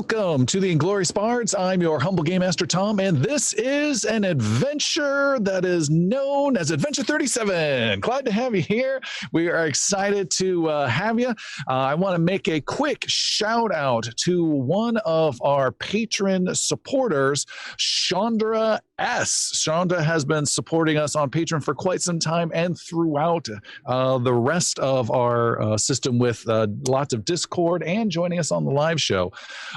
Welcome to the Inglorious Bards. I'm your humble game master, Tom, and this is an adventure that is known as Adventure 37. Glad to have you here. We are excited to have you. I want to make a quick shout out to one of our patron supporters, Chandra S. Chandra has been supporting us on Patreon for quite some time and throughout the rest of our system with lots of Discord and joining us on the live show,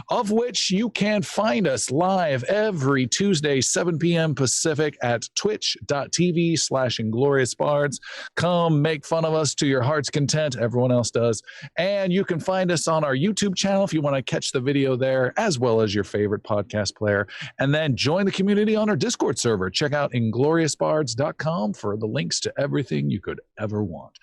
of which you can find us live every Tuesday, 7 p.m. Pacific at twitch.tv/IngloriousBards. Come make fun of us to your heart's content. Everyone else does. And you can find us on our YouTube channel if you want to catch the video there, as well as your favorite podcast player. And then join the community on our Discord server. Check out ingloriousbards.com for the links to everything you could ever want.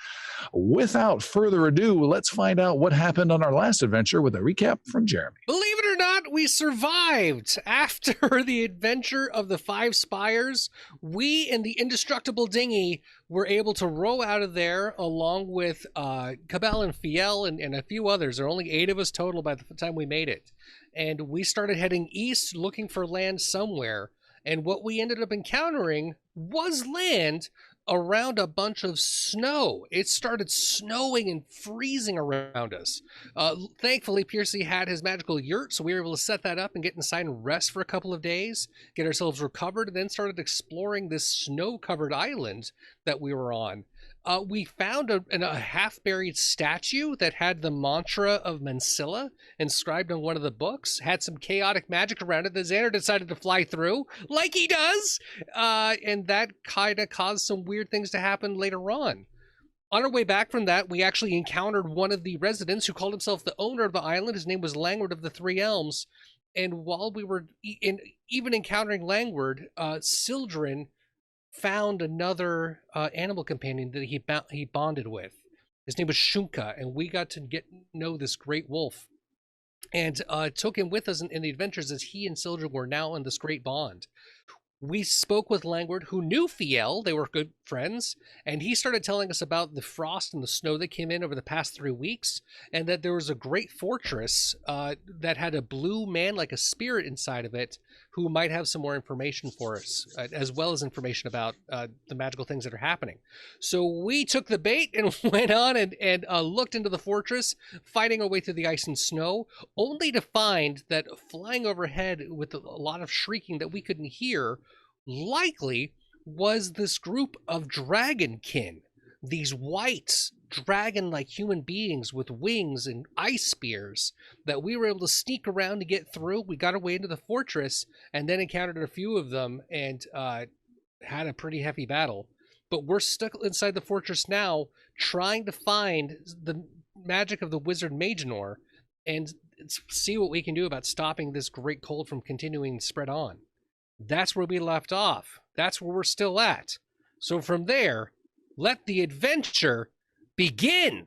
Without further ado, let's find out what happened on our last adventure with a recap from Jeremy. Believe it or not, we survived. After the adventure of the 5 spires, we and the indestructible dinghy were able to row out of there along with Cabell and Fiel and a few others. There are only 8 of us total by the time we made it. And we started heading east looking for land somewhere. And what we ended up encountering was land around a bunch of snow. It started snowing and freezing around us. Thankfully, Piercy had his magical yurt, so we were able to set that up and get inside and rest for a couple of days, get ourselves recovered, and then started exploring this snow-covered island that we were on. We found a half-buried statue that had the mantra of Mansilla inscribed on one of the books, had some chaotic magic around it that Xander decided to fly through, like he does, and that kind of caused some weird things to happen later on. On our way back from that, we actually encountered one of the residents who called himself the owner of the island. His name was Langward of the Three Elms, and while we were even encountering Langward, Sildren found another animal companion that he bonded with. His name was Shunka, and we got to know this great wolf, and took him with us in the adventures as he and Sildren were now in this great bond. We spoke with Langward, who knew Fiel. They were good friends, and he started telling us about the frost and the snow that came in over the past 3 weeks, and that there was a great fortress that had a blue man, like a spirit inside of it, who might have some more information for us, as well as information about the magical things that are happening. So we took the bait and went on and looked into the fortress, fighting our way through the ice and snow, only to find that flying overhead with a lot of shrieking that we couldn't hear likely was this group of dragonkin, these white dragon-like human beings with wings and ice spears that we were able to sneak around to get through. We got our way into the fortress and then encountered a few of them and had a pretty heavy battle. But we're stuck inside the fortress now, trying to find the magic of the wizard Maginor and see what we can do about stopping this great cold from continuing to spread on. That's where we left off. That's where we're still at. So from there, let the adventure begin.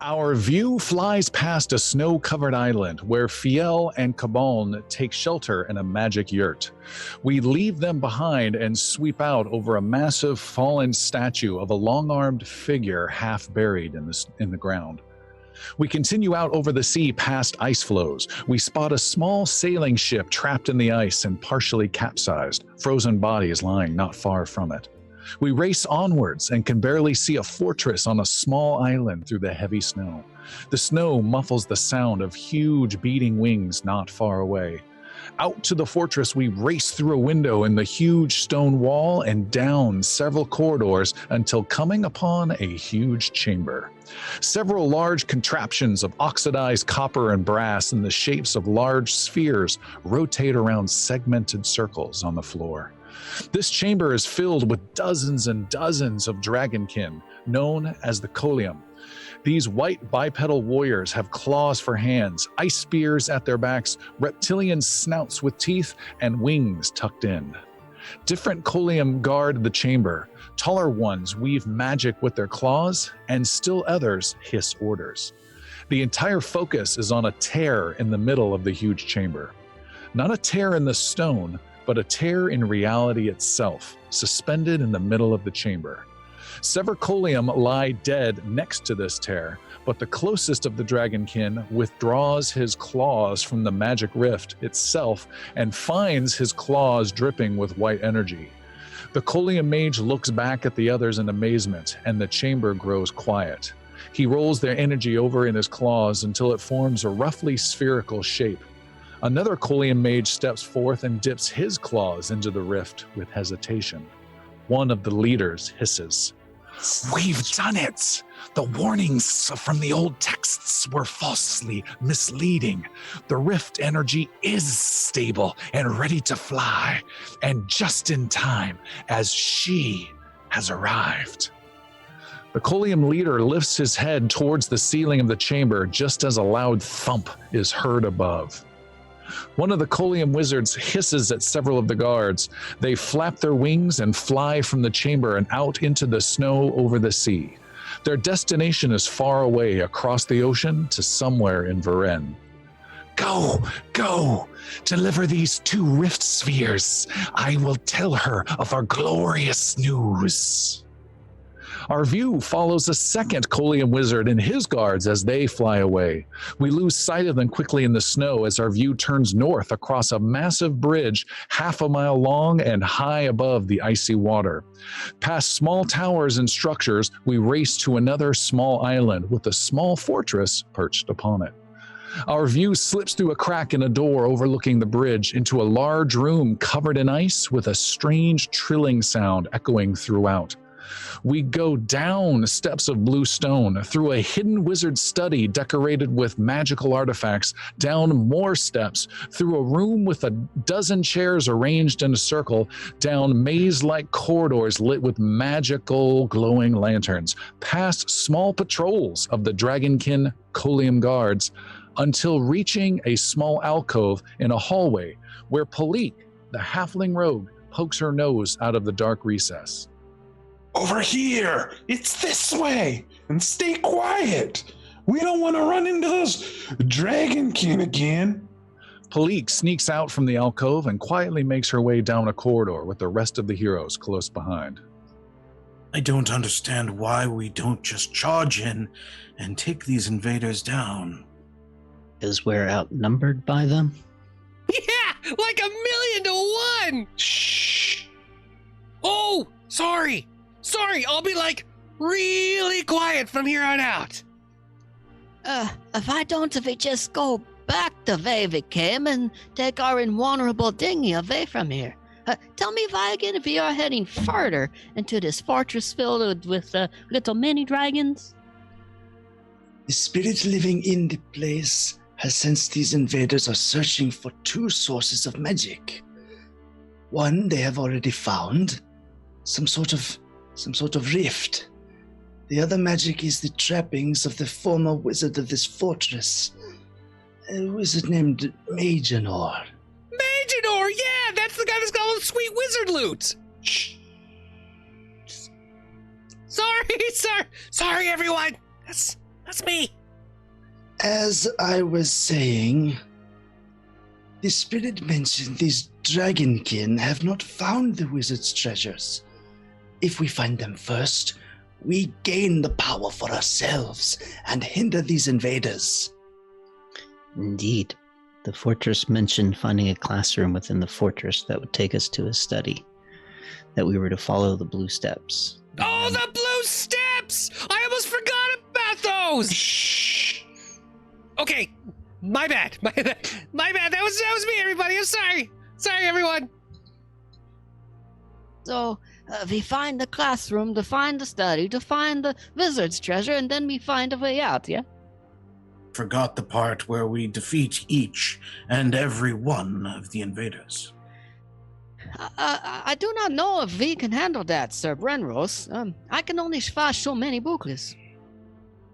Our view flies past a snow-covered island where Fiel and Cabon take shelter in a magic yurt. We leave them behind and sweep out over a massive fallen statue of a long-armed figure half buried in the ground. We continue out over the sea past ice floes. We spot a small sailing ship trapped in the ice and partially capsized, frozen bodies lying not far from it. We race onwards and can barely see a fortress on a small island through the heavy snow. The snow muffles the sound of huge beating wings not far away. Out to the fortress, we race through a window in the huge stone wall and down several corridors until coming upon a huge chamber. Several large contraptions of oxidized copper and brass in the shapes of large spheres rotate around segmented circles on the floor. This chamber is filled with dozens and dozens of dragonkin, known as the Colium. These white bipedal warriors have claws for hands, ice spears at their backs, reptilian snouts with teeth, and wings tucked in. Different Colium guard the chamber. Taller ones weave magic with their claws, and still others hiss orders. The entire focus is on a tear in the middle of the huge chamber. Not a tear in the stone, but a tear in reality itself, suspended in the middle of the chamber. Several Colium lie dead next to this tear, but the closest of the dragonkin withdraws his claws from the magic rift itself and finds his claws dripping with white energy. The Colium mage looks back at the others in amazement, and the chamber grows quiet. He rolls their energy over in his claws until it forms a roughly spherical shape. Another Colium mage steps forth and dips his claws into the rift with hesitation. One of the leaders hisses, "We've done it! The warnings from the old texts were falsely misleading. The rift energy is stable and ready to fly, and just in time, as she has arrived." The Colium leader lifts his head towards the ceiling of the chamber just as a loud thump is heard above. One of the Colium wizards hisses at several of the guards. They flap their wings and fly from the chamber and out into the snow over the sea. Their destination is far away across the ocean to somewhere in Verenn. Go, go, deliver these 2 rift spheres. I will tell her of our glorious news. Our view follows a second Colium wizard and his guards as they fly away. We lose sight of them quickly in the snow as our view turns north across a massive bridge half a mile long and high above the icy water. Past small towers and structures, we race to another small island with a small fortress perched upon it. Our view slips through a crack in a door overlooking the bridge into a large room covered in ice with a strange trilling sound echoing throughout. We go down steps of blue stone, through a hidden wizard study decorated with magical artifacts, down more steps, through a room with a dozen chairs arranged in a circle, down maze-like corridors lit with magical glowing lanterns, past small patrols of the dragonkin Colium guards, until reaching a small alcove in a hallway where Palik, the halfling rogue, pokes her nose out of the dark recess. "Over here! It's this way! And stay quiet! We don't want to run into those dragonkin again!" Palik sneaks out from the alcove and quietly makes her way down a corridor with the rest of the heroes close behind. "I don't understand why we don't just charge in and take these invaders down." Because we're outnumbered by them? Yeah, like 1,000,000 to 1! Shh! Oh, sorry, I'll be like really quiet from here on out. Why don't we just go back the way we came and take our invulnerable dinghy away from here? Tell me why again we are heading further into this fortress filled with little mini dragons? The spirit living in the place has sensed these invaders are searching for 2 sources of magic. One they have already found, some sort of rift. The other magic is the trappings of the former wizard of this fortress, a wizard named Maginor. Maginor, yeah, that's the guy that's got all the sweet wizard loot. Shh! Sorry, everyone. That's me. As I was saying, the spirit mentioned these dragonkin have not found the wizard's treasures. If we find them first, we gain the power for ourselves and hinder these invaders. Indeed. The fortress mentioned finding a classroom within the fortress that would take us to a study, that we were to follow the blue steps. Oh, the blue steps! I almost forgot about those! Shh! Okay, my bad. That was me, everybody. I'm sorry. Sorry, everyone. So, we find the classroom, to find the study, to find the wizard's treasure, and then we find a way out, yeah? Forgot the part where we defeat each and every one of the invaders. I do not know if we can handle that, Sir Brenros. I can only swash so many booklets.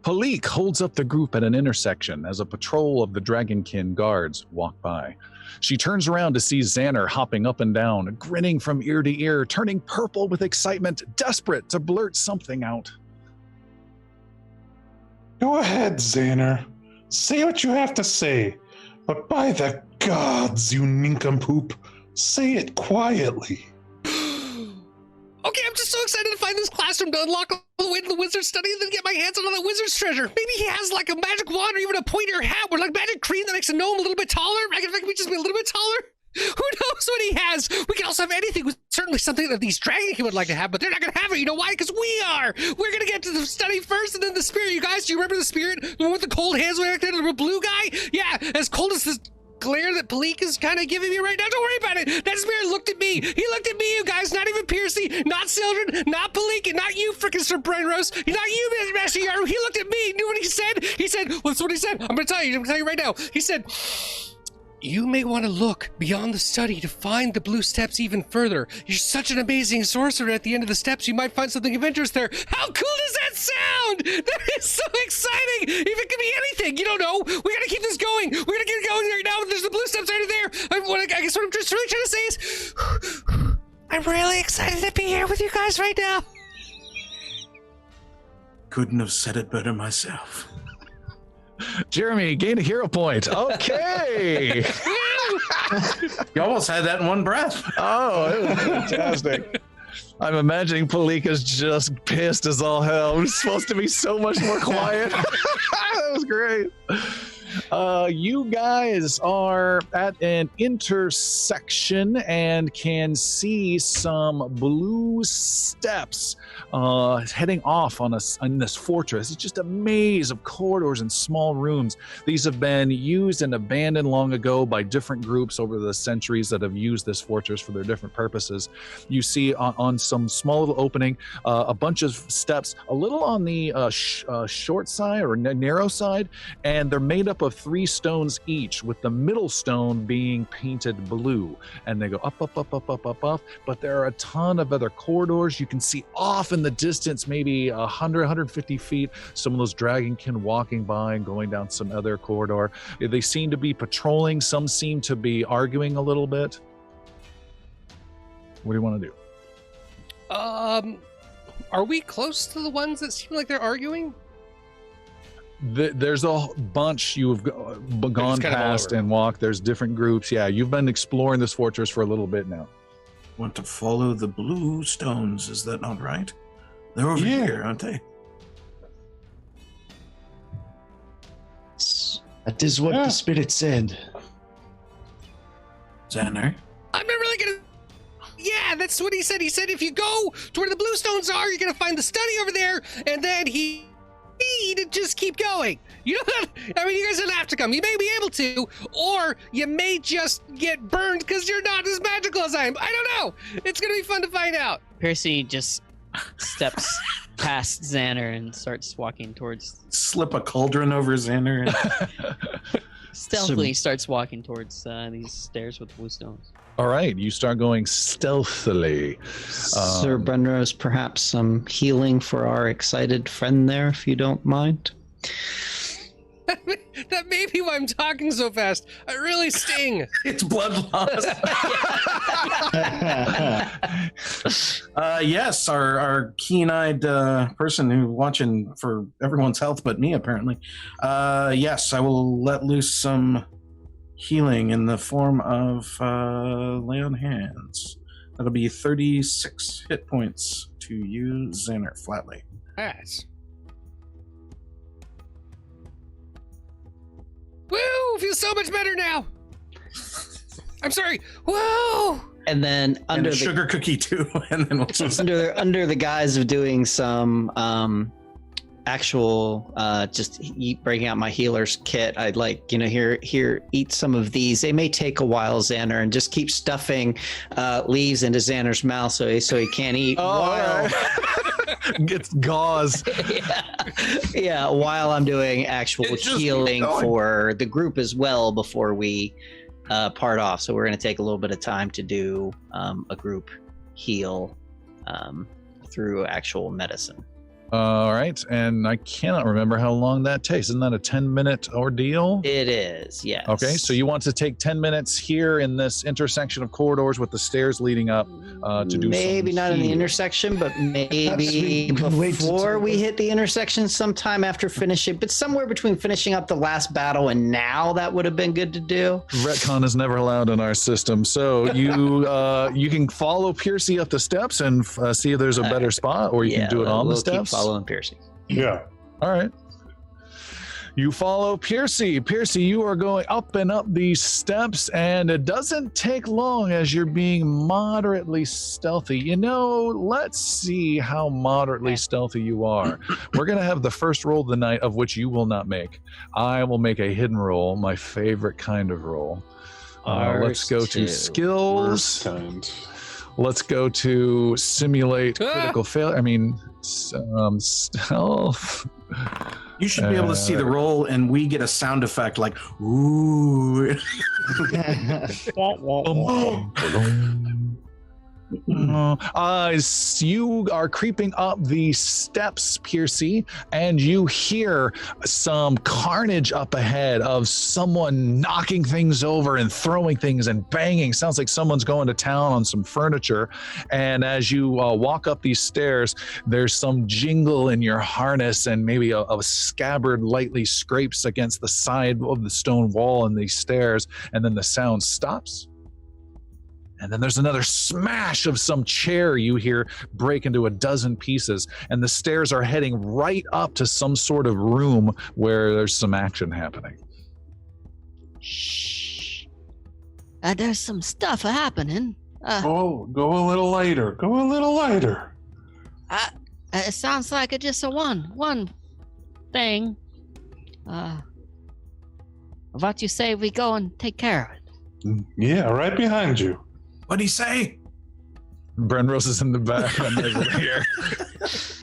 Palik holds up the group at an intersection as a patrol of the Dragonkin guards walk by. She turns around to see Xander hopping up and down, grinning from ear to ear, turning purple with excitement, desperate to blurt something out. Go ahead, Xander. Say what you have to say. But by the gods, you nincompoop, say it quietly. Okay, I'm just so excited to find this classroom to unlock all the way to the wizard study and then get my hands on all that wizard's treasure. Maybe he has like a magic wand or even a pointer hat or like magic cream that makes a gnome a little bit taller. I can make me just be a little bit taller. Who knows what he has? We can also have anything. Certainly something that these Dragonkin would like to have, but they're not going to have it. You know why? Because we are. We're going to get to the study first and then the spirit. You guys, do you remember the spirit? The one with the cold hands way back there, the little blue guy? Yeah, as cold as this glare that Palik is kind of giving me right now. Don't worry about it. That spirit looked at me. He looked at me, you guys. Not even Piercy, not Sildren, not Palik, and not you, frickin' Sir Brenros. Not you, Master Yaru. He looked at me. Knew what he said? He said, what's what he said? I'm going to tell you. Right now. He said, you may want to look beyond the study to find the blue steps even further. You're such an amazing sorcerer. At the end of the steps, you might find something of interest there. How cool does that sound? That is so exciting. If it could be anything, you don't know. We got to keep this going. We're going to get going right now. There's the blue steps right there. I guess what I'm just really trying to say is, I'm really excited to be here with you guys right now. Couldn't have said it better myself. Jeremy, gain a hero point. Okay. You almost had that in one breath. Oh, it was fantastic. I'm imagining Palika's just pissed as all hell. It was supposed to be so much more quiet. That was great. You guys are at an intersection and can see some blue steps heading off in this fortress. It's just a maze of corridors and small rooms. These have been used and abandoned long ago by different groups over the centuries that have used this fortress for their different purposes. You see on some small little opening a bunch of steps, a little on the short side or narrow side, and they're made up of 3 stones each, with the middle stone being painted blue, and they go up, but there are a ton of other corridors. You can see off in the distance, maybe 150 feet, some of those Dragonkin walking by and going down some other corridor. They seem to be patrolling. Some seem to be arguing a little bit. What do you want to do? Are we close to the ones that seem like they're arguing? There's a bunch you've gone past and walked. There's different groups. Yeah, you've been exploring this fortress for a little bit now. Want to follow the blue stones, is that not right? They're over here, aren't they? That is what the spirit said. Xander? I'm not really gonna... Yeah, that's what he said. He said if you go to where the blue stones are, you're gonna find the study over there, and then he... to just keep going. You know, I mean, you guys don't have to come. You may be able to, or you may just get burned because you're not as magical as I am. I don't know. It's gonna be fun to find out. Percy just steps past Xander and starts walking towards. Slip a cauldron over Xander. Stealthily starts walking towards these stairs with blue stones. All right, you start going stealthily. Sir Brenros, perhaps some healing for our excited friend there, if you don't mind. That may be why I'm talking so fast. I really sting. It's blood loss. Yes, our keen-eyed person who's watching for everyone's health but me, apparently. Yes, I will let loose some healing in the form of lay on hands. That'll be 36 hit points to you, Xander, flatly. Yes. Woo! Feels so much better now. I'm sorry. Woo! And then under the sugar cookie too, and then we'll just under the guise of doing some actual breaking out my healer's kit, I'd like, here, eat some of these. They may take a while, Xander, and just keep stuffing leaves into Xander's mouth so he can't eat. Gets gauze. Yeah, while I'm doing actual healing for the group as well before we part off, so we're going to take a little bit of time to do a group heal through actual medicine. All right, and I cannot remember how long that takes. Isn't that a 10-minute ordeal? It is, yes. Okay, so you want to take 10 minutes here in this intersection of corridors with the stairs leading up to do maybe some not in the healing. intersection, but maybe we can wait before until- we hit the intersection, sometime after finishing, but somewhere between finishing up the last battle and now, that would have been good to do. Retcon is never allowed in our system, so you can follow Piercy up the steps and see if there's a better spot, or you can do it on the we'll steps. Keep following Piercy. Yeah. All right. You follow Piercy. Piercy, you are going up and up these steps, and it doesn't take long as you're being moderately stealthy. You know, let's see how moderately stealthy you are. We're going to have the first roll of the night, of which you will not make. I will make a hidden roll, my favorite kind of roll. Let's go to Ours too. Worst skills. kind. Let's go to simulate critical failure. I mean, stealth. You should be able to see the roll, and we get a sound effect like "ooh." You are creeping up the steps, Piercy, and you hear some carnage up ahead of someone knocking things over and throwing things and banging. Sounds like someone's going to town on some furniture. And as you walk up these stairs, there's some jingle in your harness, and maybe a scabbard lightly scrapes against the side of the stone wall in these stairs, and then the sound stops. And then there's another smash of some chair you hear break into a dozen pieces, and the stairs are heading right up to some sort of room where there's some action happening. Shh. There's some stuff happening. Go a little lighter. Go a little lighter. It sounds like it's just a one thing. What you say we go and take care of it? Yeah, right behind you. What'd he say? Brenrose is in the back. I'm over here.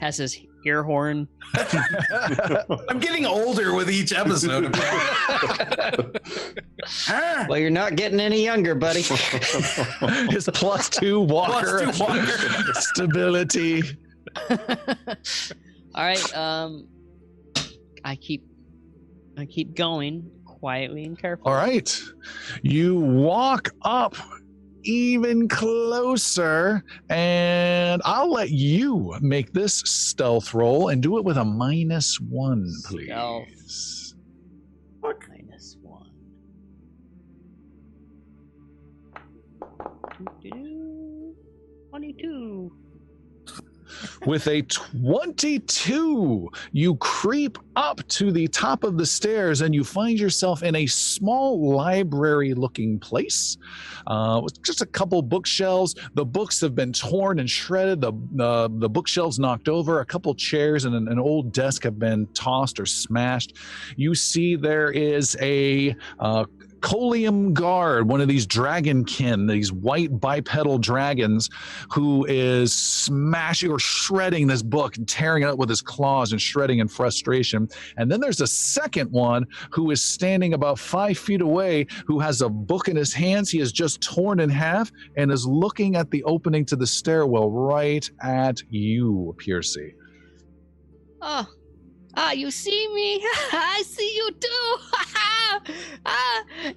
Has his ear horn. I'm getting older with each episode. Well, you're not getting any younger, buddy. His +2 walker. +2 walker. Stability. All right. I keep going quietly and carefully. All right. You walk up even closer, and I'll let you make this stealth roll and do it with a -1, please. Stealth. -1. 22. With a 22, you creep up to the top of the stairs and you find yourself in a small library-looking place with just a couple bookshelves. The books have been torn and shredded, the bookshelves knocked over, a couple chairs and an old desk have been tossed or smashed. You see there is a Colium guard, one of these dragonkin, these white bipedal dragons, who is smashing or shredding this book and tearing it up with his claws and shredding in frustration. And then there's a second one who is standing about 5 feet away, who has a book in his hands. He has just torn in half and is looking at the opening to the stairwell right at you, Piercy. You see me? I see you too.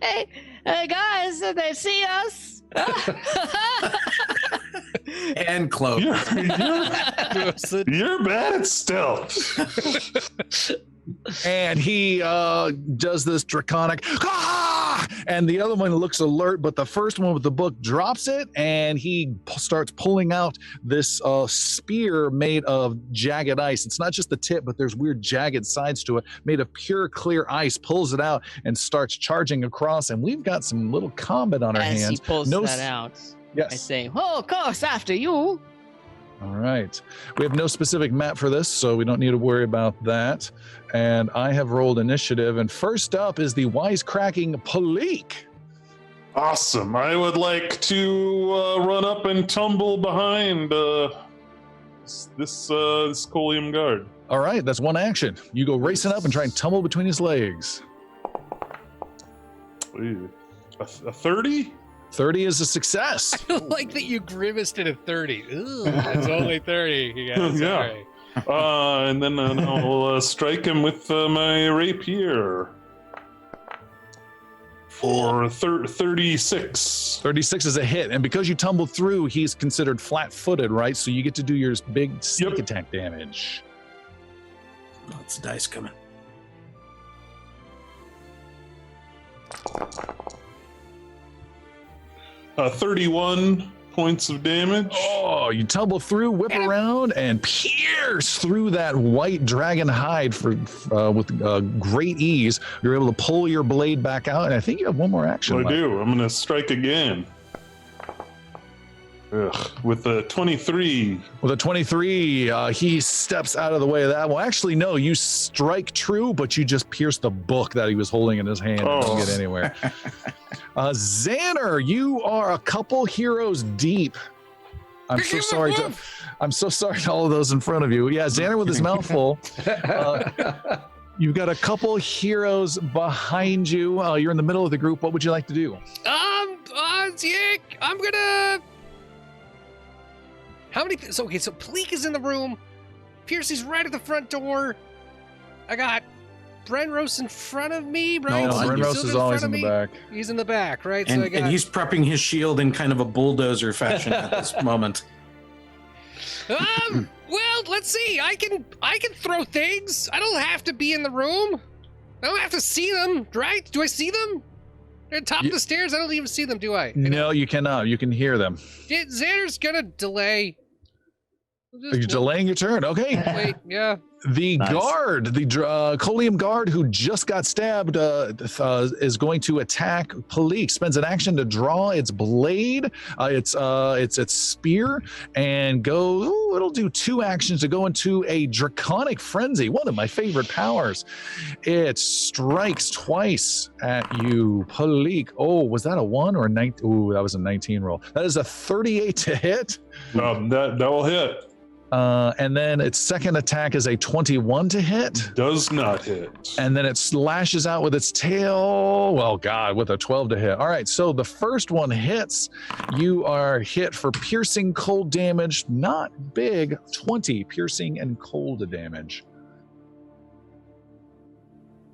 Hey, guys, they see us. And close. You're bad at stealth. And he does this draconic, and the other one looks alert, but the first one with the book drops it, and he starts pulling out this spear made of jagged ice. It's not just the tip, but there's weird jagged sides to it, made of pure clear ice, pulls it out and starts charging across, and we've got some little combat on our As hands. he pulls that out, Yes. I say, Oh, of course, after you. All right. We have no specific map for this, so we don't need to worry about that. And I have rolled initiative, and first up is the wisecracking Palik. Awesome. I would like to run up and tumble behind this Colium guard. All right, that's one action. You go racing up and try and tumble between his legs. Ooh. A 30? 30 is a success. I like that you grimaced at a 30. Ooh, it's only 30. You guys. Yeah. All right. And then I'll strike him with my rapier for 36. 36 is a hit, and because you tumbled through, he's considered flat-footed, right? So you get to do your big sneak attack damage. Lots of dice coming. 31 points of damage. Oh, you tumble through, whip around, and pierce through that white dragon hide with great ease. You're able to pull your blade back out, and I think you have one more action I left. do. I'm going to strike again. With a 23. With a 23, he steps out of the way of that. Well, actually, no, you strike true, but you just pierce the book that he was holding in his hand and don't get anywhere. Xander, you are a couple heroes deep. I'm so sorry to all of those in front of you. Yeah, Xander with his mouth full. You've got a couple heroes behind you. You're in the middle of the group. What would you like to do? Yeah, I'm gonna. How many? So Pleek is in the room. Piercy's right at the front door. I got Brenros in front of me, right? No, Brenros is always in the back. He's in the back, right? And, and he's prepping his shield in kind of a bulldozer fashion at this moment. Well, let's see. I can throw things. I don't have to be in the room. I don't have to see them, right? Do I see them? They're at the top of the stairs. I don't even see them, do I? No, you cannot. You can hear them. Xander's gonna delay. You're delaying your turn. Okay. Wait, yeah. The guard, the Colium guard who just got stabbed, is going to attack Palik. Spends an action to draw its blade, its spear, and go. Ooh, it'll do 2 actions to go into a draconic frenzy. One of my favorite powers. It strikes twice at you, Palik. Oh, was that a 1 or a 19? Ooh, that was a 19 roll. That is a 38 to hit. That will hit. And then its second attack is a 21 to hit. Does not hit. And then it slashes out with its tail. Well, God, with a 12 to hit. All right, so the first one hits. You are hit for piercing cold damage. Not big. 20 piercing and cold damage.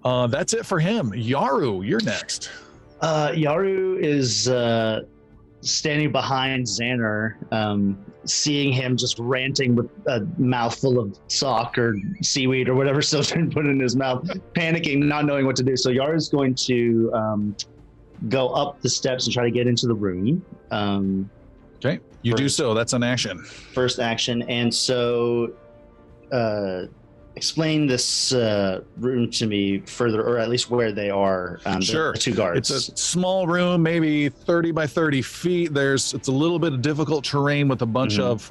That's it for him. Yaru, you're next. Yaru is standing behind Xander, seeing him just ranting with a mouthful of sock or seaweed or whatever stuff's been put in his mouth, panicking, not knowing what to do. So Yaru's going to go up the steps and try to get into the room. Okay, you do so. That's an action. First action. And so explain this room to me further, or at least where they are. Sure. The 2 guards. It's a small room, maybe 30 by 30 feet. It's a little bit of difficult terrain with a bunch of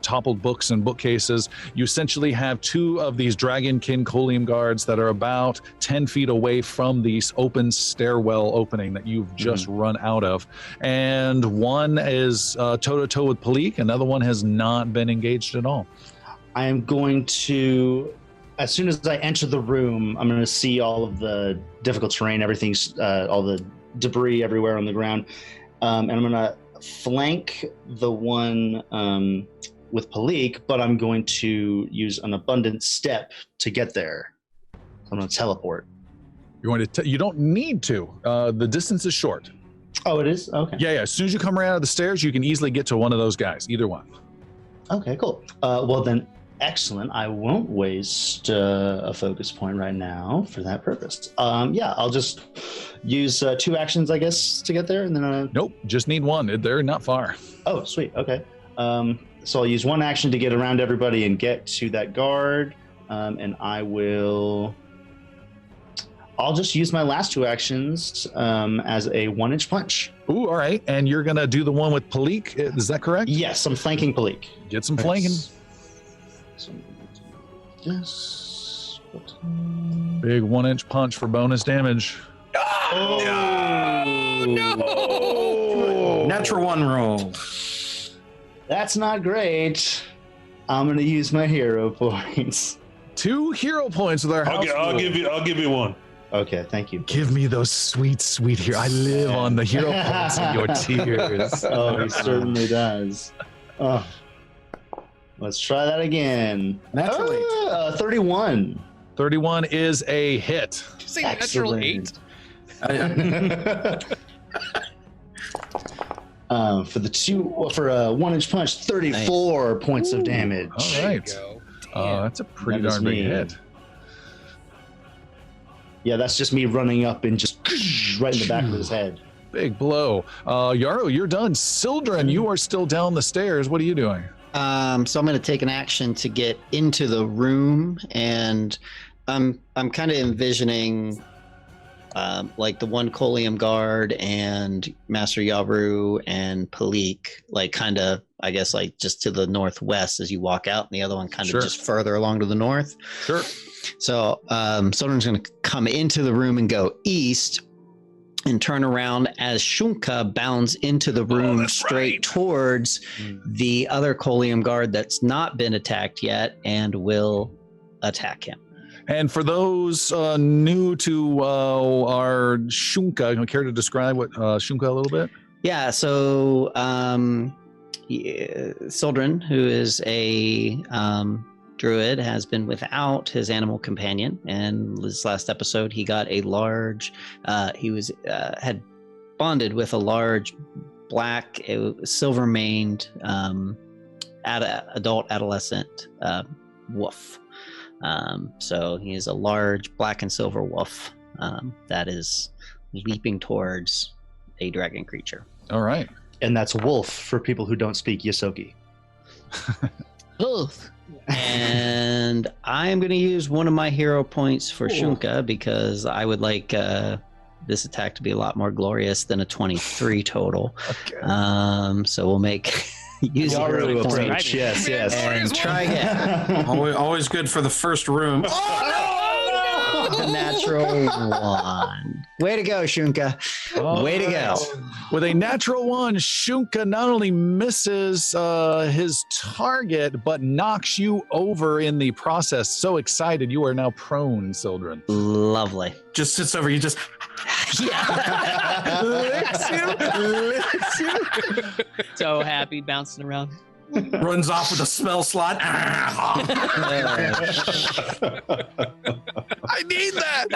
toppled books and bookcases. You essentially have 2 of these dragonkin Colium guards that are about 10 feet away from the open stairwell opening that you've just run out of. And one is toe-to-toe with Palik. Another one has not been engaged at all. I am going to, as soon as I enter the room, I'm going to see all of the difficult terrain, everything's, all the debris everywhere on the ground. And I'm going to flank the one with Palik, but I'm going to use an abundant step to get there. I'm going to teleport. You're going to, you don't need to. The distance is short. Oh, it is? Okay. Yeah. As soon as you come around the stairs, you can easily get to one of those guys, either one. Okay, cool. Well then, excellent. I won't waste a focus point right now for that purpose. Yeah, I'll just use 2 actions, I guess, to get there, and then. Nope, just need 1. They're not far. Oh, sweet. Okay. So I'll use 1 action to get around everybody and get to that guard, and I'll just use my last 2 actions as a 1-inch punch. Ooh, all right. And you're going to do the one with Palik. Is that correct? Yes, I'm flanking Palik. Get some flanking. So, yes. Big 1-inch punch for bonus damage. Oh, no! Natural 1 roll. That's not great. I'm going to use my hero points. 2 hero points with our house. I'll give you 1. Okay, thank you. Give me those sweet, sweet hero. I live on the hero points in your tears. Oh, he certainly does. Oh. Let's try that again. Naturally. 31. 31 is a hit. Did you say natural 8? For a 1-inch punch, 34 points of damage. All right. That's a pretty darn big hit. Yeah, that's just me running up and just right in the back of his head. Big blow. Yarrow, you're done. Sildren, you are still down the stairs. What are you doing? So I'm going to take an action to get into the room, and I'm kind of envisioning like the one Colium guard and Master Yaru and Palik, like kind of, I guess, like just to the northwest as you walk out, and the other one kind of just further along to the north. Sure. So Sildren's going to come into the room and go east and turn around as Shunka bounds into the room straight towards the other Colium guard that's not been attacked yet and will attack him. And for those new to our Shunka, care to describe what Shunka a little bit? Yeah, so Sildren, who is a druid, has been without his animal companion, and this last episode he got a large had bonded with a large black silver maned adult adolescent wolf. So he is a large black and silver wolf that is leaping towards a dragon creature. All right. And that's wolf for people who don't speak Yosoki. Wolf. And I'm going to use one of my hero points for Shunka because I would like this attack to be a lot more glorious than a 23 total. Okay. So we'll make use a hero point. Yes. And try again. Always good for the first room. A natural 1. Way to go, Shunka. Way to go. With a natural 1, Shunka not only misses his target, but knocks you over in the process. So excited, you are now prone, Sildren. Lovely. Just sits over you, just Licks you. So happy bouncing around. runs off with a smell slot. I need that.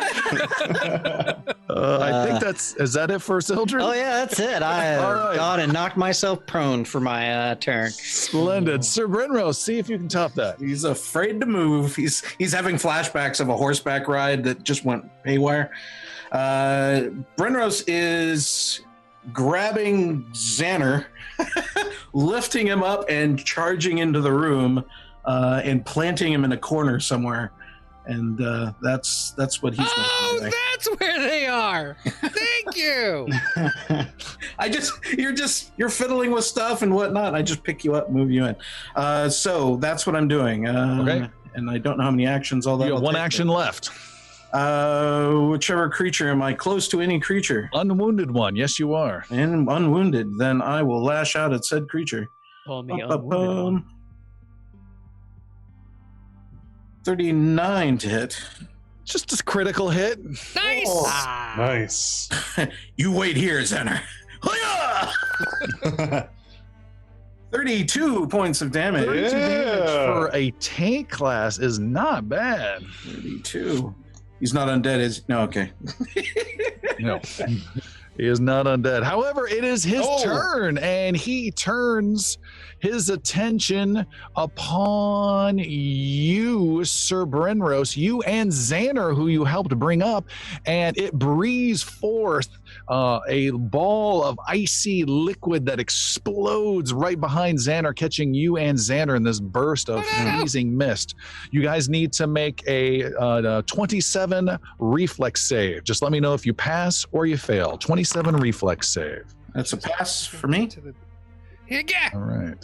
I think is that it for Sildren? Oh yeah, that's it. I got and knocked myself prone for my turn. Splendid. Sir Brenrose, see if you can top that. He's afraid to move. He's having flashbacks of a horseback ride that just went haywire. Brenrose is grabbing Xander, lifting him up and charging into the room, and planting him in a corner somewhere. And that's what he's going to do. That's where they are. Thank you. You're fiddling with stuff and whatnot. I just pick you up, move you in. So that's what I'm doing. Okay. And I don't know how many actions all that. You have one action left. Whichever creature. Am I close to any creature? Unwounded one. Yes, you are. And unwounded. Then I will lash out at said creature. Call me unwounded one. 39 to hit. Just a critical hit. Nice. Nice. You wait here, Xander. 32 points of damage. 32 damage for a tank class is not bad. 32. He's not undead, is no? Okay. No, he is not undead. However, it is his turn, and he turns his attention upon you, Sir Brenrose, you and Xander, who you helped bring up, and it breathes forth a ball of icy liquid that explodes right behind Xander, catching you and Xander in this burst of freezing mist. You guys need to make a 27 reflex save. Just let me know if you pass or you fail. 27 reflex save. That's a pass for me. Yeah. All right.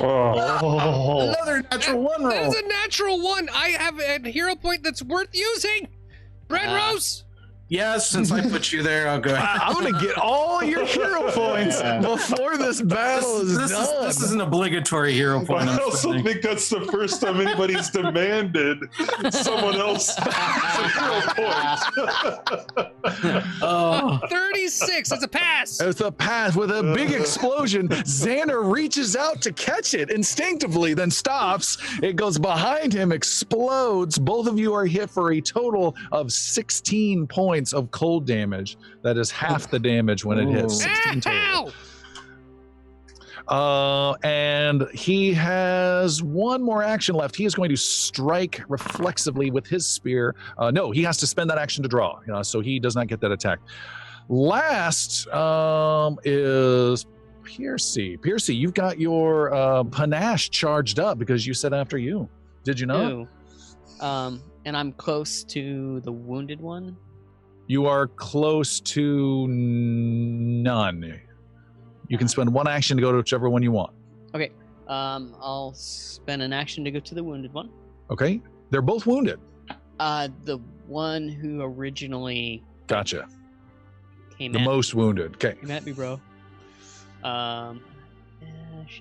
Another natural 1 roll. That is a natural 1. I have a hero point that's worth using. Brenrose. Yes, since I put you there, I'll go. I'm gonna get all your hero points before this battle is done. This is an obligatory hero point. I also think that's the first time anybody's demanded someone else a hero point. Oh, 36. It's a pass. It's a pass with a big explosion. Xander reaches out to catch it instinctively, then stops. It goes behind him, explodes. Both of you are hit for a total of 16 points of cold damage. That is half the damage when it hits. 16 total. And he has one more action left. He is going to strike reflexively with his spear. No, he has to spend that action to draw, so he does not get that attack. Last is Piercy. Piercy, you've got your panache charged up because you said after you. Did you not? Ooh. And I'm close to the wounded one. You are close to none. You can spend one action to go to whichever one you want. Okay. I'll spend an action to go to the wounded one. Okay. They're both wounded. The one who originally Gotcha. came The at most wounded. Okay. Came at me, bro. And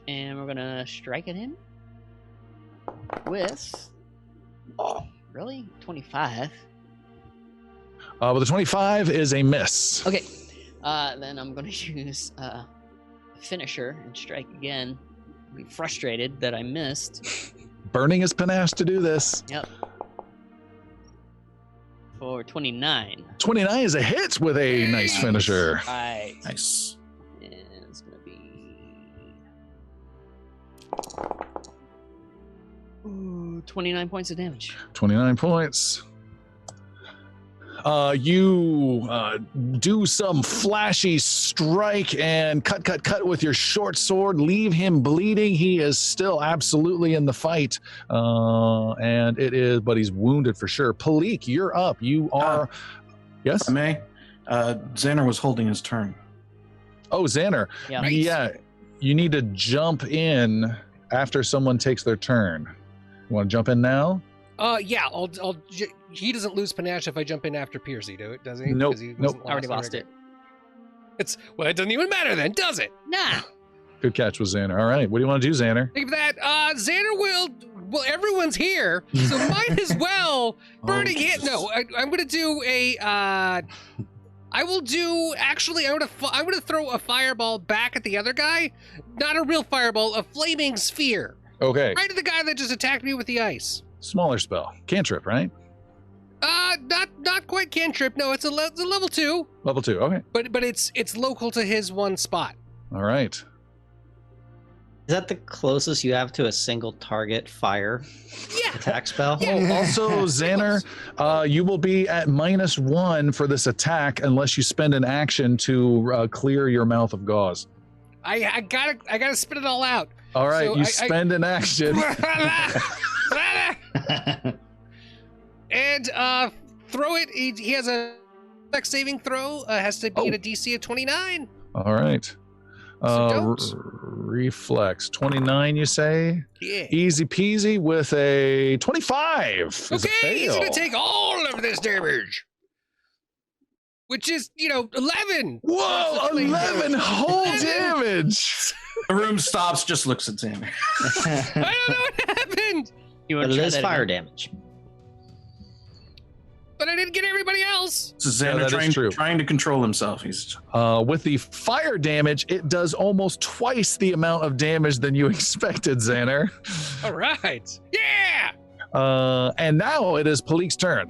we're gonna strike at him with really 25. But the 25 is a miss. Okay. Then I'm gonna use finisher and strike again. Be frustrated that I missed. Burning his panache to do this. Yep. For 29. 29 is a hit with a nice finisher. Right. nice. And it's gonna be 29 points of damage. 29 points. You do some flashy strike and cut with your short sword, leave him bleeding. He is still absolutely in the fight. But he's wounded for sure. Palik, you're up. You are, yes? If I may, Xander was holding his turn. Oh, Xander. Yeah. Yeah, you need to jump in after someone takes their turn. You want to jump in now? Yeah, he doesn't lose panache if I jump in after Piercy, does he? Nope, 'Cause he nope. wasn't I already last lost it. Well, it doesn't even matter then, does it? Nah. Good catch with Xander. All right, what do you want to do, Xander? Think of that. Xander will. Well, everyone's here, so might as well burning hit. No, I'm going to do a. I will do. Actually, I'm going to throw a fireball back at the other guy. Not a real fireball, a flaming sphere. Okay, Right at the guy that just attacked me with the ice. smaller spell. Cantrip, right? Not quite cantrip. No, it's a level 2. Level 2, okay. But it's local to his one spot. All right. Is that the closest you have to a single target fire Yeah. attack spell? Yeah. Oh, also, Xander, you will be at -1 for this attack unless you spend an action to clear your mouth of gauze. I gotta spit it all out. All right, So you spend an action. And throw it. He has a dex saving throw. Has to be at a DC of 29. All right. So don't. Reflex 29, you say? Yeah. Easy peasy with a 25. Is a Okay, he's gonna fail. take all of this damage, which is 11. Whoa, 11 whole damage. The room stops, just looks at Xander. I don't know what happened, You But want it to try is that fire again? damage. but I didn't get everybody else. This is Yeah, Xander that is true. trying to control himself. He's With the fire damage, it does almost twice the amount of damage than you expected, Xander. All right. Yeah. And now it is Palik's turn.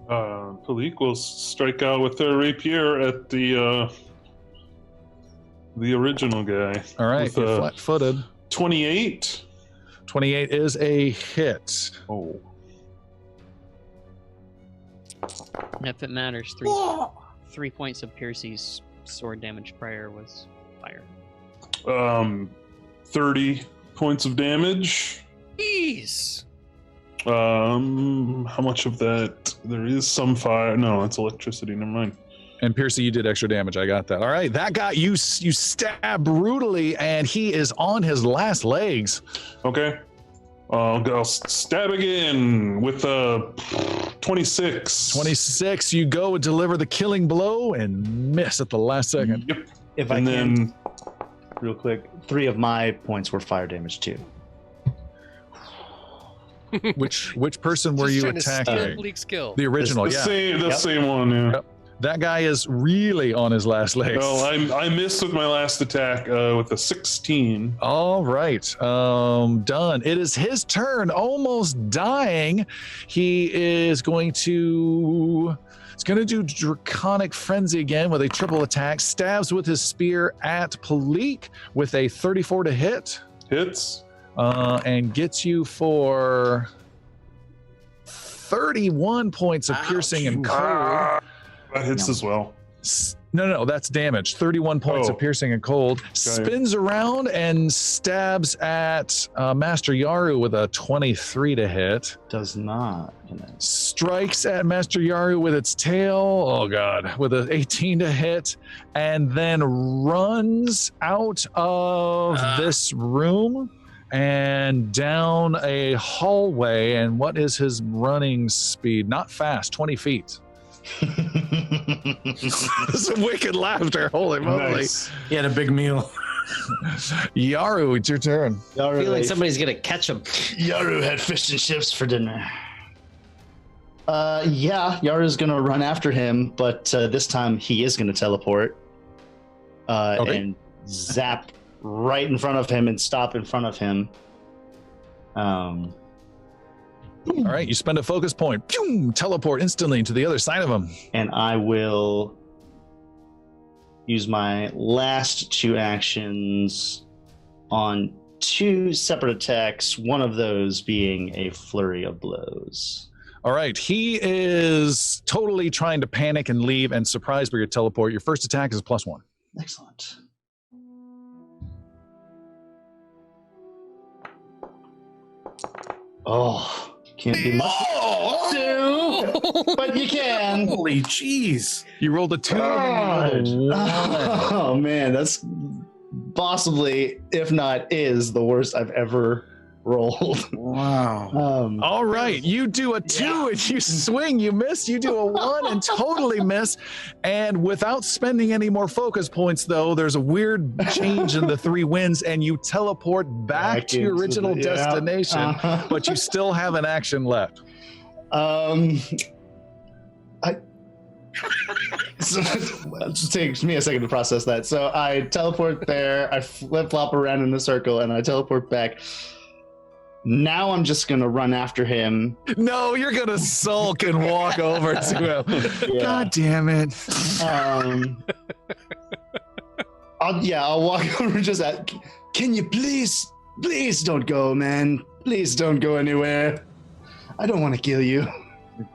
Palik will strike out with her rapier at the original guy. All right, With, you're flat-footed. 28. 28 is a hit. Oh. And if it matters, 3 points of Piercy's sword damage prior was fire. 30 points of damage. Jeez. How much of that? There is some fire. No, it's electricity. Never mind. And Piercy, you did extra damage. I got that. All right, that got you. You stab brutally, and he is on his last legs. Okay. I'll stab again with a 26. 26. You go and deliver the killing blow and miss at the last second. Yep. If And I can, then real quick, 3 of my points were fire damage too. Which person were Just you trying to steal attacking? Bleak's kill. The original, the yeah. Yep. same one, yeah. Yep. That guy is really on his last legs. Well, I missed with my last attack with a 16. All right, done. It is his turn, almost dying. He is going to... He's going to do Draconic Frenzy again with a triple attack. Stabs with his spear at Palik with a 34 to hit. Hits. And gets you for 31 points of piercing and cold. That hits as well. No, that's damage. 31 points Oh. of piercing and cold. Spins around and stabs at Master Yaru with a 23 to hit. Does not connect. Strikes at Master Yaru with its tail. Oh, God. With an 18 to hit. And then runs out of this room and down a hallway. And what is his running speed? Not fast, 20 feet. Some wicked laughter. Holy moly. Nice. He had a big meal. Yaru, it's your turn. I feel like somebody's gonna catch him. Yaru had fish and chips for dinner. Yeah, Yaru's gonna run after him, but this time he is gonna teleport and zap right in front of him and stop in front of him. All right, you spend a focus point. Pew, teleport instantly to the other side of him. And I will use my last 2 actions on 2 separate attacks, one of those being a flurry of blows. All right, he is totally trying to panic and leave and surprised by your teleport. Your first attack is +1. Excellent. Oh, can't be much. 2, but you can. Holy jeez. You rolled a 2. Oh man, that's possibly, if not is, the worst I've ever rolled. Wow. All right, you do a 2 and you swing, you miss. You do a 1 and totally miss. And without spending any more focus points, though, there's a weird change in the 3 winds, and you teleport back to your into original the- yeah. destination, Uh-huh. but you still have an action left. So it just takes me a second to process that. So I teleport there, I flip-flop around in the circle, and I teleport back. Now I'm just gonna run after him. No, you're gonna sulk and walk over to him. Yeah. God damn it. I'll walk over just at. Can you please don't go, man. Please don't go anywhere. I don't want to kill you.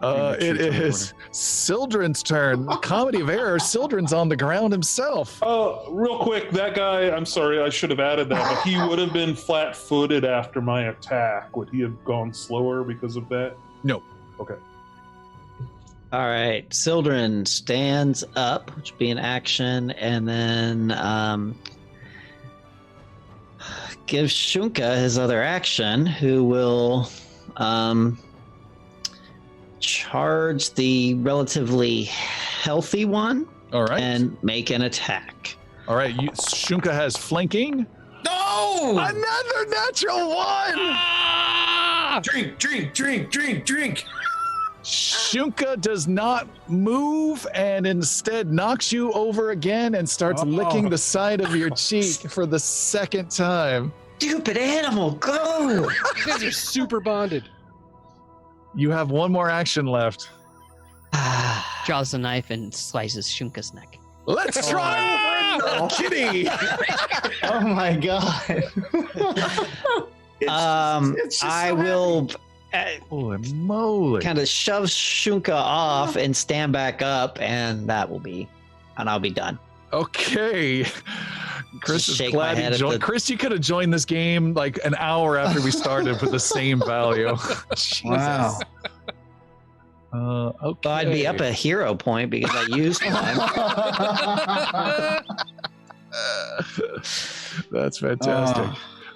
It is Sildren's turn. Comedy of error. Sildren's on the ground himself. Real quick, that guy, I'm sorry, I should have added that, but he would have been flat-footed after my attack. Would he have gone slower because of that? No. Okay. All right, Sildren stands up, which would be an action, and then gives Shunka his other action, who will charge the relatively healthy one All right. and make an attack. All right. Shunka has flanking. No! Another natural 1. Drink. Shunka does not move and instead knocks you over again and starts licking the side of your cheek for the second time. Stupid animal, go! You guys are super bonded. You have 1 more action left. Draws the knife and slices Shunka's neck. Let's try over kitty. Oh my god. I will Holy moly. kind of shove Shunka off and stand back up, and I'll be done. Okay. Chris is shake my glad head he at joined. the- Chris, you could have joined this game like an hour after we started for the same value. Jesus. Wow. Okay. Well, I'd be up a hero point because I used one. That's fantastic.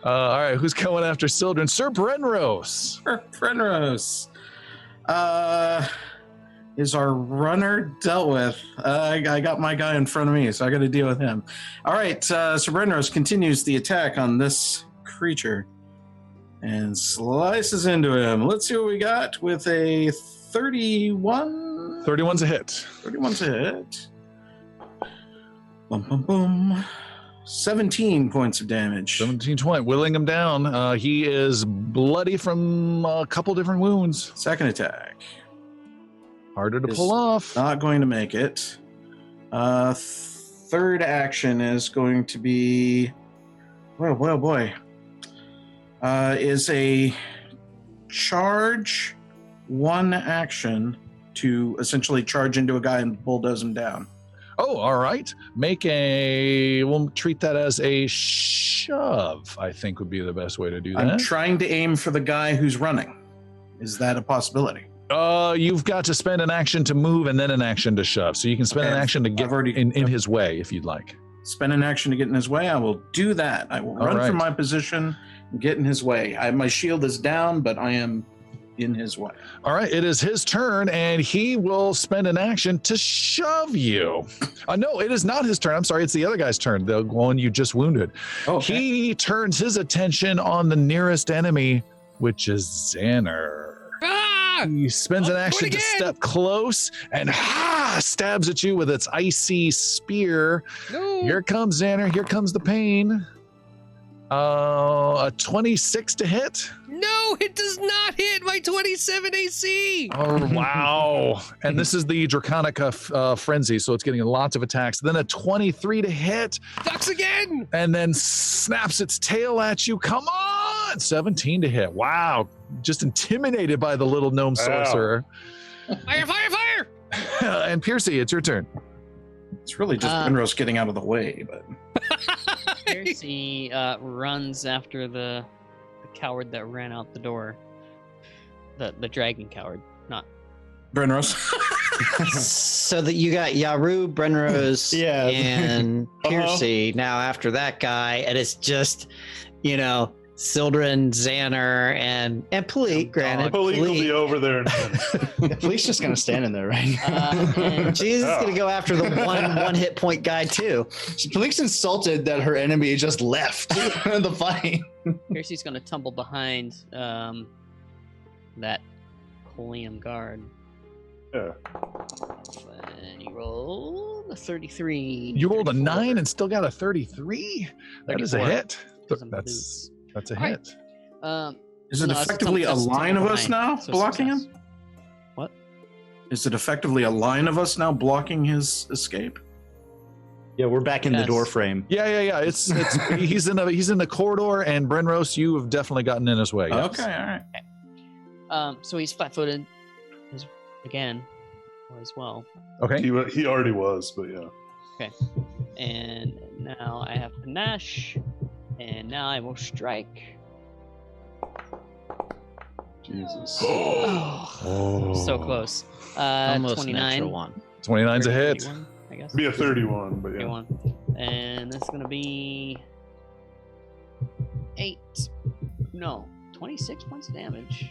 All right, who's going after Sildren? Sir Brenros. Frenros. Is our runner dealt with? I got my guy in front of me, so I got to deal with him. All right, Sir Brenros continues the attack on this creature and slices into him. Let's see what we got with a 31. 31's a hit. 31's a hit. Boom, boom, boom. 17 points of damage. 17, 20, whittling him down. He is bloody from a couple different wounds. Second attack. Harder to Is pull off. Not going to make it. Third action is going to be... Oh boy. Is a charge, one action to essentially charge into a guy and bulldoze him down. Oh, all right. We'll treat that as a shove, I think would be the best way to do that. I'm trying to aim for the guy who's running. Is that a possibility? You've got to spend an action to move and then an action to shove. So you can spend an action to get in his way if you'd like. Spend an action to get in his way? I will do that. I will run from my position and get in his way. My shield is down, but I am in his way. All right, it is his turn, and he will spend an action to shove you. No, it is not his turn. I'm sorry, it's the other guy's turn, the one you just wounded. Okay. He turns his attention on the nearest enemy, which is Xander. He spends an action to step close and stabs at you with its icy spear. No. Here comes Xander. Here comes the pain. A 26 to hit. No, it does not hit my 27 AC. Oh, wow. And this is the Draconica Frenzy, so it's getting lots of attacks. Then a 23 to hit. Ducks again. And then snaps its tail at you. Come on. 17 to hit. Wow. Just intimidated by the little gnome sorcerer. Fire, fire, fire. And Piercy, it's your turn. It's really just Penrose getting out of the way, but... Piercy runs after the coward that ran out the door. The dragon coward, not Brenros. So that you got Yaru, Brenrose, Yeah. and Piercy. Now after that guy, and it's just, Sildren, Xander, and Palik, granted. Palik will be over there. Police just kind of standing there, right? And she's gonna go after the one hit point guy too. Police insulted that her enemy just left the fight. Piercy's gonna tumble behind that Colium guard. Yeah. And you roll a 33. You rolled a 34. 9 and still got a 33? That is a 34. hit. That's a All right. hit. Is it No, it's effectively a tumble line of us behind, now so blocking success. him? What? Is it effectively a line of us now blocking his escape? Yeah, we're back in the Yes. door frame. Yeah. It's he's in the corridor, and Brenros, you have definitely gotten in his way. Yes. Okay, all right. So he's flat-footed again as well. Okay. He already was, but yeah. Okay. And now I have panache, and now I will strike. Jesus. Oh, so close. Almost 29. natural one. 29's a hit. 31, I guess. Be a 31, but yeah. 31. And that's gonna be 26 points of damage.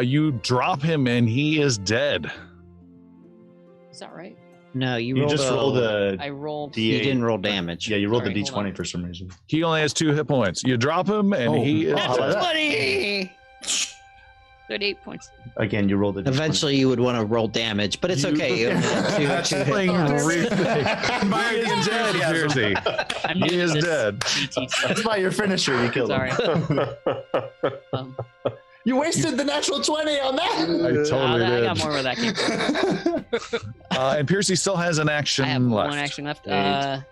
You drop him, and he is dead. Is that right? No, you You rolled just rolled a I rolled. D8. You didn't roll damage. Yeah, you rolled Sorry, the hold on. D20 for some reason. He only has 2 hit points. You drop him, and he is how about dead. that? 20! 38 points. Again, you rolled a D20. Eventually, you would want to roll damage, but it's okay. You only had two hit Playing points. really He is dead, Piercy. I'm He doing is this dead. GT stuff. That's by your finisher. You killed Sorry. him. You wasted the natural 20 on that. I totally I did. got more where that came from. And Piercy still has an action I have left. one action left. Eight.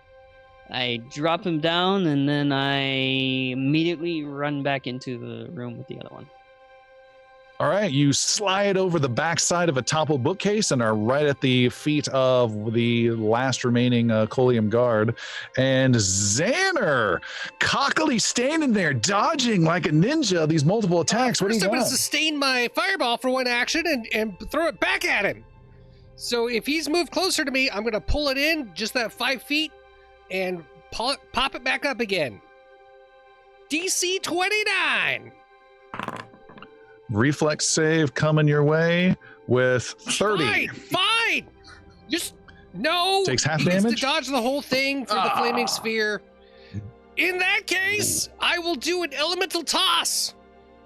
I drop him down, and then I immediately run back into the room with the other one. All right, you slide over the backside of a toppled bookcase and are right at the feet of the last remaining Colium guard. And Xander, cockily standing there, dodging like a ninja these multiple attacks. What do you First, I'm going got? to sustain my fireball for one action and throw it back at him. So if he's moved closer to me, I'm going to pull it in just that 5 feet and pop it back up again. DC 29. Reflex save coming your way with 30. Fine. Just no. Takes half he needs damage? to dodge the whole thing for the flaming sphere. In that case, I will do an elemental toss.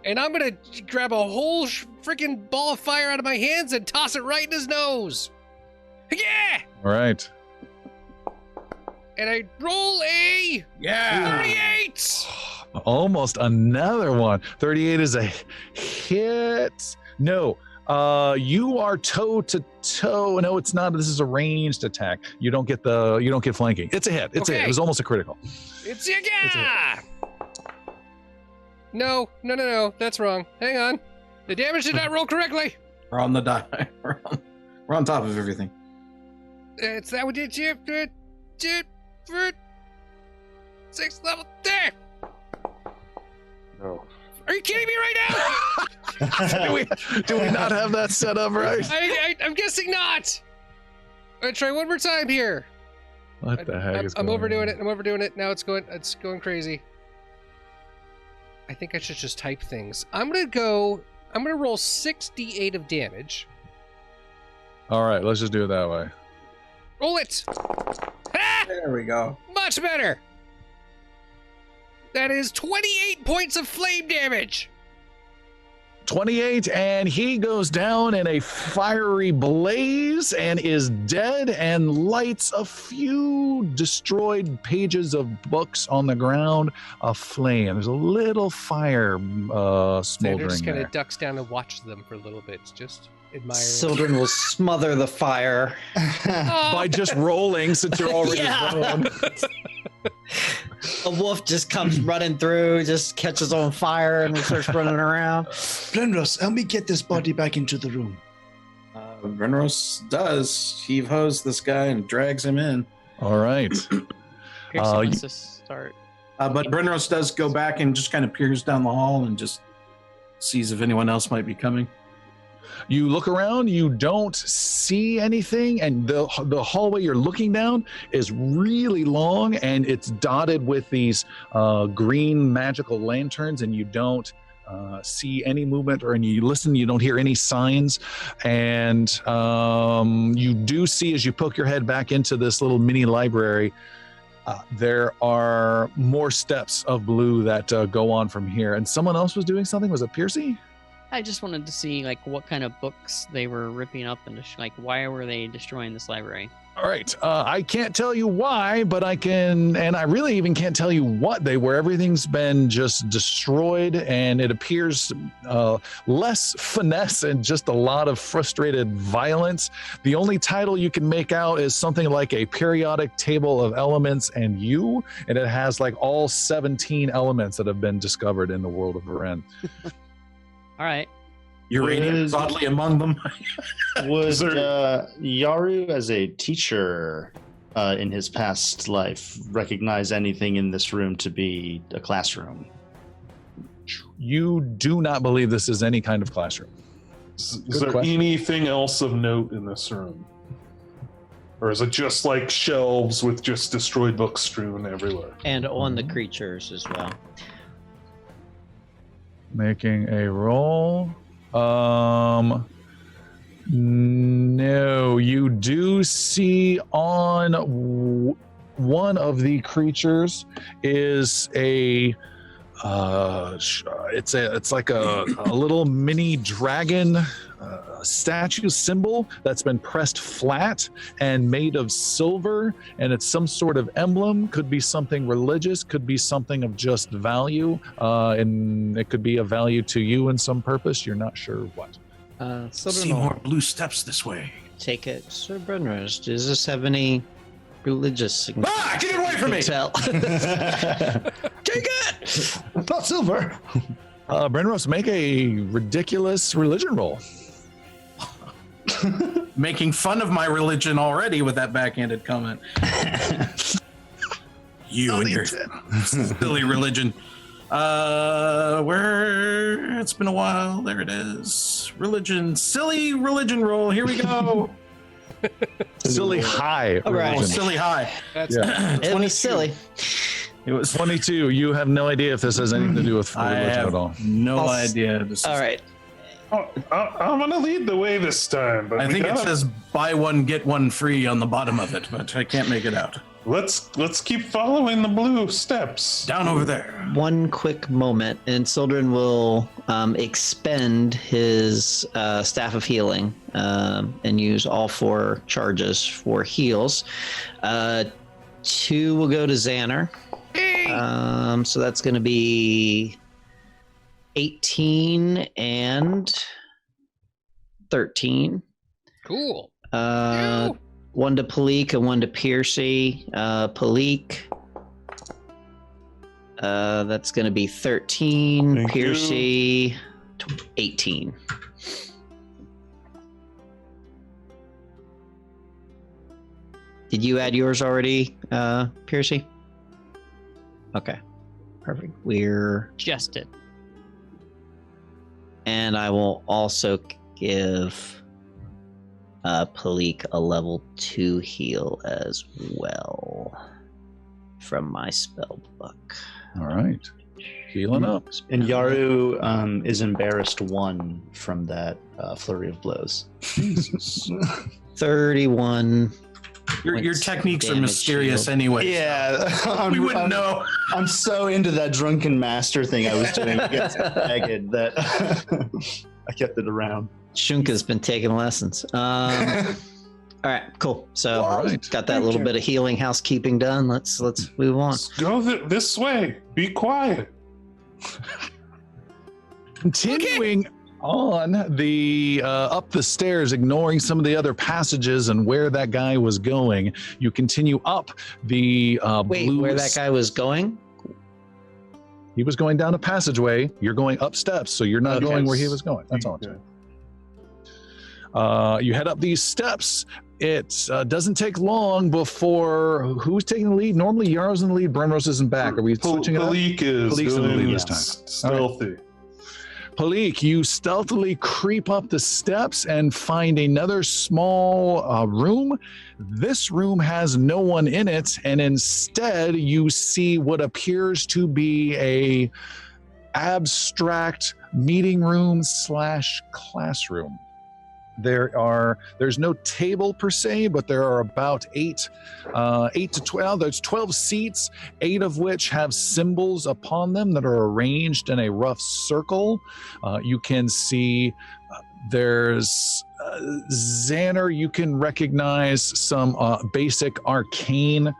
And I'm going to grab a whole freaking ball of fire out of my hands and toss it right in his nose. Yeah! All right. And I roll a 38. Almost another one. 38 is a hit. No. You are toe to toe. No, it's not. This is a ranged attack. You don't get flanking. It's a hit. It's a hit. It was almost a critical. It's No. That's wrong. Hang on. The damage did not roll correctly. We're on the die. We're on top of everything. It's that we did. 6th level. There. No. Are you kidding me right now? do we not have that set up right? I'm guessing not. I'm gonna try one more time here. What the heck is I'm going overdoing on? it. I'm overdoing it. Now it's going crazy. I think I should just type things. I'm gonna roll 6d8 of damage. All right, let's just do it that way. Roll it. Ah! There we go. Much better. That is 28 points of flame damage. 28, and he goes down in a fiery blaze and is dead and lights a few destroyed pages of books on the ground aflame. There's a little fire Xander smoldering just kind there. of ducks down and watches them for a little bit, just admiring. Sildren will smother the fire. By just rolling, since you're already thrown. A wolf just comes running through, just catches on fire, and then starts running around. Blenros, help me get this body back into the room. Venros does. Heave-hos this guy and drags him in. All right. Piercing wants to start. But Brenros does go back and just kind of peers down the hall and just sees if anyone else might be coming. You look around, you don't see anything, and the hallway you're looking down is really long, and it's dotted with these green magical lanterns, and you don't see any movement, or you listen, you don't hear any signs, and you do see, as you poke your head back into this little mini library, there are more steps of blue that go on from here, and someone else was doing something. Was it Piercy? I just wanted to see like what kind of books they were ripping up and like why were they destroying this library? All right. I can't tell you why, but I can, and I really even can't tell you what they were. Everything's been just destroyed, and it appears less finesse and just a lot of frustrated violence. The only title you can make out is something like a periodic table of elements and you, and it has like all 17 elements that have been discovered in the world of Verenn. All right. Uranium oddly among them. Was Yaru, as a teacher in his past life, recognize anything in this room to be a classroom? You do not believe this is any kind of classroom. Is Good there question. anything else of note in this room? Or is it just like shelves with just destroyed books strewn everywhere? And on the creatures as well. Making a roll. No, you do see on one of the creatures is a it's like a little mini dragon statue symbol that's been pressed flat and made of silver, and it's some sort of emblem. Could be something religious, could be something of just value, and it could be of value to you in some purpose. You're not sure what. See more blue steps this way. Take it. Sir Brenros, does this have any religious significance? Ah, get it away from me! Tell. Take it! Not silver. Brenros, make a ridiculous religion roll. Making fun of my religion already with that backhanded comment. You and your silly religion. Where it's been a while. There it is. Religion, silly religion roll. Here we go. Silly high. All right. Oh, silly high. That's Yeah. It was silly. It was 22. You have no idea if this has anything to do with I religion have at all. no I'll idea. This is, All right. Oh, I'm gonna lead the way this time, but I we think it gotta- says buy one get one free on the bottom of it, but I can't make it out. let's keep following the blue steps. Down over there. One quick moment, and Sildren will expend his Staff of Healing and use all 4 charges for heals. 2 will go to Xander. So that's going to be 18 and 13. Cool. 1 to Palik and 1 to Piercy. Palik, that's going to be 13. Thank Piercy, 18. Did you add yours already, Piercy? Okay, perfect. We're Just it. and I will also give Palik a level 2 heal as well from my spell book. All right. Healing up. And Yaru is embarrassed 1 from that flurry of blows. 31. Your techniques are damage mysterious shield. anyway. Yeah, We wouldn't know. I'm so into that drunken master thing I was doing against Megan that I kept it around. Shunka's been taking lessons. All right, cool. So All right. got that Thank little you. bit of healing housekeeping done. Let's move on. Let's go this way. Be quiet. Continuing on the up the stairs, ignoring some of the other passages and where that guy was going, you continue up the Wait, blue. where that guy was going? He was going down a passageway. You're going up steps, so you're not Okay. going where he was going. That's all I'm saying. You head up these steps. It doesn't take long before who's taking the lead? Normally, Yarrow's in the lead. Brenros isn't back. Are we switching it up? Palik is Palik's in the going lead this time. stealthy. Palik, you stealthily creep up the steps and find another small room. This room has no one in it, and instead you see what appears to be a abstract meeting room / classroom. There's no table per se, but there are about 8 to 12. There's 12 seats, 8 of which have symbols upon them that are arranged in a rough circle. You can see there's Xander. You can recognize some basic arcane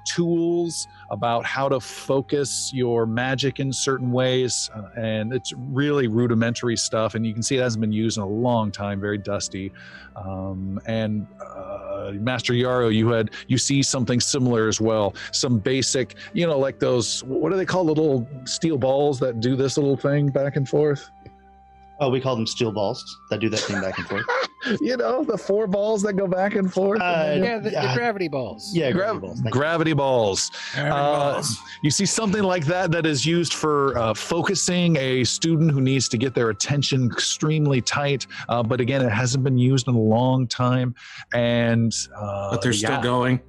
tools about how to focus your magic in certain ways, and it's really rudimentary stuff, and you can see it hasn't been used in a long time, very dusty. And Master Yarrow, you see something similar as well, some basic, like those, what do they call the little steel balls that do this little thing back and forth? Oh, we call them steel balls that do that thing back and forth. The 4 balls that go back and forth. Yeah, the gravity balls. Yeah, gravity balls. Thank you. Gravity balls. You see something like that is used for focusing a student who needs to get their attention extremely tight. But again, it hasn't been used in a long time. And But they're still going.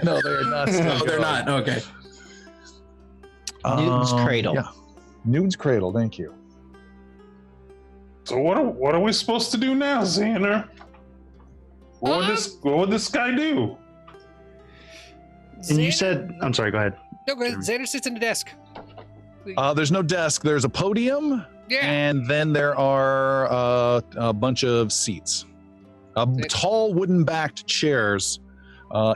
No, they're not. No, they're not. Okay. Newton's Cradle. Yeah. Newton's Cradle. Thank you. So what are we supposed to do now, Xander? What would this guy do? And you said, I'm sorry, go ahead. No, go ahead. Xander sits in the desk. There's no desk. There's a podium, Yeah. and then there are a bunch of seats. Tall wooden-backed chairs,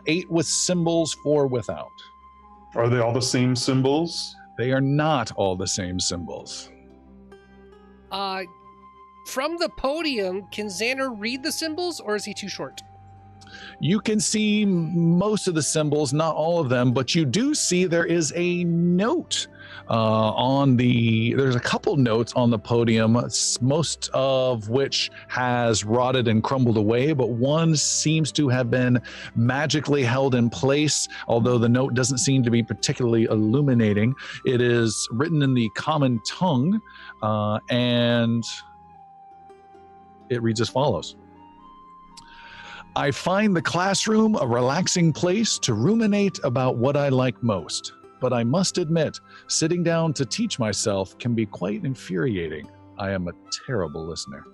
8 with symbols, 4 without. Are they all the same symbols? They are not all the same symbols. From the podium, can Xander read the symbols, or is he too short? You can see most of the symbols, not all of them, but you do see there is a note there's a couple notes on the podium, most of which has rotted and crumbled away, but one seems to have been magically held in place, although the note doesn't seem to be particularly illuminating. It is written in the common tongue, and it reads as follows. I find the classroom a relaxing place to ruminate about what I like most. but I must admit, sitting down to teach myself can be quite infuriating. I am a terrible listener.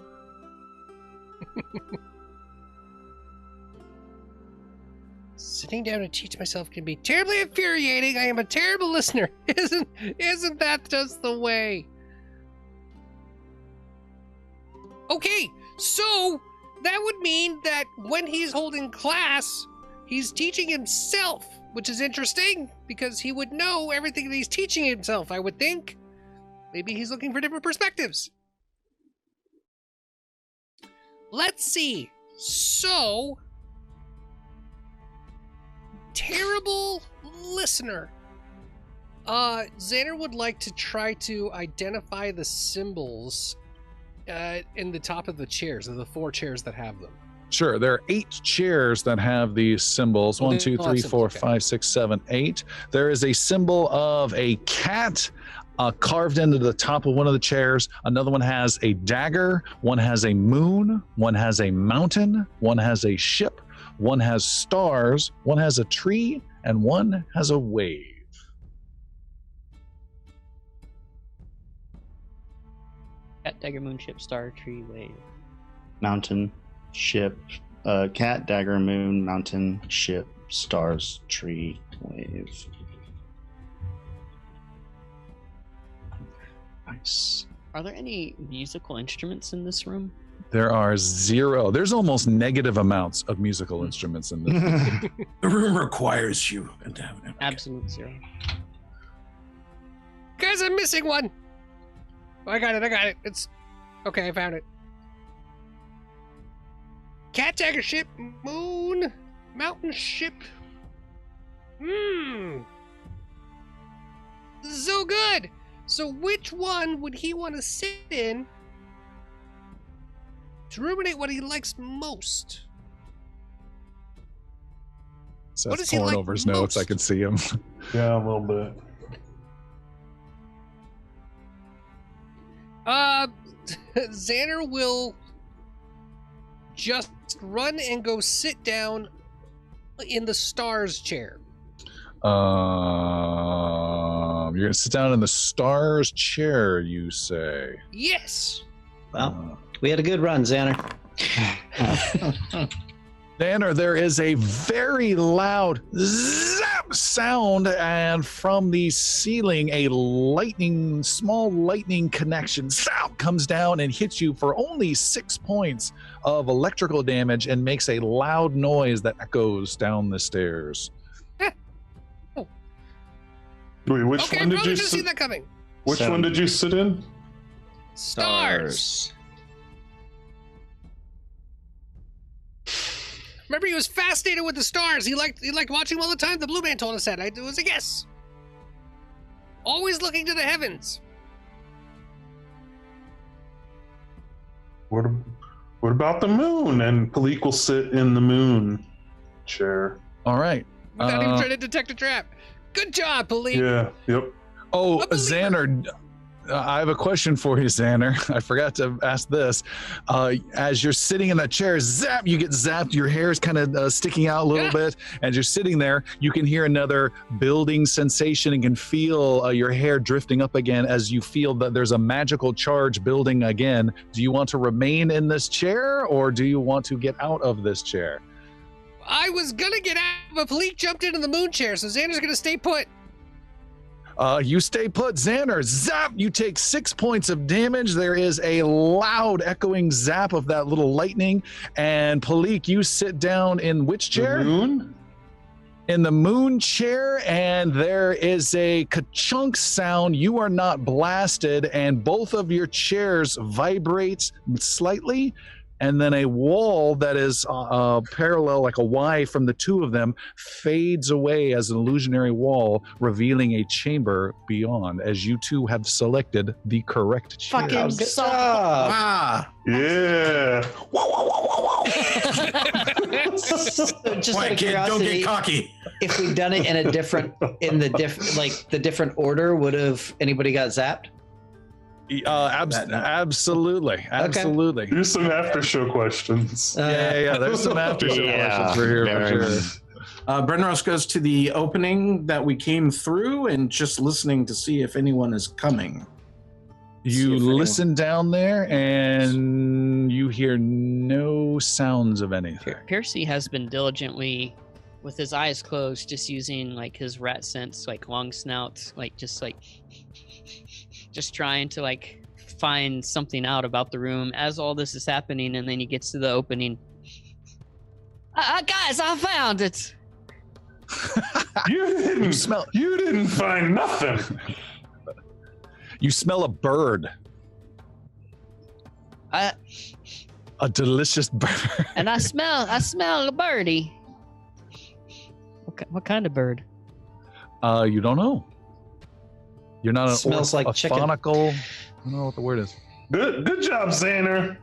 Sitting down to teach myself can be terribly infuriating. I am a terrible listener. Isn't that just the way? Okay, so that would mean that when he's holding class, he's teaching himself, which is interesting because he would know everything that he's teaching himself, I would think. Maybe he's looking for different perspectives. Let's see. So, terrible listener. Xander would like to try to identify the symbols in the top of the chairs, of the 4 chairs that have them. Sure, there are 8 chairs that have these symbols. Oh, 1, they 2, all have 3, symbols, 4, okay. 5, 6, 7, 8. There is a symbol of a cat carved into the top of one of the chairs. Another one has a dagger. One has a moon. One has a mountain. One has a ship. One has stars. One has a tree. And one has a wave. Cat, dagger, moon, ship, star, tree, wave. Mountain, ship, cat, dagger, moon, mountain, ship, stars, tree, wave. Nice. Are there any musical instruments in this room? There are 0. There's almost negative amounts of musical instruments in this. The room requires you to have an Absolute 0. Guys, I'm missing one. Oh, I got it. It's okay. I found it. Cat, dagger, ship, moon, mountain, ship. So good. So which one would he want to sit in to ruminate what he likes most? So What that's does he pouring like over his notes. I most? can see him. Yeah, a little bit. Xander will just run and go sit down in the stars chair. You're gonna sit down in the stars chair, you say? Yes. Well, we had a good run, Xander. Xander, there is a very loud zap sound, and from the ceiling, a small lightning connection zap comes down and hits you for only 6 points of electrical damage and makes a loud noise that echoes down the stairs. Wait, which Okay, one did probably you just see sit? that coming. Which one did you sit in? Stars. Remember, he was fascinated with the stars. He liked watching them all the time. The blue man told us that. It was a guess. Always looking to the heavens. What about the moon? And Palik will sit in the moon chair. All right. Without even trying to detect a trap. Good job, Palik. Yeah. Yep. Oh, A believer. Xander, I have a question for you, Xander. I forgot to ask this. As you're sitting in that chair, zap, you get zapped. Your hair is kind of sticking out a little bit. As you're sitting there, you can hear another building sensation and can feel your hair drifting up again as you feel that there's a magical charge building again. Do you want to remain in this chair or do you want to get out of this chair? I was gonna get out, but Palik jumped into the moon chair, so Xander's gonna stay put. You stay put, Xander. Zap! You take 6 points of damage. There is a loud echoing zap of that little lightning. And Palik, you sit down in which chair? The moon? In the moon chair, and there is a ka-chunk sound. You are not blasted, and both of your chairs vibrate slightly. And then a wall that is parallel, like a Y from the two of them, fades away as an illusionary wall, revealing a chamber beyond, as you two have selected the correct chair. Fucking Good suck. job. Ah, Yeah. Just out quiet of kid, don't curiosity, get cocky. if we'd done it in a different, the different order, would have anybody got zapped? Absolutely. Do some after show questions. Yeah. There's some after show questions for here for sure. Brenros goes to the opening that we came through and just listening to see if anyone is coming. You listen down there and you hear no sounds of anything. Piercy has been diligently, with his eyes closed, just using like his rat sense, like long snout, just trying to like find something out about the room as all this is happening, and then he gets to the opening. Guys, I found it. You didn't find nothing. You smell a bird. A delicious bird. And I smell a birdie. What kind of bird? You don't know. You're not Smells like chicken. phonical. I don't know what the word is. Good job, Xander.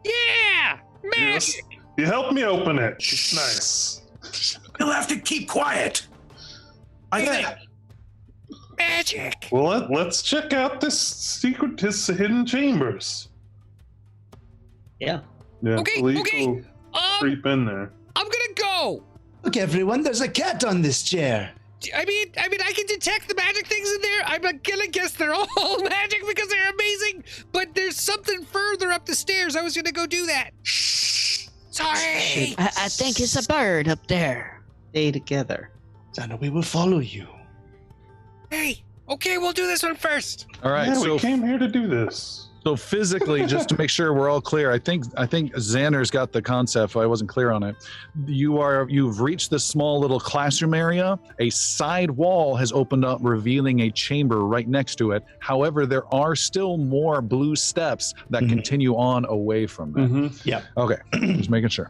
Yeah! Magic! You helped me open it. It's nice. You'll have to keep quiet. I think. Magic! Well, let's check out his hidden chambers. Yeah. Yeah. Okay, Philippe okay. will creep in there. I'm gonna go! Look, everyone, there's a cat on this chair. I mean, I can detect the magic things in there. I'm gonna guess they're all magic because they're amazing. But there's something further up the stairs. I was gonna go do that. Shh. Sorry. I think it's a bird up there. Stay together. Xander, we will follow you. Hey. Okay, we'll do this one first. All right. Yeah, so we came here to do this. So physically, just to make sure we're all clear, I think Xander's got the concept. I wasn't clear on it. You've reached this small little classroom area. A side wall has opened up, revealing a chamber right next to it. However, there are still more blue steps that continue on away from that. Yeah. Okay, just making sure.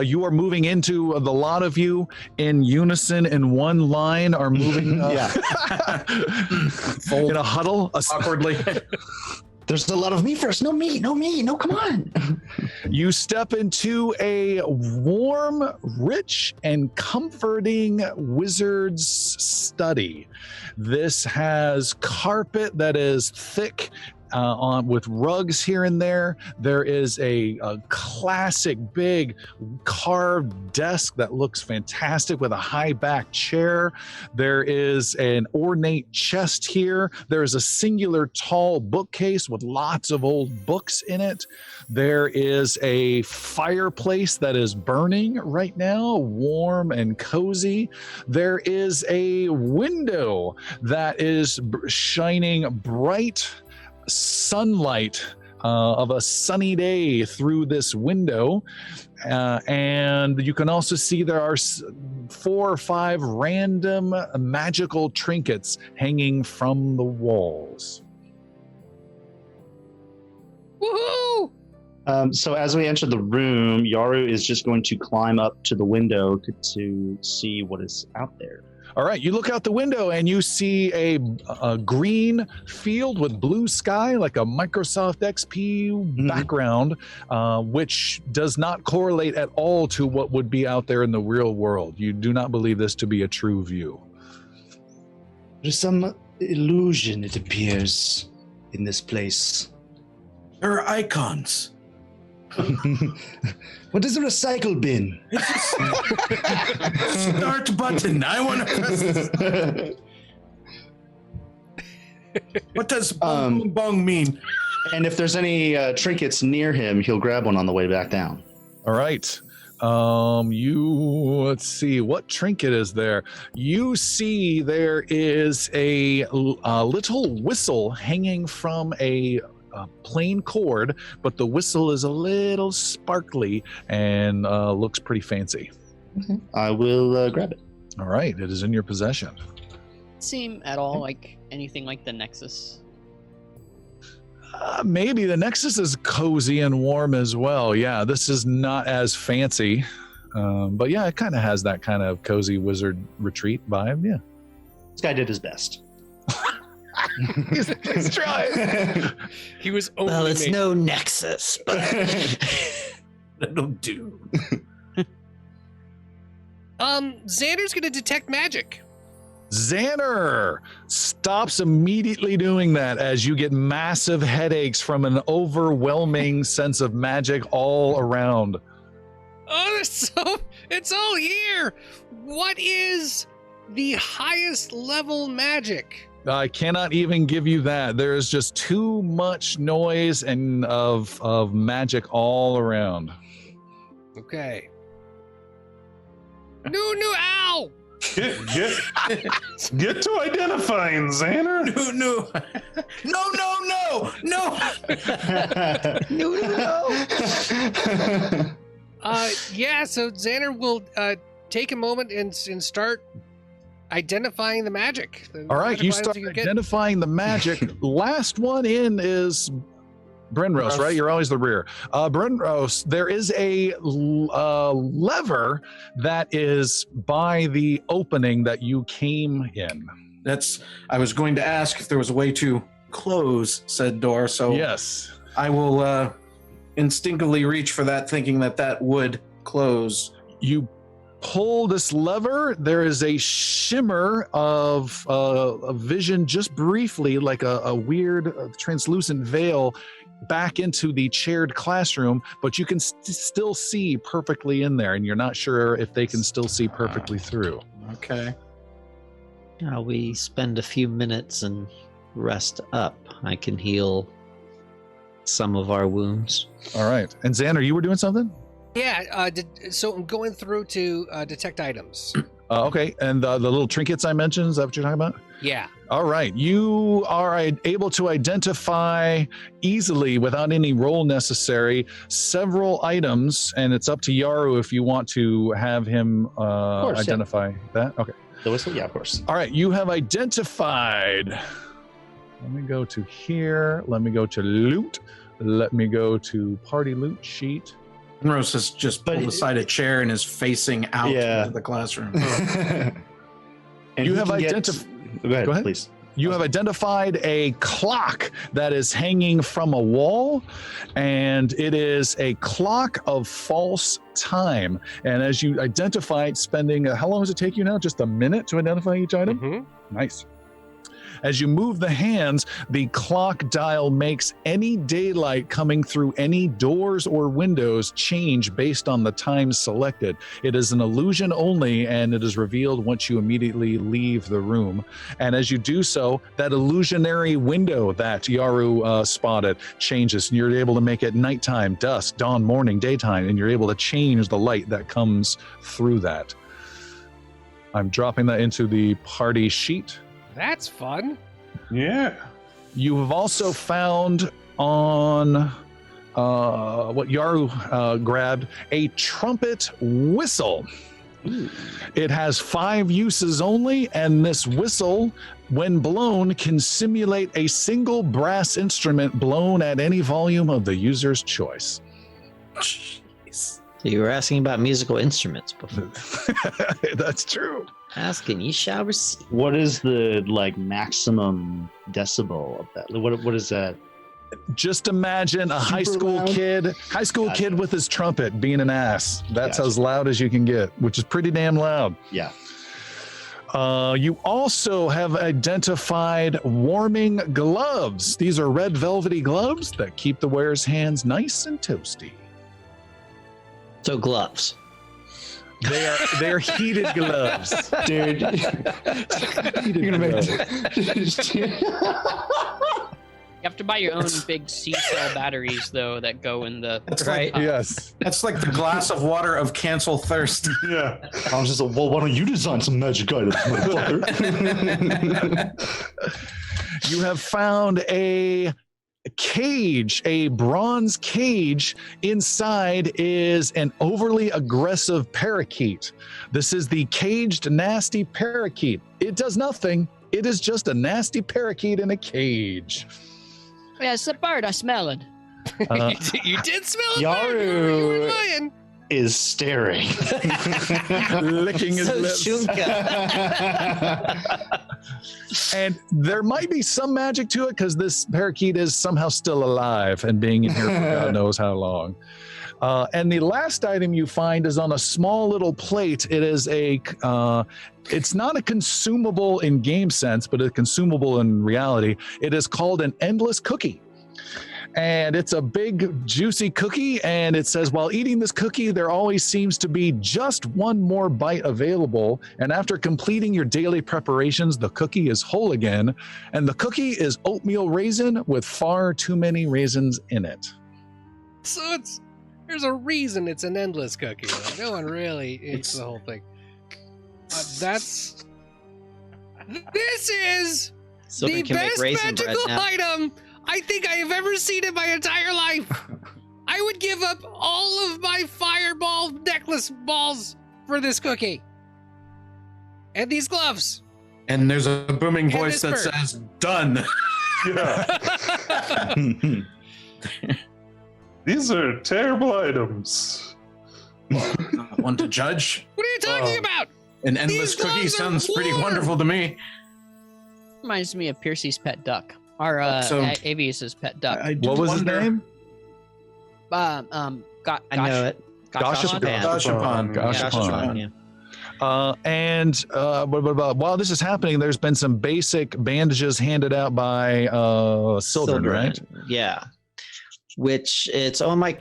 You are moving into the lot of you in unison in one line are moving in a huddle Awkwardly. There's a lot of me first. No, me. No, come on. You step into a warm, rich, and comforting wizard's study. This has carpet that is thick with rugs here and there. There is a classic big carved desk that looks fantastic with a high back chair. There is an ornate chest here. There is a singular tall bookcase with lots of old books in it. There is a fireplace that is burning right now, warm and cozy. There is a window that is shining bright sunlight of a sunny day through this window, and you can also see there are 4 or 5 random magical trinkets hanging from the walls. Woohoo! So as we enter the room, Yaru is just going to climb up to the window to see what is out there. All right, you look out the window and you see a green field with blue sky, like a Microsoft XP background, which does not correlate at all to what would be out there in the real world. You do not believe this to be a true view. There's some illusion, it appears, in this place. There are icons. What is a recycle bin? Start button. I want to press this. What does bong bong mean? And if there's any trinkets near him, he'll grab one on the way back down. All right. Let's see, what trinket is there? You see there is a little whistle hanging from a plain cord, but the whistle is a little sparkly and looks pretty fancy. I will grab it. All right, it is in your possession. Seem at all like anything like the Nexus? Maybe the Nexus is cozy and warm as well. Yeah, this is not as fancy, but yeah, it kind of has that kind of cozy wizard retreat vibe. Yeah, this guy did his best. he's trying. He was only Well, it's no Nexus, but that'll do. Xander's gonna detect magic. Xander stops immediately doing that as you get massive headaches from an overwhelming sense of magic all around. Oh, It's all here. What is the highest level magic? I cannot even give you that. There is just too much noise and of magic all around. Okay. No, ow! Get to identifying, Xander. No. Yeah, so Xander will take a moment and start identifying the magic. All right, you start identifying the magic. Last one in is Brenrose, right? You're always the rear. Brenrose, there is a lever that is by the opening that you came in. I was going to ask if there was a way to close said door, so yes, I will instinctively reach for that, thinking that would close. You pull this lever, there is a shimmer of a vision just briefly, like a weird translucent veil back into the chaired classroom, but you can still see perfectly in there, and you're not sure if they can still see perfectly through. Okay. We spend a few minutes and rest up. I can heal some of our wounds. All right. And Xander, you were doing something? Yeah, so I'm going through to detect items. Okay, and the little trinkets I mentioned, is that what you're talking about? Yeah. All right, you are able to identify easily, without any roll necessary, several items, and it's up to Yaru if you want to have him identify that. Okay. The whistle? Yeah, of course. All right, you have identified. Let me go to here. Let me go to loot. Let me go to party loot sheet. Rose has just pulled aside a chair and is facing out into the classroom. And you have identified. Go ahead, please. You have identified a clock that is hanging from a wall, and it is a clock of false time. And as you identify it, spending, how long does it take you now? Just a minute to identify each item? Mm-hmm. Nice. As you move the hands, the clock dial makes any daylight coming through any doors or windows change based on the time selected. It is an illusion only, and it is revealed once you immediately leave the room. And as you do so, that illusionary window that Yaru spotted changes, and you're able to make it nighttime, dusk, dawn, morning, daytime, and you're able to change the light that comes through that. I'm dropping that into the party sheet. That's fun. Yeah. You have also found on what Yaru grabbed, a trumpet whistle. Ooh. It has 5 uses only, and this whistle, when blown, can simulate a single brass instrument blown at any volume of the user's choice. Jeez. So you were asking about musical instruments before. That's true. Asking, you shall receive. What is the maximum decibel of that? What is that? Just imagine a high school kid with his trumpet being an ass. That's as loud as you can get, which is pretty damn loud. Yeah. You also have identified warming gloves. These are red velvety gloves that keep the wearer's hands nice and toasty. So gloves. They're heated gloves, dude. You're gonna make You have to buy your own big C-cell batteries, though, that go in the... That's right. Yes. That's like the glass of water of cancel thirst. Yeah. I was just like, well, why don't you design some magic items, motherfucker? You have found a cage, a bronze cage. Inside is an overly aggressive parakeet. This is the caged nasty parakeet. It does nothing. It is just a nasty parakeet in a cage. Yeah, it's a bird. I smell it. You did smell it. Yaru is staring, licking his lips. And there might be some magic to it because this parakeet is somehow still alive and being in here for God knows how long. And the last item you find is on a small little plate. It is it's not a consumable in game sense, but a consumable in reality. It is called an endless cookie. And it's a big, juicy cookie. And it says, while eating this cookie, there always seems to be just one more bite available. And after completing your daily preparations, the cookie is whole again. And the cookie is oatmeal raisin with far too many raisins in it. So there's a reason it's an endless cookie. Like, no one really eats the whole thing. This is So the we can make best raisin bread magical now. item I think I have ever seen in my entire life. I would give up all of my fireball necklace balls for this cookie. And these gloves. And there's a booming And voice that this bird. says, "Done." Yeah. These are terrible items. Not one to judge. What are you talking about? An endless These cookie gloves are sounds pretty war. wonderful to me. Reminds me of Piercy's pet duck. Or So- Avius's pet duck. I do What was his wonder- name? I know it. Gashapon. Gashapon. Gashapon. Yeah. While this is happening, there's been some basic bandages handed out by Sildren, right? Yeah. Which it's on my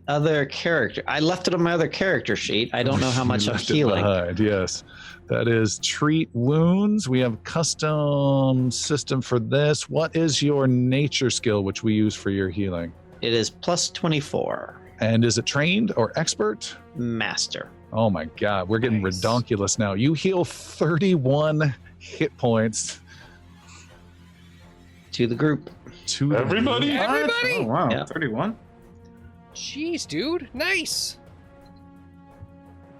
other character. I left it on my other character sheet. I don't know how much You I'm left it healing. behind, yes. That is treat wounds. We have custom system for this. What is your nature skill, which we use for your healing? It is plus 24. And is it trained or expert? Master. Oh my God, we're getting Nice. redonkulous now. You heal 31 hit points To the group. to Everybody? What? Everybody? Oh, wow. Yeah. 31. Jeez, dude. Nice.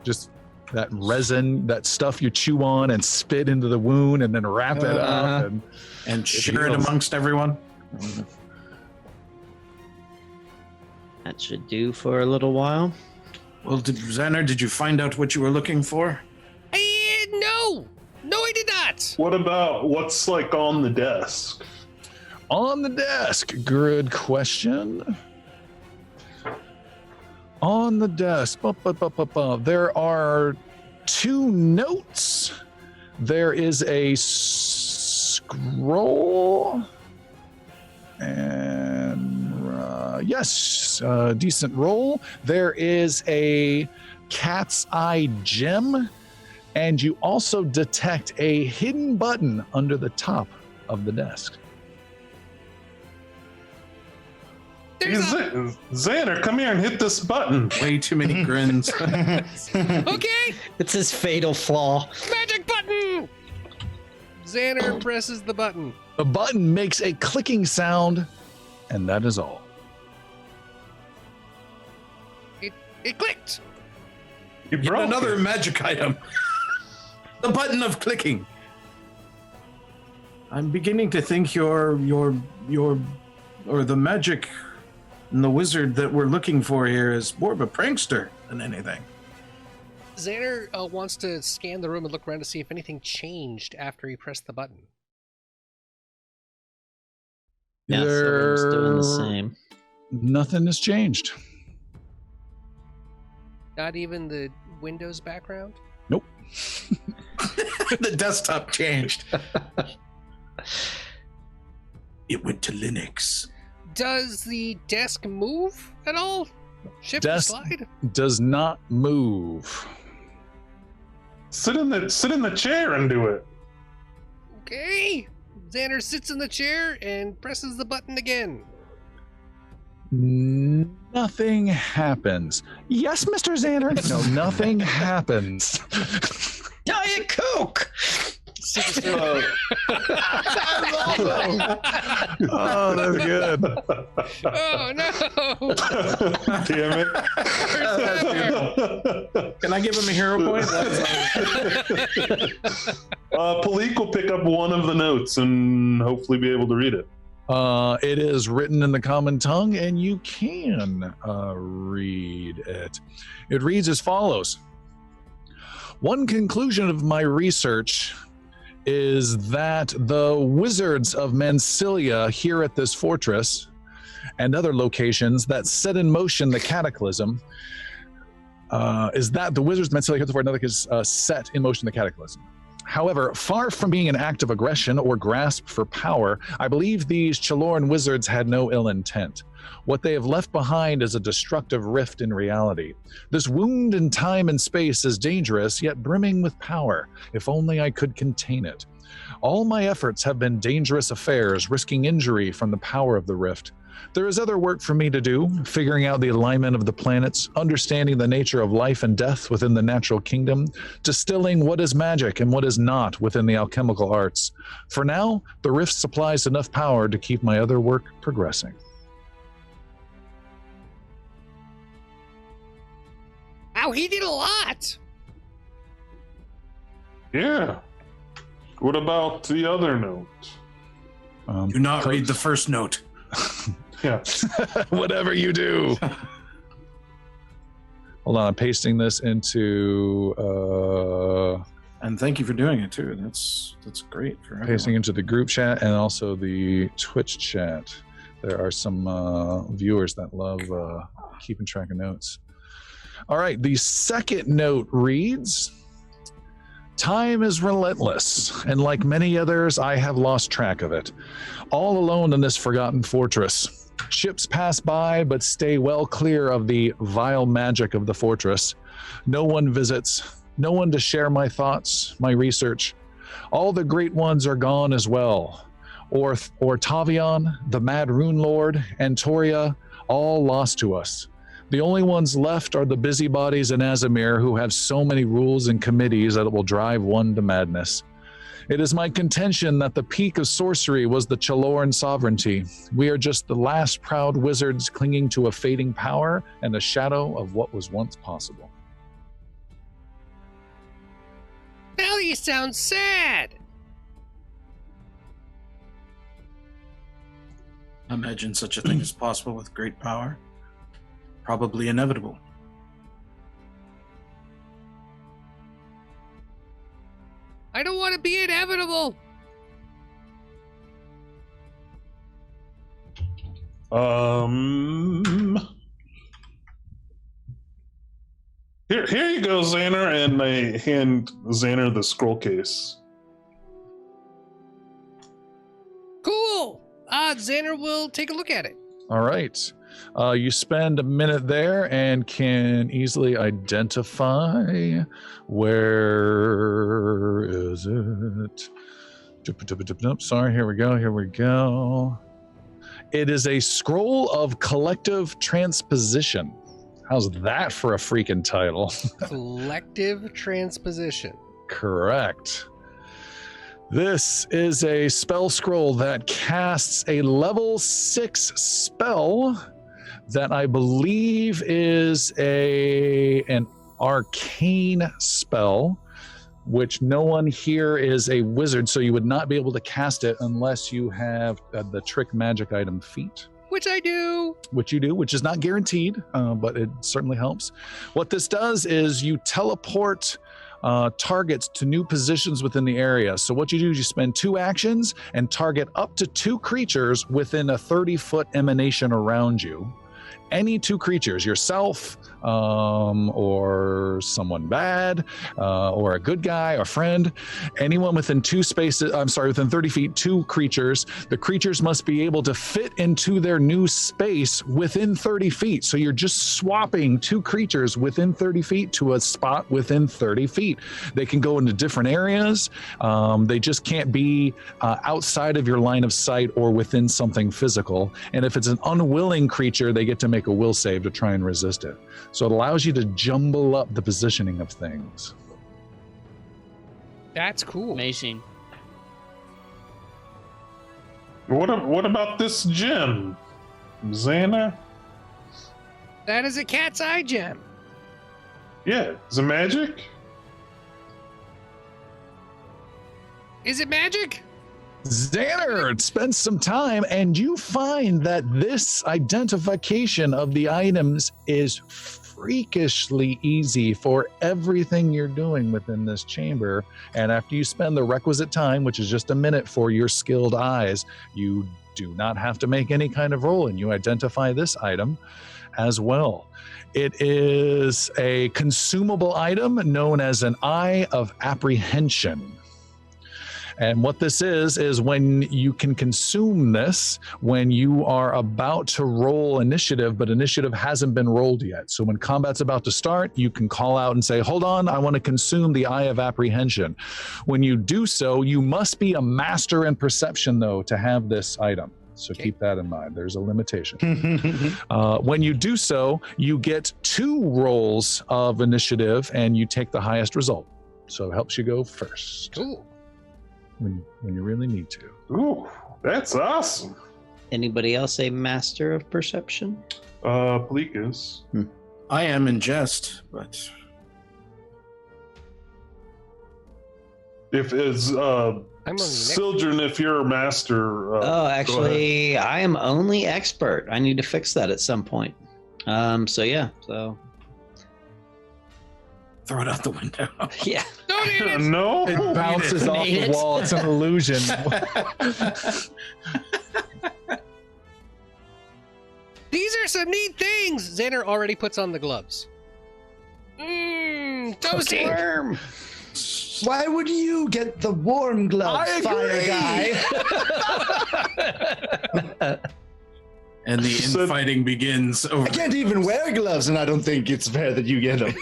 just that resin, that stuff you chew on and spit into the wound and then wrap it up. And And share it heals. amongst everyone. That should do for a little while. Well, Xander, did you find out what you were looking for? No. No, I did not. What about what's like on the desk? on the desk, good question. On the desk, there are 2 notes. There is a scroll, and yes, decent roll. There is a cat's eye gem, and you also detect a hidden button under the top of the desk. Xander, come here and hit this button. Way too many grins. Okay, It's his fatal flaw. magic button. Xander presses the button. The button makes a clicking sound, and that is all. It clicked. You Yet broke another it. magic item. The button of clicking. I'm beginning to think your or the magic and the wizard that we're looking for here is more of a prankster than anything. Xander wants to scan the room and look around to see if anything changed after he pressed the button. Yeah, Silver's doing the same. Nothing has changed. Not even the Windows background? Nope. The desktop changed. It went to Linux. Does the desk move at all? Shift or Desk- slide? Does not move. Sit in the chair and do it. Okay. Xander sits in the chair and presses the button again. Nothing happens. Yes, Mr. Xander. No, nothing happens. Diet Coke! Oh, that's good. Oh no! Damn it. Can I give him a hero point? Palik will pick up one of the notes and hopefully be able to read it. It is written in the common tongue, and you can read it. It reads as follows. One conclusion of my research is that the wizards of Mancilia here at this fortress and other locations that set in motion the cataclysm is that the wizards of Mancilia here at the fortress set in motion the cataclysm. However, far from being an act of aggression or grasp for power, I believe these Chiloran wizards had no ill intent. What they have left behind is a destructive rift in reality. This wound in time and space is dangerous, yet brimming with power. If only I could contain it. All my efforts have been dangerous affairs, risking injury from the power of the rift. There is other work for me to do, figuring out the alignment of the planets, understanding the nature of life and death within the natural kingdom, distilling what is magic and what is not within the alchemical arts. For now, the rift supplies enough power to keep my other work progressing. Wow, he did a lot. Yeah. What about the other note? Do not read the first note. Yeah. Whatever you do. Hold on, I'm pasting this into And thank you for doing it too. That's great for everyone. pasting into the group chat and also the Twitch chat. There are some viewers that love keeping track of notes. All right, the second note reads, time is relentless, and like many others, I have lost track of it. All alone in this forgotten fortress. Ships pass by, but stay well clear of the vile magic of the fortress. No one visits, no one to share my thoughts, my research. All the great ones are gone as well. Or Tavion, the Mad Rune Lord, and Toria, all lost to us. The only ones left are the busybodies in Azamir who have so many rules and committees that it will drive one to madness. It is my contention that the peak of sorcery was the Chiloran sovereignty. We are just the last proud wizards clinging to a fading power and a shadow of what was once possible. Now you sound sad. Imagine such a thing is possible with great power. Probably inevitable. I don't want to be inevitable. Here you go, Xander, and I hand Xander the scroll case. Cool. Xander will take a look at it. All right. You spend a minute there and can easily identify where is it? Sorry, here we go. It is a scroll of collective transposition. How's that for a freaking title? Collective transposition. Correct. This is a spell scroll that casts a level 6 spell that I believe is an arcane spell, which no one here is a wizard, so you would not be able to cast it unless you have the trick magic item feat. Which I do. Which you do, which is not guaranteed, but it certainly helps. What this does is you teleport targets to new positions within the area. So what you do is you spend 2 actions and target up to 2 creatures within a 30-foot emanation around you. Any 2 creatures, yourself, or someone bad, or a good guy or friend, anyone within within 30 feet, 2 creatures. The creatures must be able to fit into their new space within 30 feet. So you're just swapping 2 creatures within 30 feet to a spot within 30 feet. They can go into different areas. They just can't be outside of your line of sight or within something physical. And if it's an unwilling creature, they get to make a will save to try and resist it. So it allows you to jumble up the positioning of things. That's cool. Amazing. What about this gem, Xana? That is a cat's eye gem. Yeah, is it magic? Is it magic? Xander spends some time and you find that this identification of the items is freakishly easy for everything you're doing within this chamber. And after you spend the requisite time, which is just a minute for your skilled eyes, you do not have to make any kind of roll and you identify this item as well. It is a consumable item known as an Eye of Apprehension. And what this is when you can consume this when you are about to roll initiative, but initiative hasn't been rolled yet. So when combat's about to start, you can call out and say, hold on, I want to consume the Eye of Apprehension. When you do so, you must be a master in perception, though, to have this item. So keep that in mind. There's a limitation. When you do so, you get 2 rolls of initiative and you take the highest result. So it helps you go first. Cool. When you really need to. Ooh, that's awesome. Anybody else a master of perception? Bleak is. I am in jest, but If it's I'm only Sildren, if you're a master. Oh, actually, I am only expert. I need to fix that at some point. So yeah, so throw it out the window. yeah. Don't eat it. No. It bounces off Made the it. wall. It's an illusion. These are some neat things. Xander already puts on the gloves. Toasty. Worm. Why would you get the warm gloves, fire guy? And the So- infighting begins over. I can't even wear gloves, and I don't think it's fair that you get them.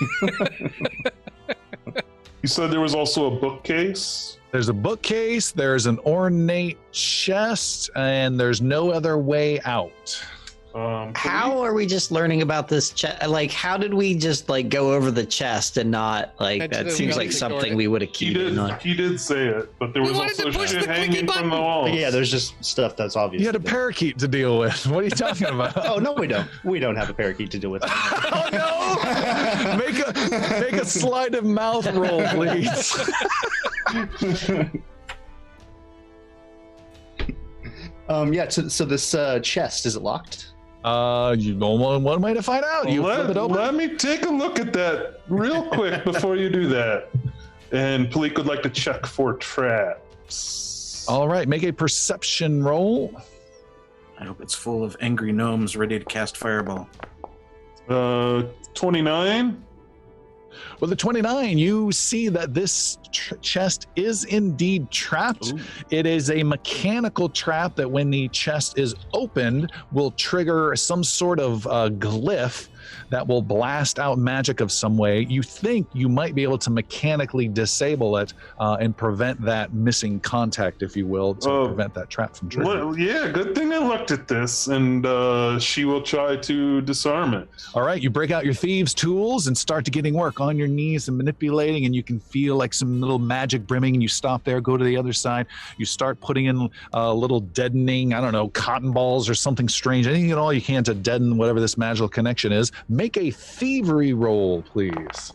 You said there was also a bookcase. There's a bookcase, there's an ornate chest, and there's no other way out. How are we just learning about this chest? Like, how did we just like go over the chest and not like That's that? the Seems way like we something ignored it. we would have He keyed in on. did say it, but there We was wanted also to push shit the clicky hanging from the button. walls. Yeah, there's just stuff that's obvious. You had a parakeet to deal with. What are you talking about? Oh no, we don't. We don't have a parakeet to deal with. Oh no! Make a sleight of mouth roll, please. Yeah. So this chest, is it locked? You know one way to find out. You flip it open. Let me take a look at that real quick before you do that. And Palik would like to check for traps. All right, make a perception roll. I hope it's full of angry gnomes ready to cast fireball. 29. With the 29, you see that this chest is indeed trapped. Ooh. It is a mechanical trap that when the chest is opened will trigger some sort of glyph that will blast out magic of some way. You think you might be able to mechanically disable it and prevent that missing contact, if you will, to prevent that trap from triggering. Well, yeah, good thing I looked at this, and she will try to disarm it. All right, you break out your thieves' tools and start to getting work on your knees and manipulating, and you can feel like some little magic brimming, and you stop there, go to the other side. You start putting in little deadening, I don't know, cotton balls or something strange, anything at all you can to deaden whatever this magical connection is. Make a thievery roll, please.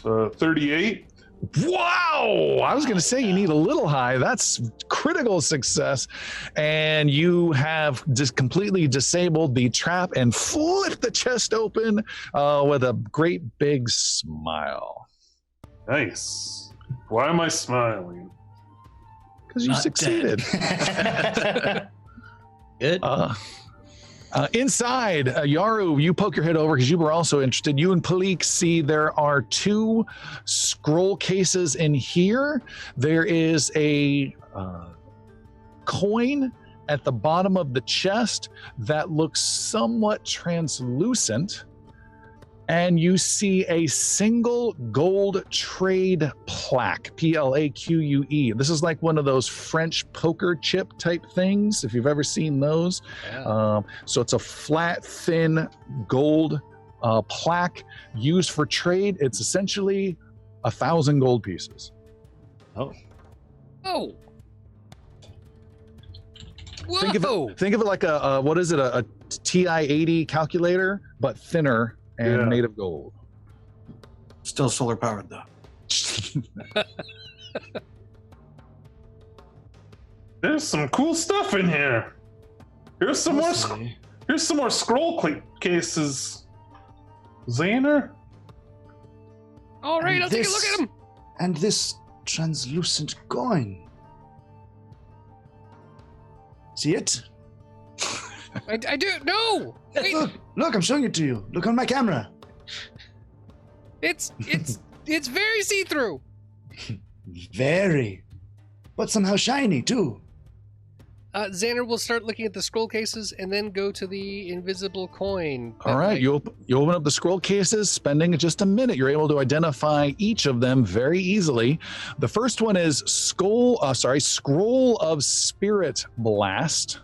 38. Wow! I was going to say you need a little high. That's critical success. And you have just completely disabled the trap and flipped the chest open with a great big smile. Nice. Why am I smiling? Because you Not succeeded. Good. Inside, Yaru, you poke your head over because you were also interested. You and Palik see there are 2 scroll cases in here. There is a coin at the bottom of the chest that looks somewhat translucent. And you see a single gold trade plaque, Plaque. This is like one of those French poker chip type things, if you've ever seen those. Yeah. So it's a flat, thin gold plaque used for trade. It's essentially 1,000 gold pieces. Oh. Whoa. Think of it like a what is it, a TI-80 calculator, but thinner and made of gold. Still solar powered though. There's some cool stuff in here. Here's some more. Here's some more scroll cases. Xander. All right, And I'll take a look at him. And this translucent coin. See it? I do. No. Wait. Look, I'm showing it to you. Look on my camera. It's very see-through. Very. but somehow shiny too. Xander will start looking at the scroll cases and then go to the invisible coin. All right, you open up the scroll cases, spending just a minute. You're able to identify each of them very easily. The first one is Scroll of Spirit Blast.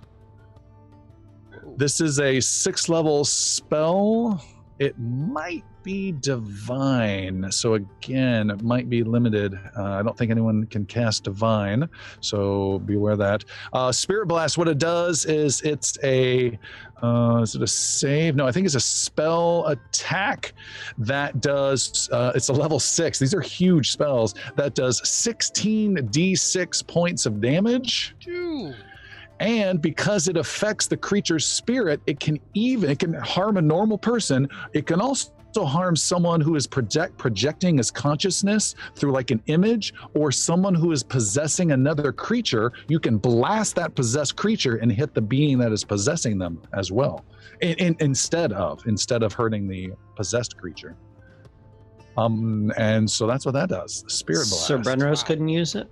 This is a 6th level spell. It might be divine, so again, it might be limited. I don't think anyone can cast divine, so beware of that. Spirit Blast, what it does is it's a is it a save? No, I think it's a spell attack that does it's a level 6. These are huge spells that does 16d6 points of damage. And because it affects the creature's spirit, it can harm a normal person. It can also harm someone who is projecting his consciousness through like an image, or someone who is possessing another creature. You can blast that possessed creature and hit the being that is possessing them as well, instead of hurting the possessed creature. And so that's what that does. Spirit Blast. So Brenrose couldn't use it?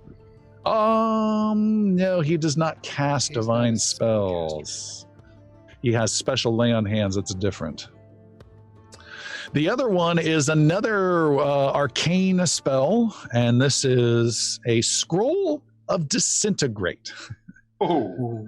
No, he does not cast divine spells. He has special lay on hands. That's different. The other one is another arcane spell, and this is a Scroll of Disintegrate. Oh.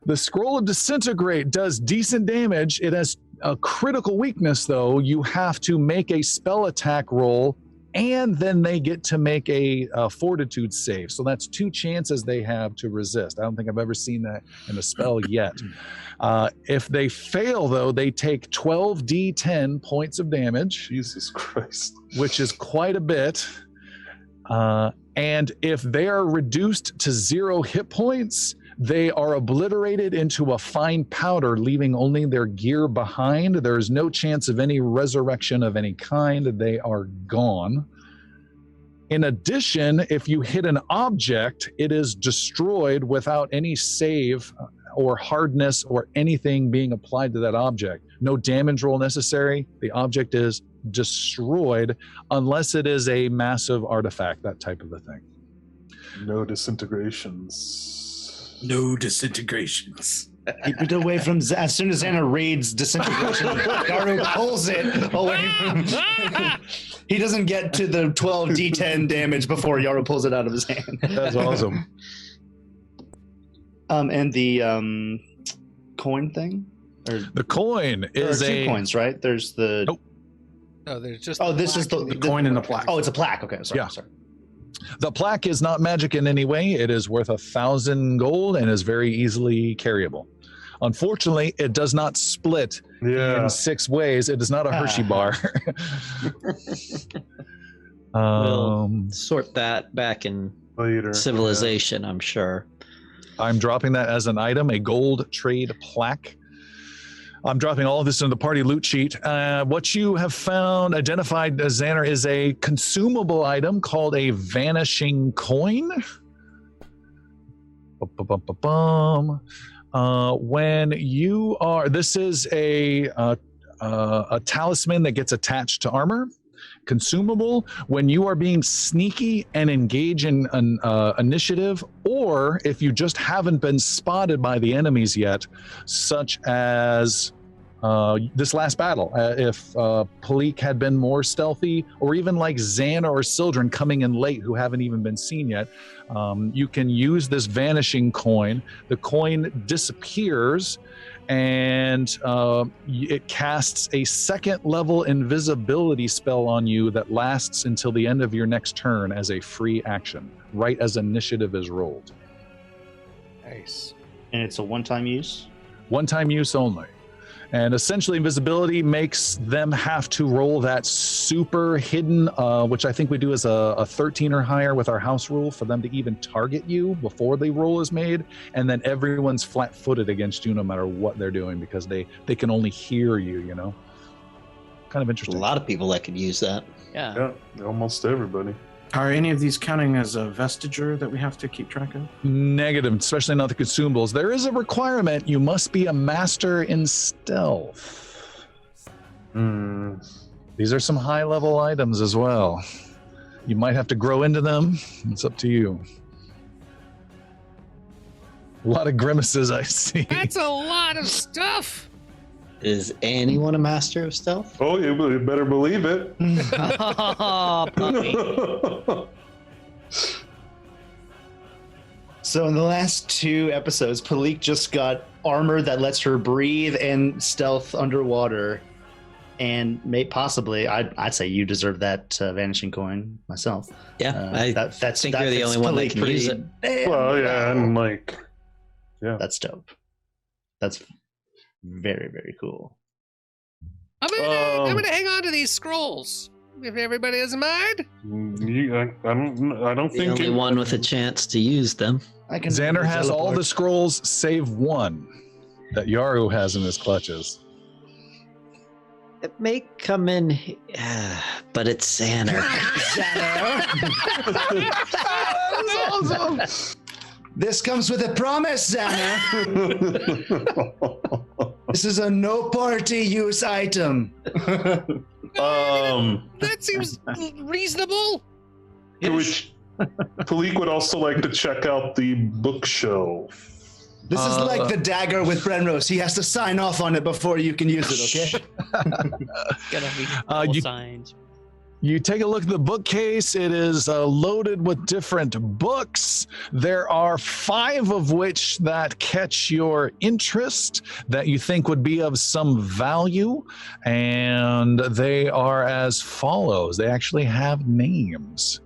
The Scroll of Disintegrate does decent damage. It has a critical weakness, though. You have to make a spell attack roll, and then they get to make a fortitude save. So that's 2 chances they have to resist. I don't think I've ever seen that in a spell yet. If they fail, though, they take 12d10 points of damage. Jesus Christ. Which is quite a bit. And if they are reduced to 0 hit points, they are obliterated into a fine powder, leaving only their gear behind. There is no chance of any resurrection of any kind. They are gone. In addition, if you hit an object, it is destroyed without any save or hardness or anything being applied to that object. No damage roll necessary. The object is destroyed unless it is a massive artifact, that type of a thing. No disintegrations. No disintegrations. Keep it away from as soon as Xana reads disintegration, Garu pulls it away from he doesn't get to the 12d10 damage before Yaru pulls it out of his hand. That's awesome. And the coin thing? The coin is there are 2 coins, right? There's the Nope. No, there's just this is the coin and the plaque. Oh, it's a plaque. Okay, sorry. Yeah. Sorry. The plaque is not magic in any way. It is worth 1,000 gold and is very easily carryable. Unfortunately, it does not split in 6 ways. It is not a Hershey bar. We'll sort that back in Later. civilization, I'm sure. I'm dropping that as an item, a gold trade plaque. I'm dropping all of this into the party loot sheet. What you have found, identified, Xander, is a consumable item called a vanishing coin. When you are, this is a talisman that gets attached to armor. Consumable when you are being sneaky and engage in an initiative, or if you just haven't been spotted by the enemies yet, such as this last battle. If Palik had been more stealthy, or even like Xana or Sildren coming in late who haven't even been seen yet, you can use this vanishing coin. The coin disappears, and it casts a 2nd level invisibility spell on you that lasts until the end of your next turn as a free action, right as initiative is rolled. Nice. And it's a one-time use? One-time use only. And essentially, invisibility makes them have to roll that super hidden, which I think we do as a 13 or higher with our house rule, for them to even target you before the roll is made. And then everyone's flat-footed against you no matter what they're doing, because they can only hear you, you know? Kind of interesting. A lot of people that could use that. Yeah. Yeah, almost everybody. Are any of these counting as a vestiger that we have to keep track of? Negative, especially not the consumables. There is a requirement. You must be a master in stealth. These are some high-level items as well. You might have to grow into them. It's up to you. A lot of grimaces I see. That's a lot of stuff. Is anyone a master of stealth? Oh, you better believe it. Oh, puppy. So in the last 2 episodes, Palik just got armor that lets her breathe and stealth underwater. And possibly, I'd say you deserve that vanishing coin myself. Yeah, I think you're the only one that can use it. Well, yeah, and like, That's dope. That's very, very cool. I'm gonna hang on to these scrolls. If everybody doesn't mind. I don't The think only one with a chance to use them. Xander has all the scrolls save one that Yaru has in his clutches. It may come in, but it's Xander. Awesome. This comes with a promise, Xander. This is a no party use item. That seems reasonable. Which Palik would also like to check out the bookshelf. This is like the dagger with Brenrose. He has to sign off on it before you can use it, okay? Gotta be double signed. You take a look at the bookcase. It is loaded with different books. There are 5 of which that catch your interest, that you think would be of some value, and they are as follows. They actually have names.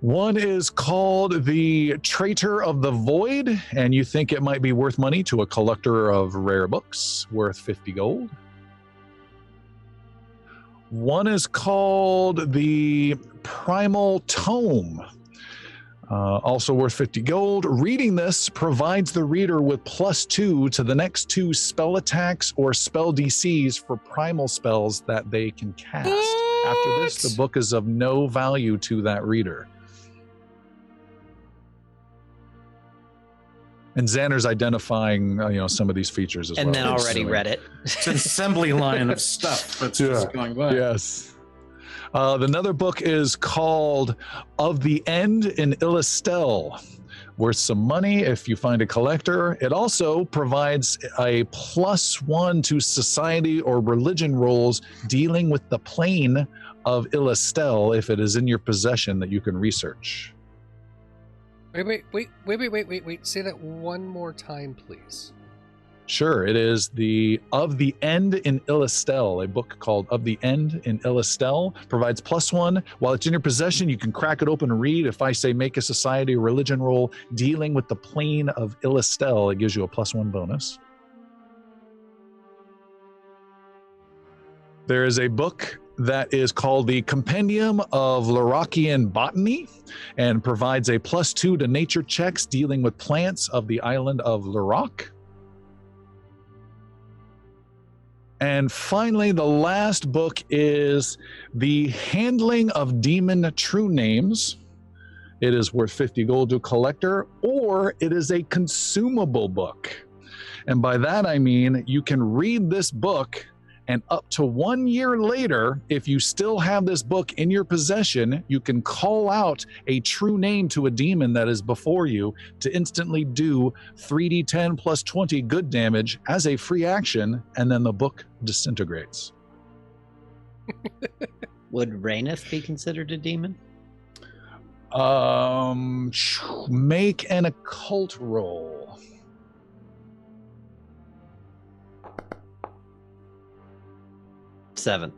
One is called The Traitor of the Void, and you think it might be worth money to a collector of rare books, worth 50 gold. One is called The Primal Tome, also worth 50 gold. Reading this provides the reader with +2 to the next 2 spell attacks or spell DCs for primal spells that they can cast. After this, the book is of no value to that reader. And Xander's identifying, some of these features as well. And then already read it. It's an assembly line of stuff that's just going by. Yes. Another book is called Of the End in Illistel. Worth some money if you find a collector. It also provides a +1 to society or religion rolls dealing with the plane of Illistel if it is in your possession that you can research. Wait. Say that one more time, please. Sure, it is Of the End in Illistel, a book called Of the End in Illistel. Provides +1. While it's in your possession, you can crack it open and read. If I say make a society or religion roll dealing with the plane of Illistel, it gives you a +1 bonus. There is a book that is called the Compendium of Larakian Botany and provides a +2 to nature checks dealing with plants of the island of Larak. And finally, the last book is The Handling of Demon True Names. It is worth 50 gold to a collector, or it is a consumable book. And by that I mean you can read this book, and up to 1 year later, if you still have this book in your possession, you can call out a true name to a demon that is before you to instantly do 3d10 plus 20 good damage as a free action, and then the book disintegrates. Would Raineth be considered a demon? Make an occult roll. 7.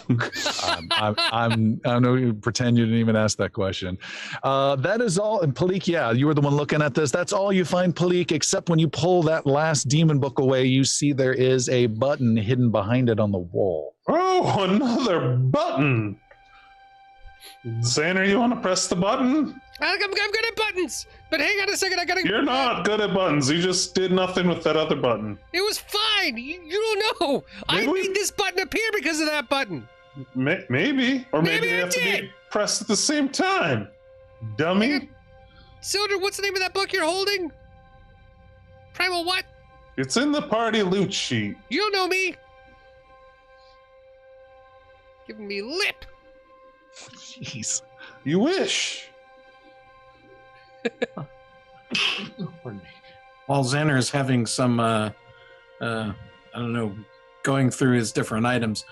I'm going to pretend you didn't even ask that question. That is all. And Palik, yeah, you were the one looking at this. That's all you find, Palik, except when you pull that last demon book away, you see there is a button hidden behind it on the wall. Oh, another button. Xander, you want to press the button? I'm good at buttons, but hang on a second. You're not good at buttons. You just did nothing with that other button. It was fine. You don't know. I made this button appear because of that button. Maybe. Or maybe they have to be pressed at the same time. Dummy. Silder, what's the name of that book you're holding? Primal what? It's in the party loot sheet. You don't know me. Giving me lip. Jeez. You wish. Pardon me. While Xander is having some, I don't know, going through his different items,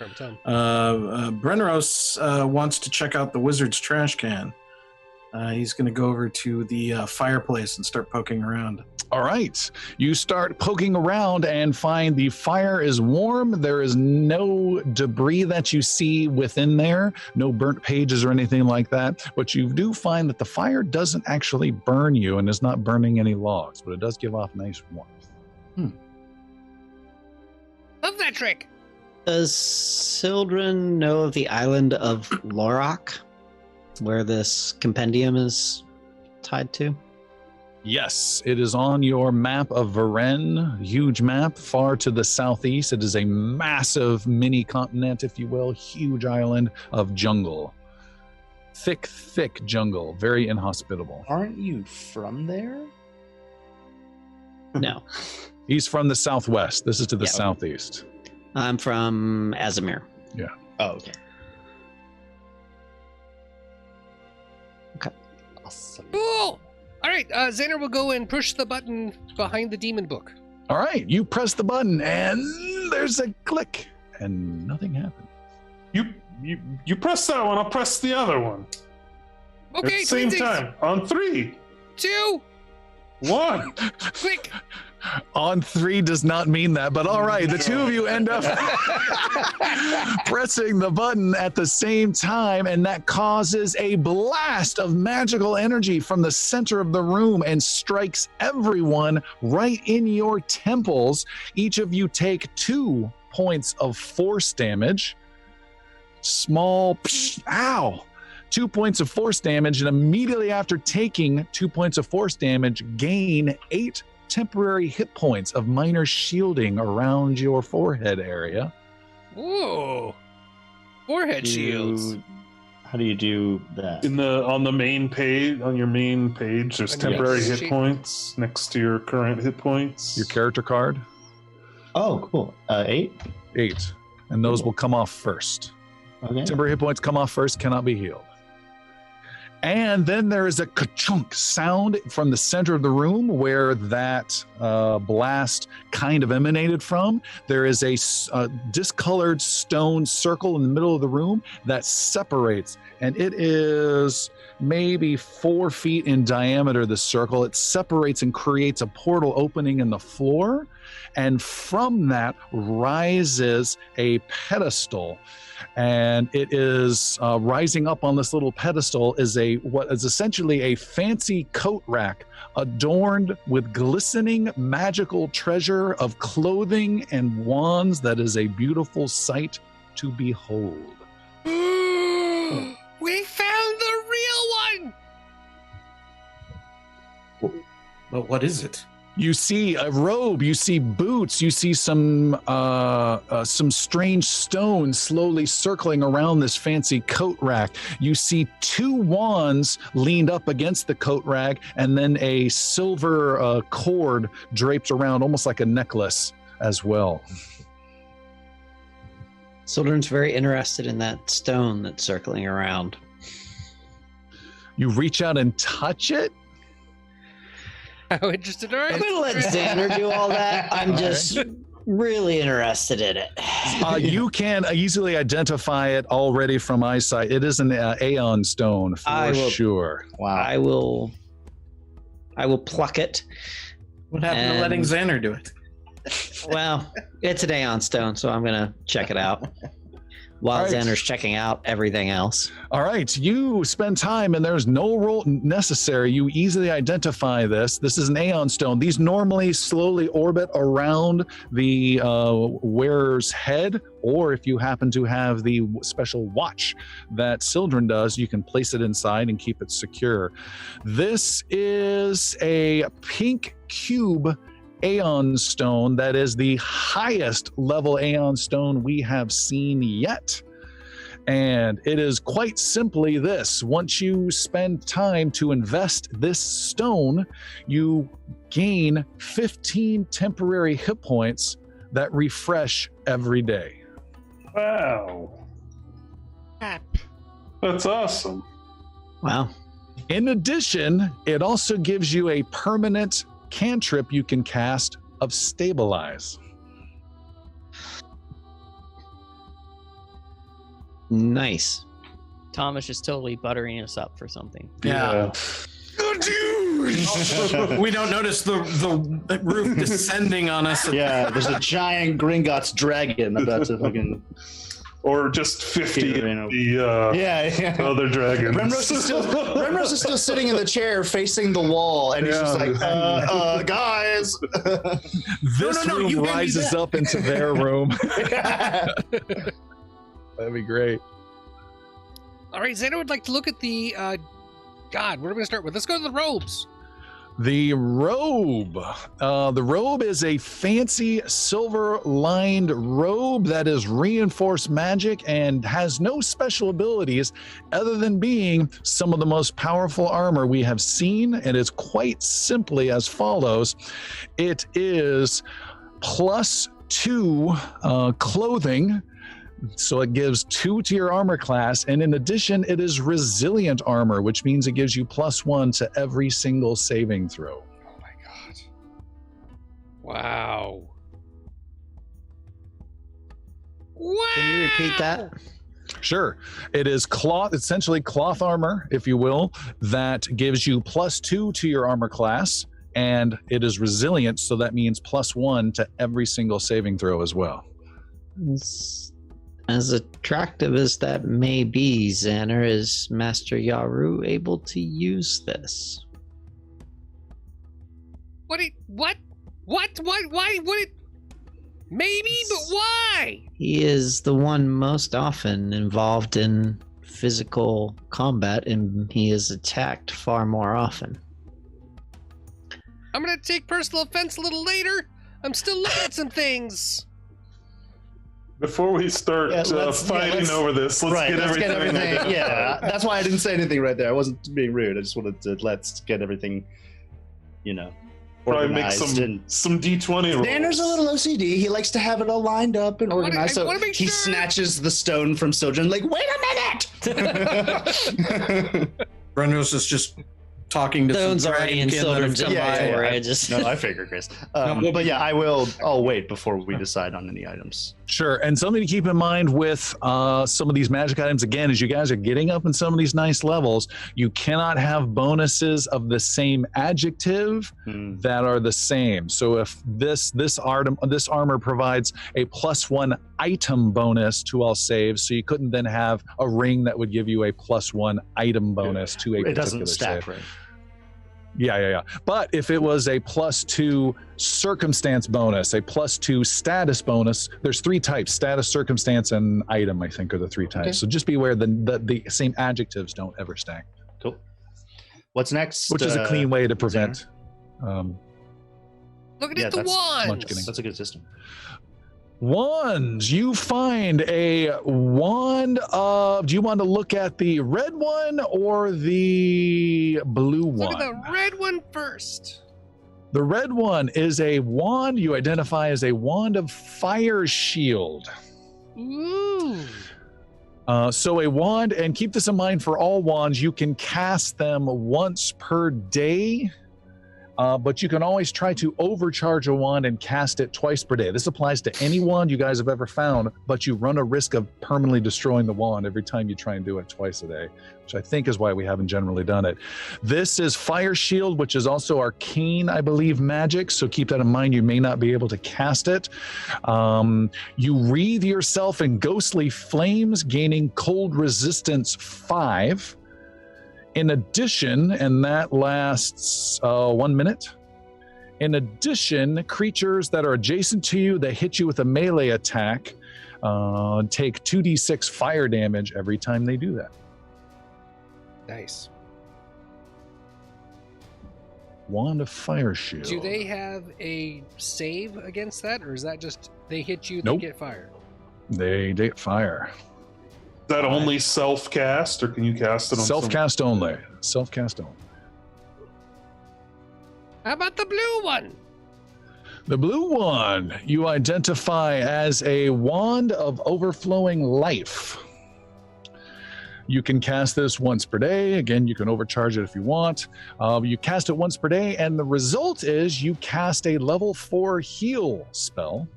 Brenneros wants to check out the wizard's trash can. He's going to go over to the fireplace and start poking around. All right. You start poking around and find the fire is warm. There is no debris that you see within there, no burnt pages or anything like that. But you do find that the fire doesn't actually burn you and is not burning any logs, but it does give off nice warmth. Love that trick. Does Sildren know of the island of Lorak, where this compendium is tied to? Yes, it is on your map of Verenn, huge map, far to the southeast. It is a massive mini continent, if you will, huge island of jungle. Thick jungle, very inhospitable. Aren't you from there? No. He's from the southwest. This is to the Yeah. southeast. I'm from Azamir. Oh, okay. Awesome. Cool. All right, Xander will go and push the button behind the demon book. All right, you press the button and there's a click and nothing happens. You press that one, I'll press the other one. Okay, At the same twinsies. time. On 3, 2, 1. click. On 3 does not mean that, but all right, the two of you end up pressing the button at the same time, and that causes a blast of magical energy from the center of the room and strikes everyone right in your temples. Each of you take 2 points of force damage. Ow! 2 points of force damage, and immediately after taking 2 points of force damage, gain 8 temporary hit points of minor shielding around your forehead area. Whoa. Forehead shields. How do you do that? On the main page, on your main page, there's On your temporary sheet. hit points next to your current hit points. Your character card, Oh, cool. 8? 8, and those will come off first. Okay. Temporary hit points come off first, cannot be healed. And then there is a ka-chunk sound from the center of the room where that blast kind of emanated from. There is a discolored stone circle in the middle of the room that separates, and it is maybe 4 feet in diameter, the circle. It separates and creates a portal opening in the floor, and from that rises a pedestal. And it is rising up on this little pedestal is what is essentially a fancy coat rack adorned with glistening magical treasure of clothing and wands that is a beautiful sight to behold. We found the real one. But what is it? You see a robe, you see boots, you see some strange stones slowly circling around this fancy coat rack. You see 2 wands leaned up against the coat rack, and then a silver cord draped around, almost like a necklace as well. Sildren's very interested in that stone that's circling around. You reach out and touch it. How interested are I'm gonna let Xander do all that. I'm just really interested in it. You can easily identify it already from eyesight. It is an Aeon stone for sure. Wow. I will pluck it. What happened to letting Xander do it? Well, it's an Aeon stone, so I'm gonna check it out. While All right. Xander's checking out everything else. All right, you spend time and there's no roll necessary. You easily identify this. This is an Aeon stone. These normally slowly orbit around the wearer's head, or if you happen to have the special watch that Sildren does, you can place it inside and keep it secure. This is a pink cube Aeon stone that is the highest level Aeon stone we have seen yet. And it is quite simply this. Once you spend time to invest this stone, you gain 15 temporary hit points that refresh every day. Wow. That's awesome. Wow. In addition, it also gives you a permanent cantrip you can cast of Stabilize. Nice. Thomas is totally buttering us up for something. Yeah. We don't notice the roof descending on us. Yeah, there's a giant Gringotts dragon about to fucking. Or just 50 Yeah, of the other dragons. Remrose is still sitting in the chair facing the wall, and he's just like, guys. This room rises up into their room. That'd be great. All right, Xander would like to look at the. God, where are we going to start with? Let's go to the robes. The robe. The robe is a fancy silver-lined robe that is reinforced magic and has no special abilities other than being some of the most powerful armor we have seen. And it's quite simply as follows. It is +2 clothing. So it gives 2 to your armor class, and in addition, it is resilient armor, which means it gives you +1 to every single saving throw. Oh my god! Wow! Wow! Can you repeat that? Sure. It is cloth, essentially cloth armor, if you will, that gives you +2 to your armor class, and it is resilient, so that means +1 to every single saving throw as well. As attractive as that may be, Xander, is Master Yaru able to use this? What? Why? Maybe, but why? He is the one most often involved in physical combat, and he is attacked far more often. I'm gonna take personal offense a little later. I'm still looking at some things. Before we start fighting over this, let's get everything. Yeah, that's why I didn't say anything right there. I wasn't being rude. I just wanted to let's get everything, Probably make organized. some D20 rolls. Xander's a little OCD. He likes to have it all lined up and organized. I wanna make he sure. snatches the stone from Sojourn, like, wait a minute! Renros is just talking to Stone's some already in dragon kid Sojourn's that have inventory. come by. I just No, I figure, Chris. No, but yeah, I'll wait before we decide on any items. Sure. And something to keep in mind with some of these magic items, again, as you guys are getting up in some of these nice levels, you cannot have bonuses of the same adjective that are the same. So if this armor provides a +1 item bonus to all saves, so you couldn't then have a ring that would give you a +1 item bonus to a It particular doesn't stack, save. right? Yeah. But if it was a +2 circumstance bonus, a +2 status bonus, there's 3 types: status, circumstance, and item, I think, are the 3 types. Okay. So just be aware the same adjectives don't ever stack. Cool. What's next? Which is a clean way to prevent. Looking at the wands. That's a good system. Wands. You find a wand of. Do you want to look at the red one or the blue one? Look at the red one first. The red one is a wand you identify as a wand of fire shield. Ooh. So a wand, and keep this in mind for all wands, you can cast them once per day. But you can always try to overcharge a wand and cast it twice per day. This applies to any wand you guys have ever found, but you run a risk of permanently destroying the wand every time you try and do it twice a day, which I think is why we haven't generally done it. This is Fire Shield, which is also arcane, I believe, magic, so keep that in mind. You may not be able to cast it. You wreathe yourself in ghostly flames, gaining cold resistance 5. In addition, and that lasts 1 minute. In addition, creatures that are adjacent to you that hit you with a melee attack take 2d6 fire damage every time they do that. Nice. Wand of Fire Shield. Do they have a save against that, or is that just they hit you, Nope. they get fired? They get fire. Is that only self-cast, or can you cast it on Self-cast only. Self-cast only. How about the blue one? The blue one you identify as a wand of overflowing life. You can cast this once per day. Again, you can overcharge it if you want. You cast it once per day, and the result is you cast a level 4 heal spell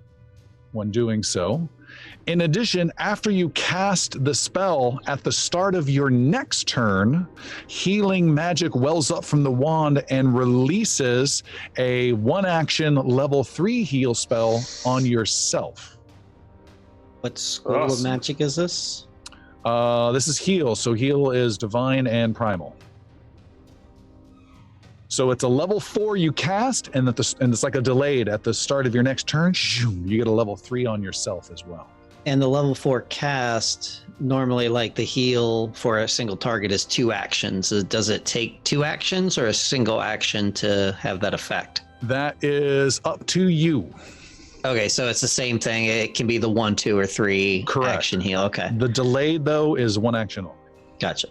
when doing so. In addition, after you cast the spell at the start of your next turn, healing magic wells up from the wand and releases a 1-action level 3 heal spell on yourself. What school of magic is this? This is heal, so heal is divine and primal. So it's a level 4 you cast, and it's like a delayed at the start of your next turn. You get a level 3 on yourself as well. And the level 4 cast, normally like the heal for a single target is 2 actions. Does it take 2 actions or a single action to have that effect? That is up to you. Okay, so it's the same thing. It can be the 1, 2, or 3 Correct. action heal. Okay, The delayed, though, is 1 action only. gotcha.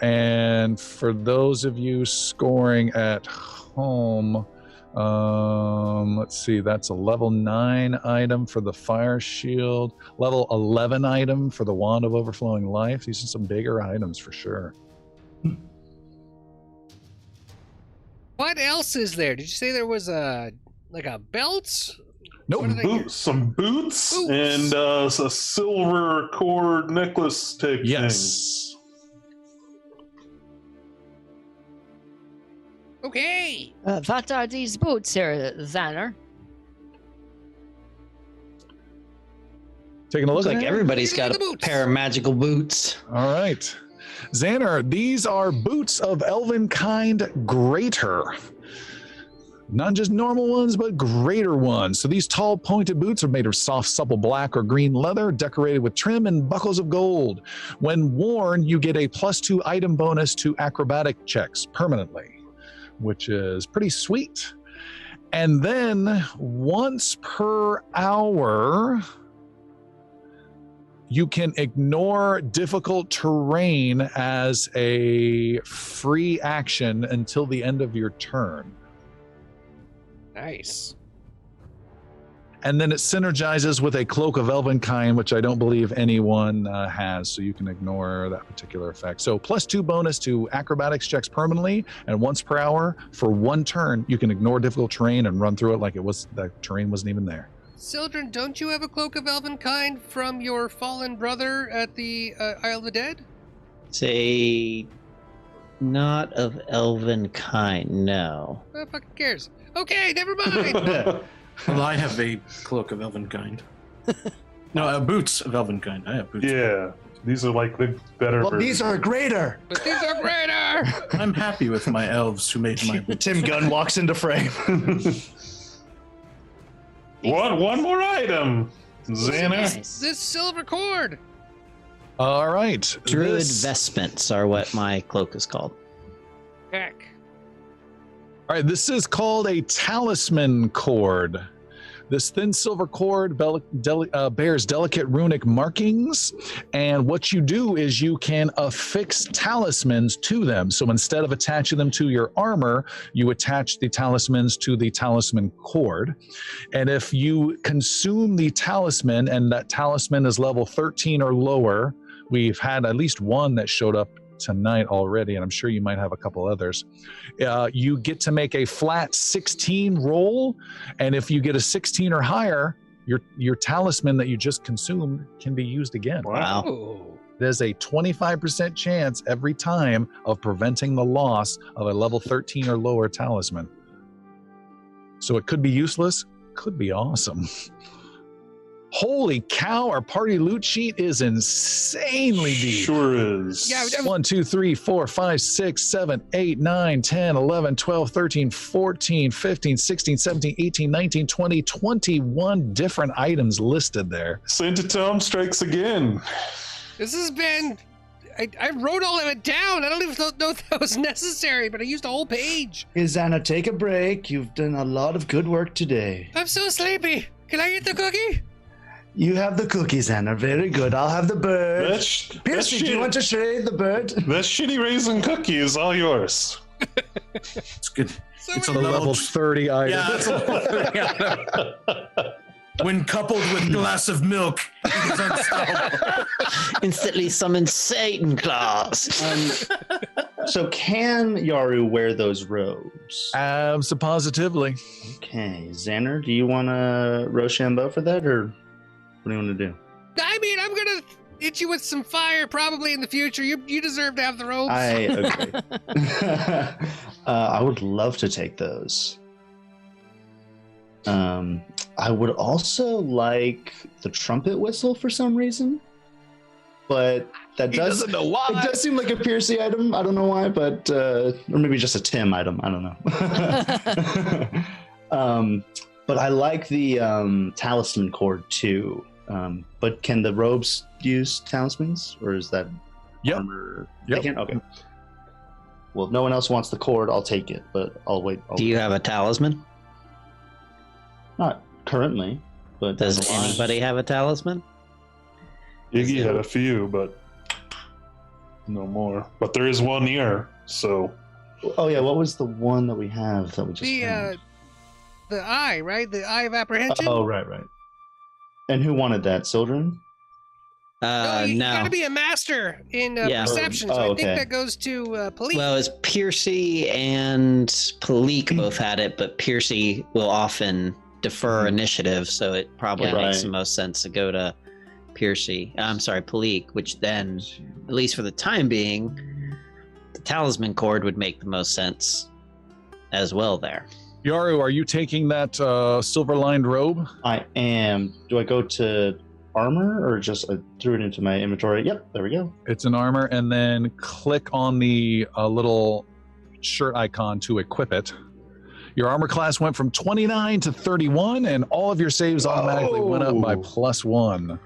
And for those of you scoring at home, let's see, that's a level 9 item for the fire shield, level 11 item for the wand of overflowing life. These are some bigger items for sure. What else is there? Did you say there was a belt? Nope. What did I hear? Some boots and a silver cord necklace type thing. Yes. Okay. What are these boots here, Xander? Taking a look. Looks like everybody's got Look at a the boots. pair of magical boots. All right. Xander, these are boots of Elvenkind Greater. Not just normal ones, but greater ones. So these tall, pointed boots are made of soft, supple black or green leather, decorated with trim and buckles of gold. When worn, you get a +2 item bonus to acrobatic checks permanently, which is pretty sweet. And then once per hour, you can ignore difficult terrain as a free action until the end of your turn. Nice. And then it synergizes with a Cloak of Elvenkind, which I don't believe anyone has, so you can ignore that particular effect. So +2 bonus to acrobatics checks permanently, and once per hour for 1 turn, you can ignore difficult terrain and run through it like the terrain wasn't even there. Sildren, don't you have a Cloak of Elvenkind from your fallen brother at the Isle of the Dead? Say, not of elven kind, no. Who the fuck cares? Okay, never mind. Well, I have a cloak of Elvenkind. No, boots of Elvenkind. I have boots. Yeah, these are like the better Well, versions. these are greater. But these are greater. I'm happy with my elves who made my boots. Tim Gunn walks into frame. One more item, Xander. This silver cord. All right. Druid vestments are what my cloak is called. Heck. All right, this is called a talisman cord. This thin silver cord bears delicate runic markings, and what you do is you can affix talismans to them. So instead of attaching them to your armor, you attach the talismans to the talisman cord. And if you consume the talisman, and that talisman is level 13 or lower, we've had at least one that showed up tonight already, and I'm sure you might have a couple others. You get to make a flat 16 roll, and if you get a 16 or higher, your talisman that you just consumed can be used again. Wow. Oh. There's a 25% chance every time of preventing the loss of a level 13 or lower talisman. So it could be useless, could be awesome. Holy cow, our party loot sheet is insanely deep. Sure is. Yeah, 1, 2, 3, 4, 5, 6, 7, 8, 9, 10, 11, 12, 13, 14, 15, 16, 17, 18, 19, 20, 21 different items listed there. Santa Tom strikes again. This has been. I wrote all of it down. I don't even know if that was necessary, but I used a whole page. Hey, Xana, take a break. You've done a lot of good work today. I'm so sleepy. Can I eat the cookie? You have the cookies, Xana. Very good. I'll have the bird. Piercy, do you want to trade the bird? That shitty raisin cookie is all yours. It's good. So It's a many- Level 30 item. Yeah, it's a level 30 item. When coupled with glass of milk, it is unstoppable. Instantly summon Satan claws. So can Yaru wear those robes? Positively. Okay, Xander, do you want to Rochambeau for that, or what do you want to do? I mean, I'm gonna hit you with some fire probably in the future. You deserve to have the robes. I agree. I would love to take those. I would also like the trumpet whistle for some reason, but that doesn't know why. It does seem like a Piercy item. I don't know why, but or maybe just a Tim item. I don't know. But I like the talisman cord too. But can the robes use talismans, or is that armor? Yep. They can? Okay. Well, if no one else wants the cord, I'll take it, but I'll wait. Do you have a talisman? Not currently, but does anybody have a talisman? Iggy had a few, but no more. But there is one here, so. Oh yeah, what was the one that we have that we just found? The eye, right? The eye of apprehension. Oh right. And who wanted that? Sildren? You gotta be a master in perception, so I think that goes to Palik. Well, it's Piercy and Palik both had it, but Piercy will often defer initiative, so it probably makes the most sense to go to Palik, which then, at least for the time being, the talisman cord would make the most sense as well there. Yaru, are you taking that silver-lined robe? I am. Do I go to armor, or just threw it into my inventory? Yep, there we go. It's an armor, and then click on the little shirt icon to equip it. Your armor class went from 29 to 31, and all of your saves automatically went up by +1.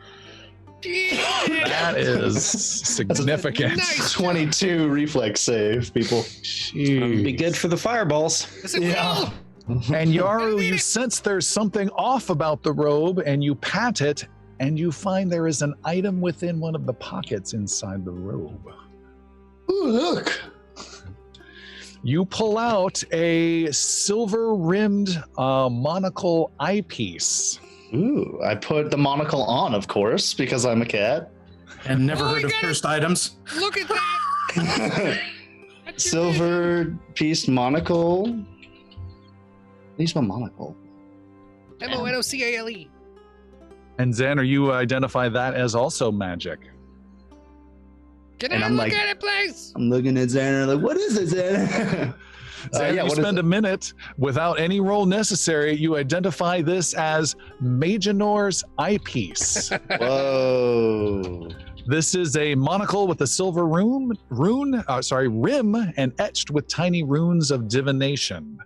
That is significant. Nice. 22 reflex save, people. Would be good for the fireballs. Yeah. And Yaru, you sense there's something off about the robe, and you pat it, and you find there is an item within one of the pockets inside the robe. Ooh, look. You pull out a silver-rimmed monocle eyepiece. Ooh, I put the monocle on, of course, because I'm a cat. And never heard of cursed items. Look at that! Silver piece monocle. Use my monocle. MONOCALE. And Xander, you identify that as also magic. Can And I I'm look like- at it, please? I'm looking at Xander like, what is it, Xander? Xander, you what is spend it? a minute without any roll necessary. You identify this as Magenor's eyepiece. Whoa. This is a monocle with a silver rim and etched with tiny runes of divination.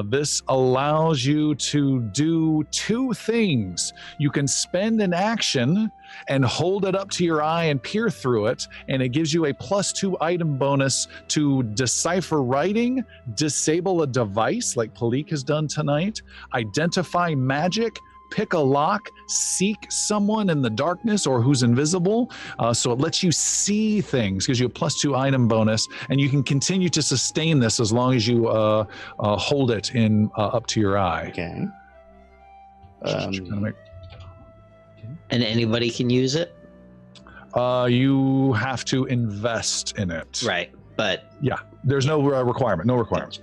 This allows you to do two things. You can spend an action and hold it up to your eye and peer through it, and it gives you a +2 item bonus to decipher writing, disable a device like Palik has done tonight, identify magic, pick a lock, seek someone in the darkness or who's invisible. So it lets you see things, gives you a +2 item bonus, and you can continue to sustain this as long as you hold it in up to your eye. Okay. And anybody can use it? You have to invest in it. Right, but... Yeah, there's no requirement, no requirement.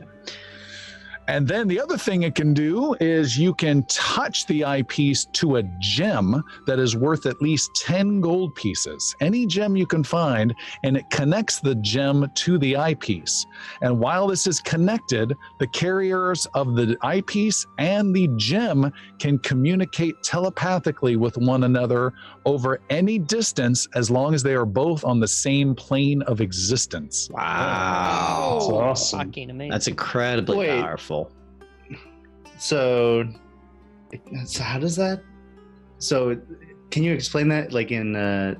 And then the other thing it can do is you can touch the eyepiece to a gem that is worth at least 10 gold pieces. Any gem you can find, and it connects the gem to the eyepiece. And while this is connected, the carriers of the eyepiece and the gem can communicate telepathically with one another over any distance as long as they are both on the same plane of existence. Wow. That's awesome. Fucking amazing. That's incredibly Wait. powerful. So how does that? So can you explain that? Like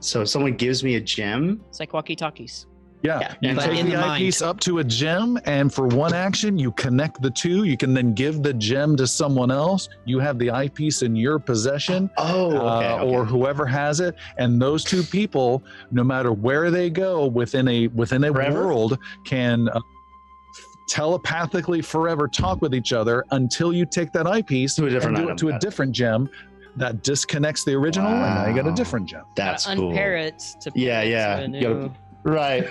so if someone gives me a gem. It's like walkie-talkies. Yeah, you but take in the the eyepiece mind. up to a gem, and for one action, you connect the two. You can then give the gem to someone else. You have the eyepiece in your possession, or whoever has it, and those two people, no matter where they go within a Forever? world, can telepathically forever talk with each other until you take that eyepiece To a different and do item. it to a different gem that disconnects the original, and now you get a Wow. different gem. That's Gotta cool. unpair it to Yeah, put it yeah. to a You new- gotta- Right.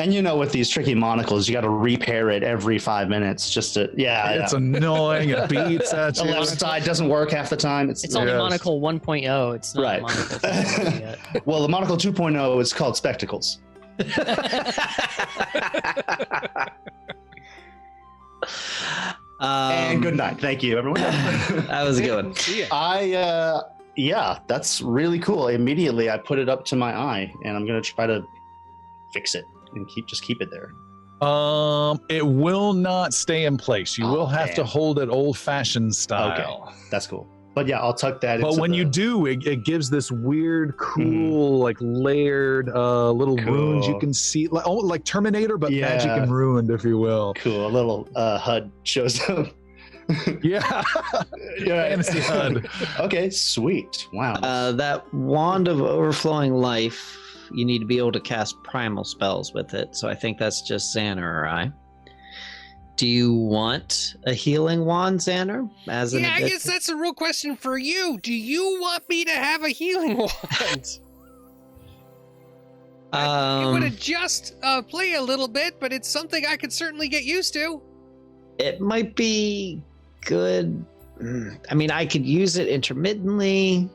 And you know, with these tricky monocles, you got to repair it every 5 minutes just to, It's annoying. It beats at The you. left side doesn't work half the time. It's only Yes. monocle 1.0. It's not Right. monocle 2.0 yet. Well, the monocle 2.0 is called spectacles. And good night. Thank you, everyone. That was a good one. See ya. Yeah, that's really cool. Immediately, I put it up to my eye, and I'm gonna try to fix it and keep it there. It will not stay in place. You Oh, will have to damn. hold it old-fashioned style. That's cool. But yeah, I'll tuck that. But into when the- you do, it gives this weird, cool, like layered little runes you Cool. can see, like Terminator, but magic Yeah. and ruined, if you will. cool, a little HUD shows up. Yeah, Yeah. fantasy HUD. Okay, sweet. Wow. That wand of overflowing life, you need to be able to cast primal spells with it. So I think that's just Xander or I. Do you want a healing wand, Xander? As an Yeah, I addition? guess that's a real question for you. Do you want me to have a healing wand? It would adjust play a little bit, but it's something I could certainly get used to. It might be good. I mean, I could use it intermittently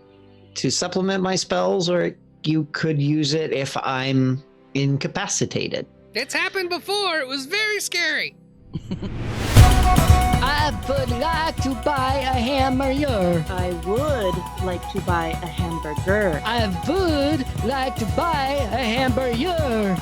to supplement my spells, or you could use it if I'm incapacitated. It's happened before. It was very scary. I would like to buy a hamburger. I would like to buy a hamburger. I would like to buy a hamburger.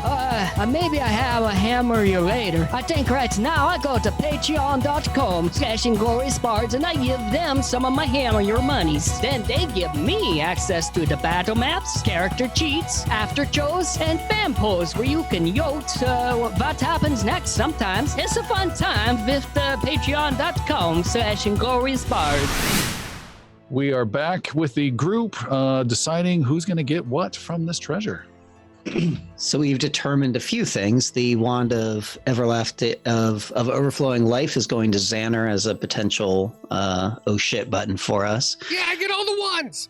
Maybe I have a hamburger later. I think right now I go to patreon.com/Inglorious Bards and I give them some of my hamburger monies. Then they give me access to the battle maps, character cheats, after shows, and fan polls where you can vote what happens next sometimes. It's a fun time with patreon.com/Inglorious Bards. We are back with the group deciding who's going to get what from this treasure. So we've determined a few things. The wand of everlasting of overflowing life is going to Xander as a potential oh shit button for us. Yeah, I get all the wands.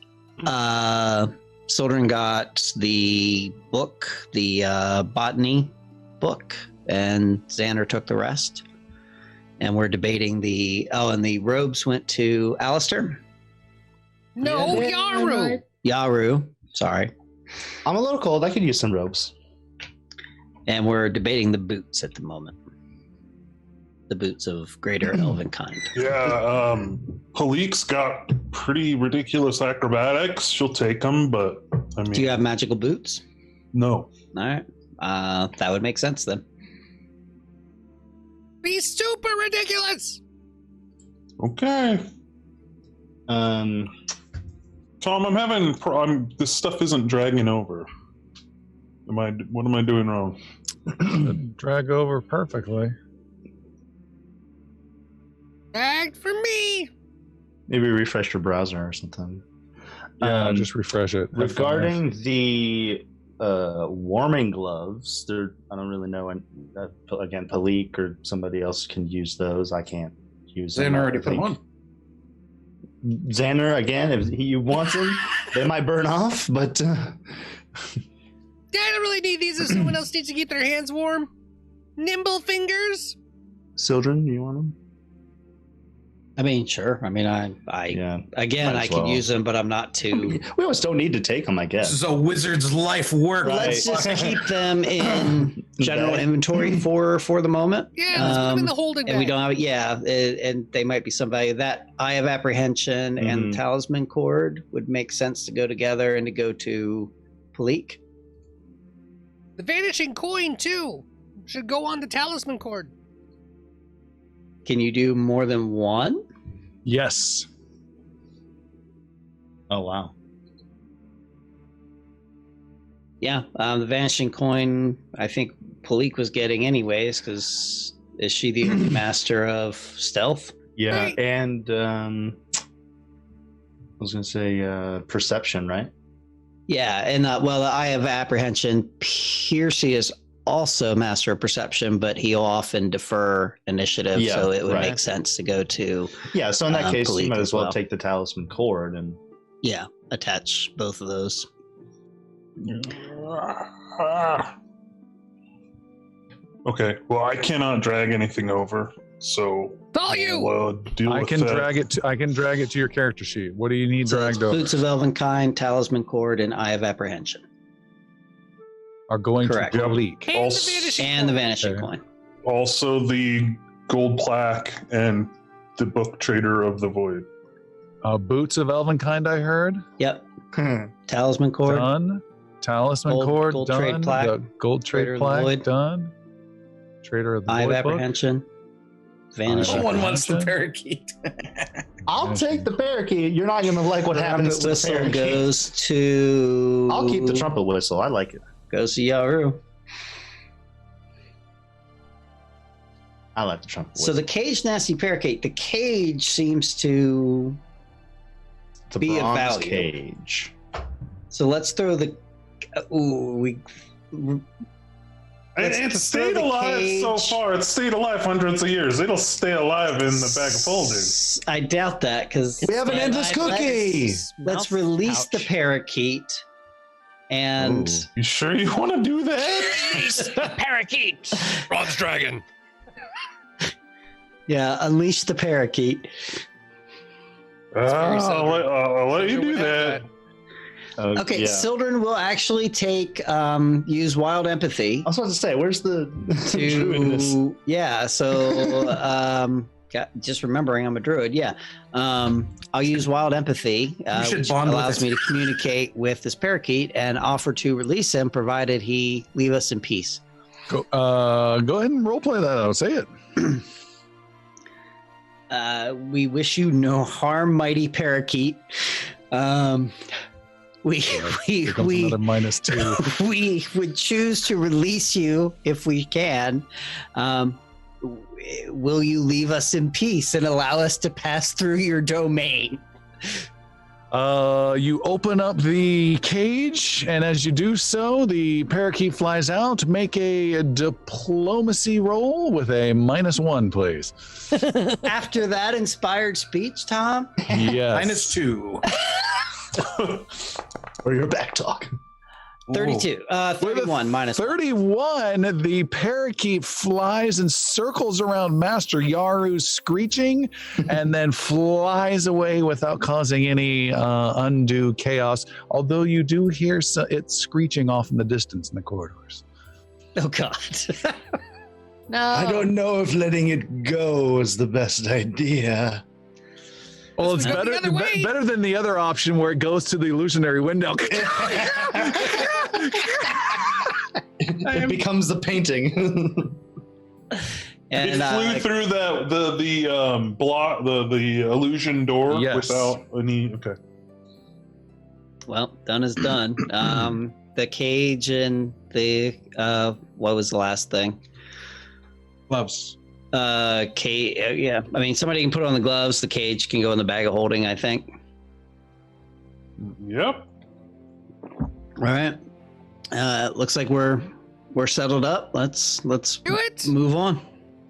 Soldern got the book, the botany book, and Xander took the rest. And we're debating and the robes went to Alistair. No, Yaru. Yaru, sorry. I'm a little cold. I could use some robes. And we're debating the boots at the moment. The boots of greater elven kind. Yeah, Palik's got pretty ridiculous acrobatics. She'll take them, but I mean, Do you have magical boots? no. All right. That would make sense then. Be super ridiculous. Okay, Um, Tom, I'm having. This stuff isn't dragging over. What am I doing wrong? Drag over perfectly. Act for me. maybe refresh your browser or something. Yeah, just refresh it. Regarding the warming gloves, I don't really know. Again, Palik or somebody else can use those. I can't use them. Xander already put them on. Xander, again, if he wants them, they might burn off, but I don't really need these if someone else needs to keep their hands warm. Nimble fingers. Sildren, you want them? I mean, sure. I mean, I Yeah. again, Might I as could well. use them, but I'm not too. We almost don't need to take them, I This guess. is a wizard's life work. Let's just keep them in general Okay. inventory for the moment. Yeah, let's put them in the holding And we bag. don't have, and they might be somebody that Eye of Apprehension and Mhm. the Talisman Cord would make sense to go together and to go to Palik. The vanishing coin too should go on the talisman cord. Can you do more than one? Yes. Oh, wow. Yeah, the Vanishing Coin, I think Palik was getting anyways, because is she the master of stealth? Yeah, Right. and I was going to say perception, right? Yeah, and well, the Eye of Apprehension, Piercy is also master of perception, but he'll often defer initiative, Yeah, so it would right. make sense to go to Yeah, so in that case, you Philippe might as well well. take the talisman cord and attach both of those. Okay, well, I cannot drag anything over, so All you! we'll deal I with can that. drag it. I can drag it to your character sheet. What do you need So it's dragged over? Boots of Elvenkind, Talisman Cord, and Eye of Apprehension. Are going Correct. to leak. And Also- the vanishing And the point. Vanishing Okay. Coin. Also, the gold plaque and the book Trader of the Void. Boots of Elvenkind, I heard. Yep. Talisman Cord. Done. Talisman Gold- cord gold done. trade plaque. The gold trade Trader of the plaque Void. done. Trader of the Eye of Void book. Apprehension. Vanishing Eye of Someone wants the Apprehension. parakeet. I'll take the parakeet. You're not gonna like what The happens trumpet to the whistle parakeet. goes to. I'll keep the trumpet whistle. I like it. Goes to Yaru. I like the trumpet So whistle. the cage nasty parakeet. The cage seems to. the be of bronze value. cage. So let's throw the. And Let's it's throw stayed the alive so cage. far. It's stayed alive hundreds of years. It'll stay alive in the bag of holding. I doubt that because We have an endless cookie. let's release the parakeet and Ooh. You sure you want to do that? Parakeet! Bronze dragon! unleash the parakeet. I'll let you do that. Okay, Yeah. Sildren will actually take use wild empathy I was about to say, where's the druid in this? to so just remembering I'm a druid. I'll use wild empathy, should which bond with allows it. me to communicate with this parakeet and offer to release him, provided he leave us in peace. Go ahead and roleplay that out. Say it. We wish you no harm, mighty parakeet. Here comes another -2. We would choose to release you if we can. Will you leave us in peace and allow us to pass through your domain? You open up the cage, and as you do so, the parakeet flies out. Make a diplomacy roll with a -1, please. After that inspired speech, Tom? Yes. -2. Or your back talk. 32. 31 minus 31, the parakeet flies and circles around Master Yaru, screeching, and then flies away without causing any undue chaos. Although you do hear it screeching off in the distance in the corridors. Oh, God. No. I don't know if letting it go is the best idea. Well, it's we go the better other way. better than the other option where it goes to the illusionary window. It becomes the painting. And, It flew through the block the illusion door Yes. without any. Okay. well, done is done. The cage and the, what was the last thing? Gloves. Yeah. I mean, somebody can put on the gloves. The cage can go in the bag of holding, I think. Yep. All right. Looks like we're settled up. Let's Do it! move on.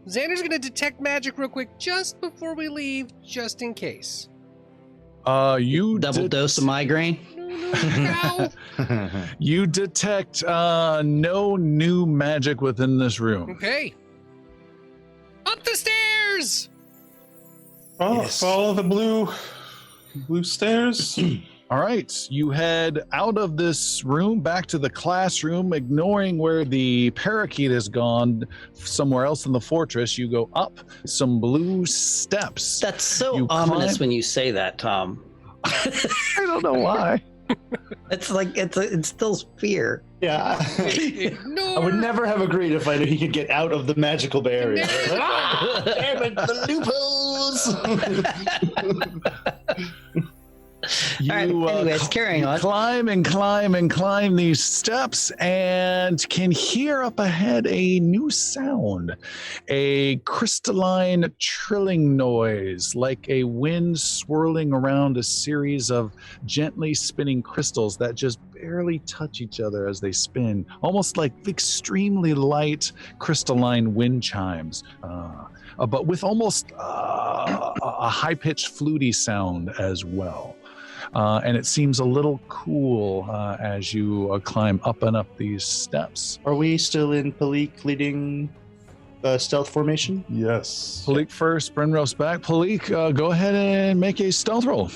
Xander's gonna detect magic real quick just before we leave, just in case. You Double dose of migraine. No. You detect no new magic within this room. Okay. Up the stairs! Follow the blue stairs. All right, you head out of this room back to the classroom, ignoring where the parakeet has gone somewhere else in the fortress. You go up some blue steps. That's so You ominous climb- when you say that, Tom. I don't know why. It's like it's still fear. Yeah. Ignore. I would never have agreed if I knew he could get out of the magical barrier. Damn it, the loopholes! You, All right, anyways, carrying you on. climb and climb and climb these steps and can hear up ahead a new sound, a crystalline trilling noise like a wind swirling around a series of gently spinning crystals that just barely touch each other as they spin, almost like extremely light crystalline wind chimes. But with almost a high-pitched fluty sound as well. And it seems a little cool as you climb up and up these steps. Are we still in Palik leading stealth formation? Yes. Palik first, Brenros back. Palik, go ahead and make a stealth roll.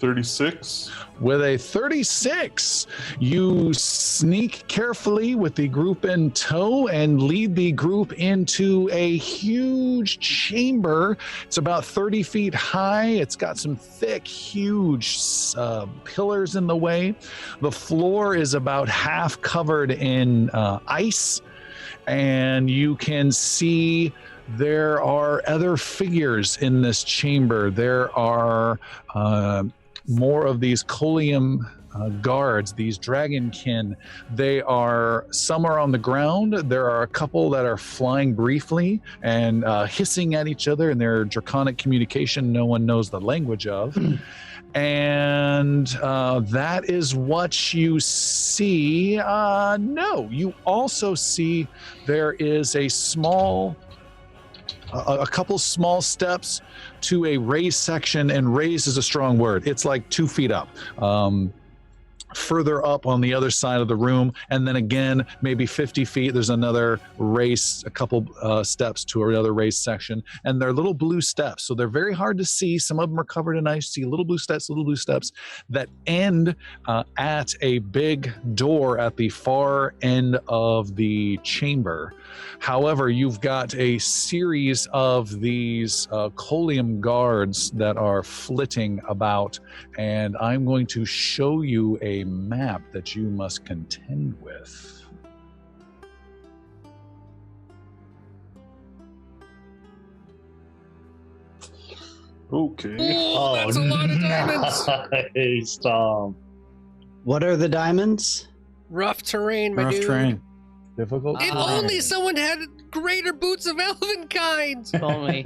36. With a 36, you sneak carefully with the group in tow and lead the group into a huge chamber. It's about 30 feet high. It's got some thick, huge pillars in the way. The floor is about half covered in ice, and you can see there are other figures in this chamber. There are more of these Colium guards, these dragonkin. They are, some are on the ground. There are a couple that are flying briefly and hissing at each other in their draconic communication no one knows the language of. And that is what you see. No, you also see there is a small a couple small steps to a raised section, and raised is a strong word. It's like 2 feet up. Further up on the other side of the room, and then again, maybe 50 feet, there's another raised, a couple steps to another raised section, and they're little blue steps, so they're very hard to see. Some of them are covered in ice. See little blue steps that end at a big door at the far end of the chamber. However, you've got a series of these Colium guards that are flitting about, and I'm going to show you a map that you must contend with. Okay. Oh, that's a lot of diamonds. Nice, Tom. What are the diamonds? Rough terrain, my Rough dude. terrain. Difficult. If only someone had greater boots of elven kind. If only.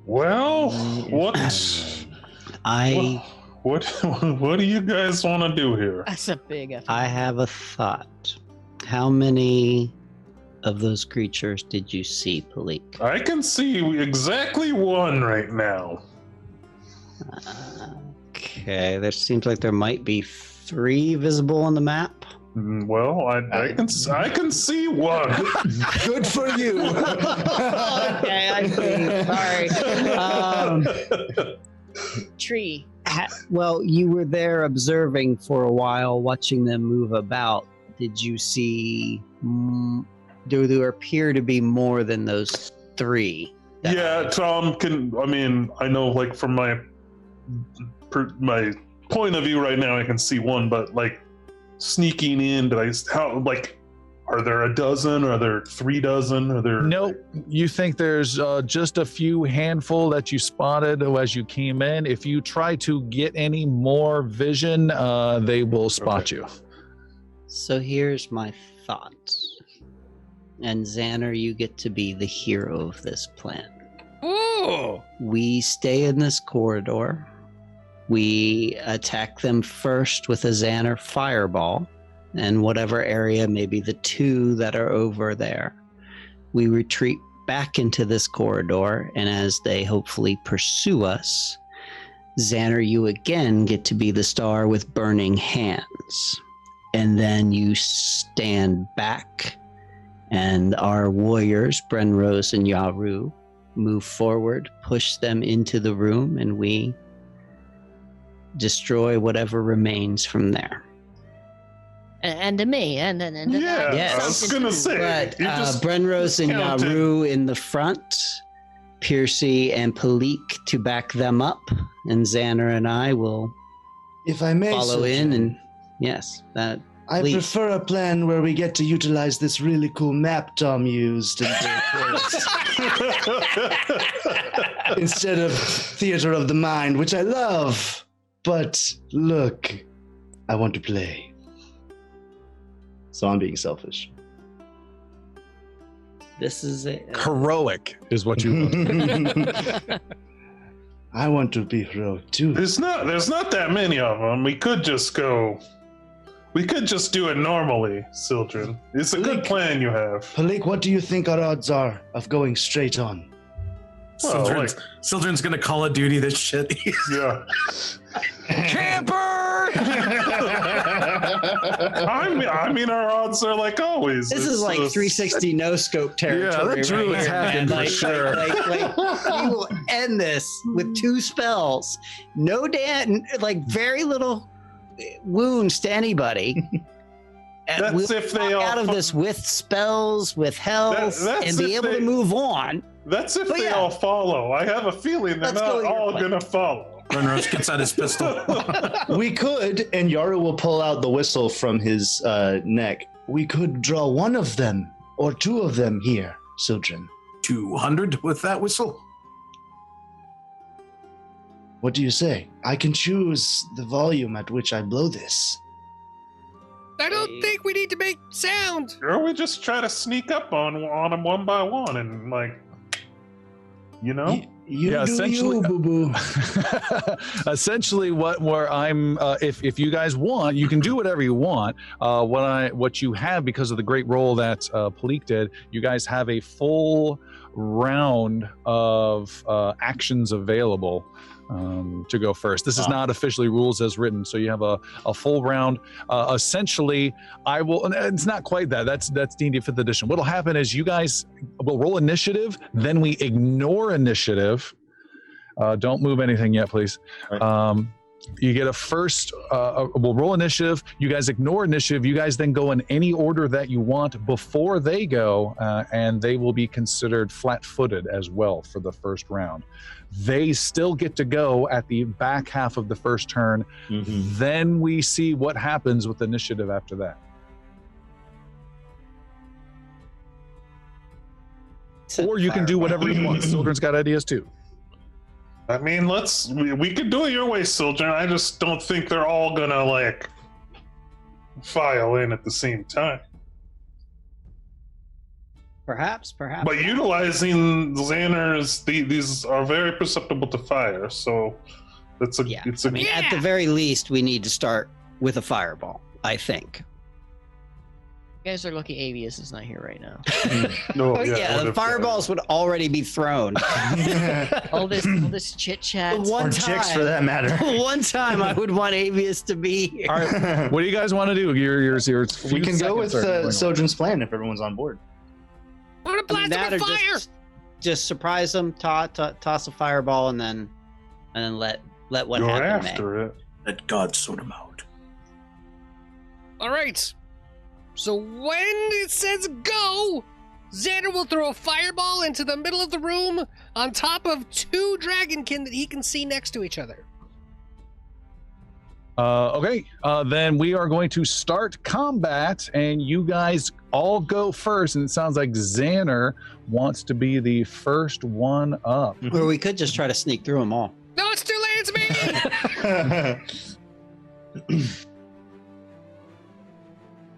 Well, what do you guys want to do here? That's a big effort. I have a thought. How many of those creatures did you see, Palik? I can see exactly one right now. Okay, there seems like there might be 3 visible on the map. Well, I can see one. Good for you. Okay, I see. Sorry. Tree. Well, you were there observing for a while, watching them move about. Did you see? Do there appear to be more than those 3? Yeah, Tom. I know, like, from my point of view right now, I can see one, but like sneaking in, are there a dozen? Are there 3 dozen? Are there? Nope. You think there's just a few handful that you spotted as you came in. If you try to get any more vision, they will spot you. So here's my thoughts. And Xander, you get to be the hero of this plan. Oh. We stay in this corridor. We attack them first with a Xander fireball, and whatever area, maybe the 2 that are over there. We retreat back into this corridor, and as they hopefully pursue us, Xander, you again get to be the star with burning hands. And then you stand back, and our warriors, Brenrose and Yaru, move forward, push them into the room, and we destroy whatever remains from there. And to me, and then Yeah, Yes. I was gonna say. But you just Brenrose and counted. Yaru in the front, Piercy and Palik to back them up, and Xander and I will If I may, follow Sir in. John, And yes, that I Please. prefer a plan where we get to utilize this really cool map Tom used in the forest instead of theater of the mind, which I love. But look, I want to play. So I'm being selfish. This is a Heroic is what you. I want to be heroic too. There's not that many of them. We could just do it normally, Sildren. It's a good plan you have. Palik, what do you think our odds are of going straight on? Well, Sildren's gonna Call of Duty this shit. Yeah. Camper! I mean, our odds are like always. This is like 360 no scope territory. the druid's right here, hacking man. for sure. Like, we will end this with 2 spells, no very little wounds to anybody. And That's we'll if they walk all out of this with spells, with health, that's and be if able to they- move on. That's if But they yeah. all follow. I have a feeling they're Let's go not with your all plan. gonna follow. Runrush gets out his pistol. We could, and Yaru will pull out the whistle from his neck. We could draw one of them or 2 of them here, Sildren. 200 with that whistle. What do you say? I can choose the volume at which I blow this. I don't think we need to make sound. Or we just try to sneak up on them one by one and You Yeah, do essentially- you, boo-boo. Essentially, where I'm, if you guys want, you can do whatever you want. What you have, because of the great roll that Palik did, you guys have a full round of actions available to go first. This is not officially rules as written, so you have a full round. Essentially, I will, and it's not quite that. That's D&D 5th edition. What'll happen is you guys will roll initiative, then we ignore initiative. Don't move anything yet, please. You get a first, we'll roll initiative. You guys ignore initiative. You guys then go in any order that you want before they go, and they will be considered flat-footed as well for the first round. They still get to go at the back half of the first turn. Then we see what happens with initiative after that. Or you can do whatever you want. Children's got ideas too. I mean, we could do it your way, Sildren. I just don't think they're all gonna file in at the same time. perhaps. But utilizing Xanner's, these are very susceptible to fire, so it's a. At the very least, we need to start with a fireball, I think. You guys are lucky Avius is not here right now. The fireballs would already be thrown. all this chit chat. Or chicks, for that matter. One time I would want Avius to be here. All right, what do you guys want to do? We can go with Sojourn's plan if everyone's on board. I want to blast them with fire. Just surprise them, toss a fireball, and then let what happen after it. Let God sort them out. All right. So when it says go, Xander will throw a fireball into the middle of the room on top of 2 dragonkin that he can see next to each other. Okay, then we are going to start combat, and you guys all go first. And it sounds like Xander wants to be the first one up. Or we could just try to sneak through them all. No, it's too late. It's me.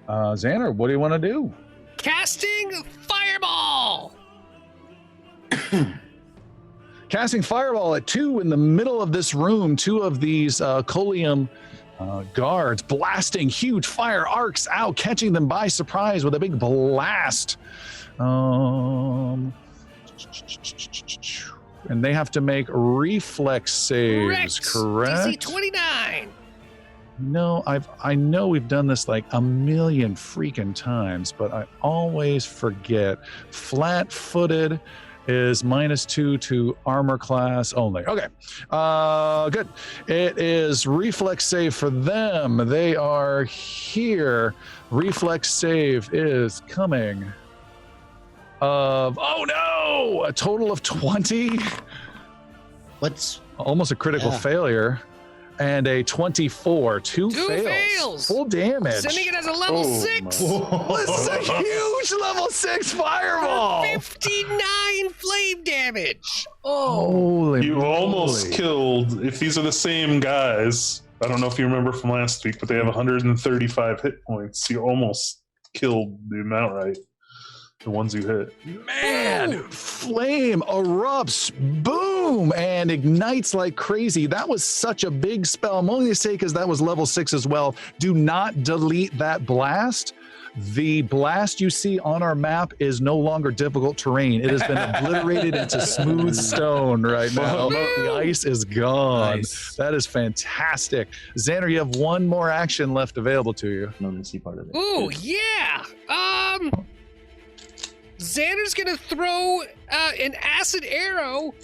Xander, what do you want to do? Casting fireball. Casting fireball at 2 in the middle of this room. 2 of these Colium guards blasting huge fire arcs out, catching them by surprise with a big blast. And they have to make reflex saves, correct? DC 29. No, I know we've done this like a million freaking times, but I always forget. Flat-footed is -2 to armor class only. Okay, good. It is reflex save for them. They are here. Reflex save is coming. Oh no! A total of 20. What's almost a critical failure. and a 24. Two Two fails. Full damage. Sending it as a level 6. This is a huge level 6 fireball. 59 flame damage. Holy You moly. almost killed, if these are the same guys, I don't know if you remember from last week, but they have 135 hit points. You almost killed them outright. The ones you hit. Man, flame erupts, boom, and ignites like crazy. That was such a big spell. I'm only going to say because that was level 6 as well. Do not delete that blast. The blast you see on our map is no longer difficult terrain. It has been obliterated into smooth stone right now. The ice is gone. Nice. That is fantastic. Xander, you have one more action left available to you. No need to see part of it. Ooh, yeah. Xander's gonna throw an acid arrow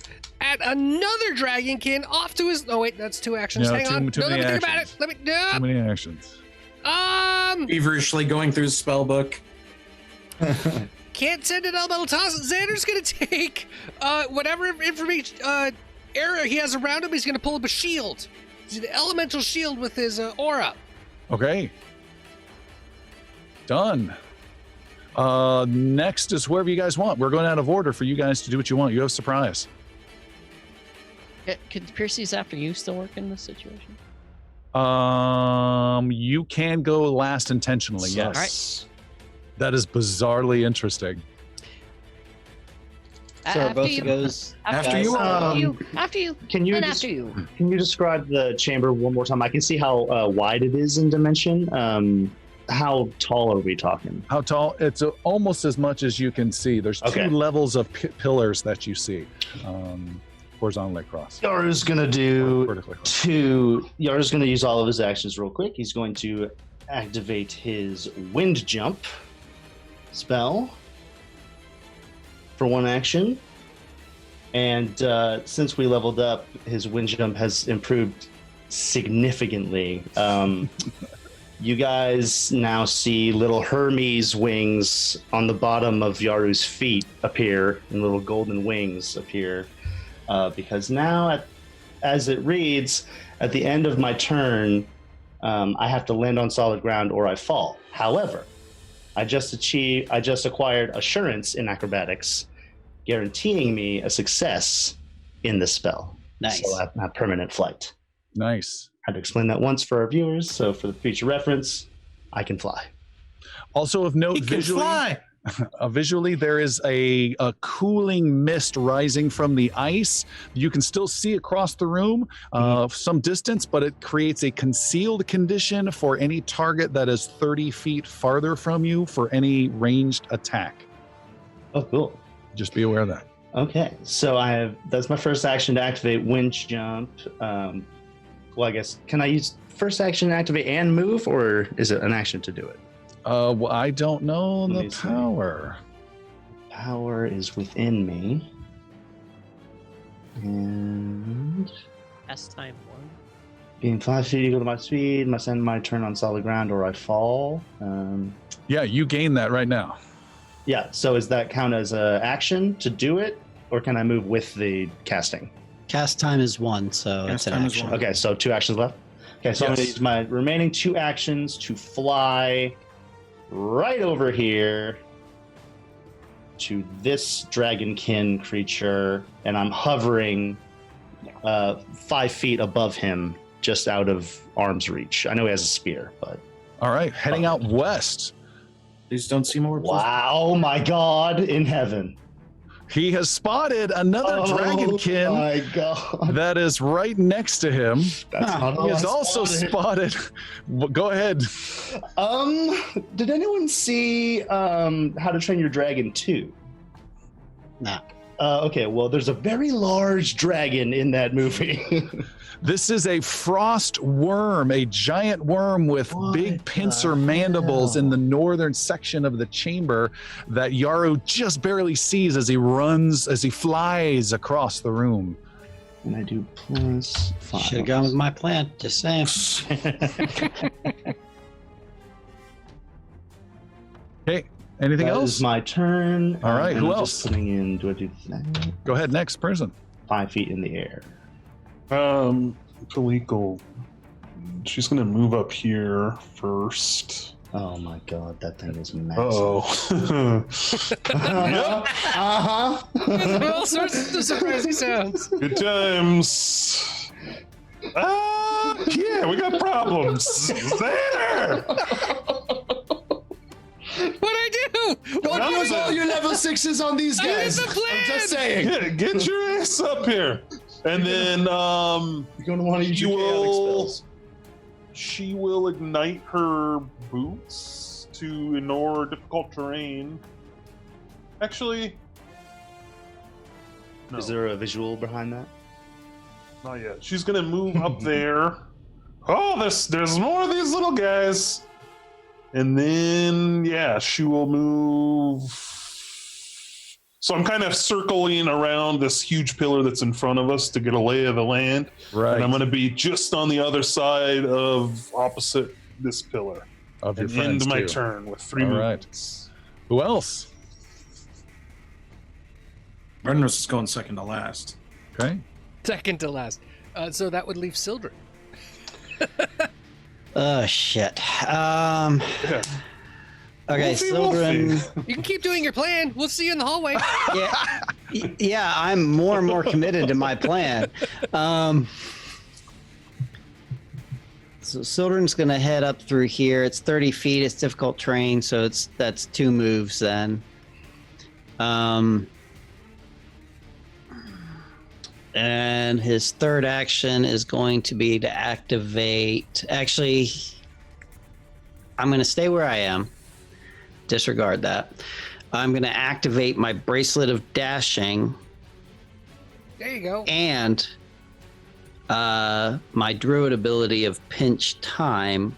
at another dragonkin off to his. Oh wait, that's 2 actions. No, Hang on. too No, let many me think about actions. it. Let me. No. Too many actions. Feverishly going through his spell book. Can't send an elemental toss. Xander's gonna take whatever information arrow he has around him. He's gonna pull up a shield. He's an elemental shield with his aura. Okay. Done. Next is wherever you guys want. We're going out of order for you guys to do what you want. You have surprise. Could Piercy's after you still work in this situation? You can go last intentionally. Yes. All right. That is bizarrely interesting. So both goes After you, After you. Can you And just- after you. Can you describe the chamber one more time? I can see how wide it is in dimension. How tall are we talking? How tall? It's almost as much as you can see. There's Okay. 2 levels of pillars that you see, horizontally across. Yaru's gonna do Vertically across. 2. Yaru's gonna use all of his actions real quick. He's going to activate his wind jump spell for 1 action. And since we leveled up, his wind jump has improved significantly. You guys now see little Hermes wings on the bottom of Yaru's feet appear, and little golden wings appear. Because now, as it reads, at the end of my turn, I have to land on solid ground or I fall. However, I just acquired assurance in acrobatics, guaranteeing me a success in this spell. Nice. So I have permanent flight. Nice. I had to explain that once for our viewers, so for the future reference, I can fly. Also of note, he can visually, fly. Visually, there is a cooling mist rising from the ice. You can still see across the room some distance, but it creates a concealed condition for any target that is 30 feet farther from you for any ranged attack. Oh, cool. Just be aware of that. Okay, so that's my first action to activate wind jump. Well, I guess, can I use first action to activate and move, or is it an action to do it? Well, I don't know Let the me see. power. Power is within me. And S time 1. being 5 feet equal to my speed, must end my turn on solid ground or I fall. Yeah, you gain that right now. Yeah, so does that count as an action to do it, or can I move with the casting? Cast time is 1, so it's Cast an time is action. 1. Okay, so 2 actions left. Okay, so I'm going to Yes. use my remaining 2 actions to fly right over here to this dragonkin creature, and I'm hovering 5 feet above him, just out of arm's reach. I know he has a spear, but All right, heading out west. Please don't see more. wow, my God in heaven! He has spotted another dragonkin my God! that is right next to him. That's not He all has I also spotted. Go ahead. Did anyone see How to Train Your Dragon 2? Nah. Okay, well, there's a very large dragon in that movie. This is a frost worm, a giant worm with big pincer mandibles in the northern section of the chamber that Yaru just barely sees as he flies across the room. And I do plus 5. Should have gone with my plan. Just saying. Okay, anything That else? is my turn. All right, and who I'm else? Just putting in. Do I do that? Go ahead, next person. 5 feet in the air. Palik she's going to move up here first. Oh my god, that thing is massive. Uh-oh. Yep. Uh-huh. All sorts of surprising sounds. Good times. Yeah, we got problems. There! What'd I do? Don't use all your level 6s on these I guys. used the plan. I'm just saying. Get your ass up here. And then You're going to want to use your chaotic spells. she will ignite her boots to ignore difficult terrain. Actually, no, Is there a visual behind that? not yet. She's gonna move up there. Oh, there's more of these little guys. And then yeah, she will move. So I'm kind of circling around this huge pillar that's in front of us to get a lay of the land. Right. And I'm going to be just on the other side of opposite this pillar. Of your And friends, end my too. turn with 3 All movements. Who else? Brenros is going second to last. Okay. Second to last. So that would leave Sildren. Oh shit. Yeah. Okay, Wolfie, Sildren. Wolfie. You can keep doing your plan. We'll see you in the hallway. Yeah, I'm more and more committed to my plan. So Sildren's gonna head up through here. It's 30 feet. It's difficult terrain, so that's 2 moves then. And his third action is going to be to activate. Actually, I'm gonna stay where I am. Disregard that. I'm going to activate my bracelet of dashing There you go. and my druid ability of pinch time,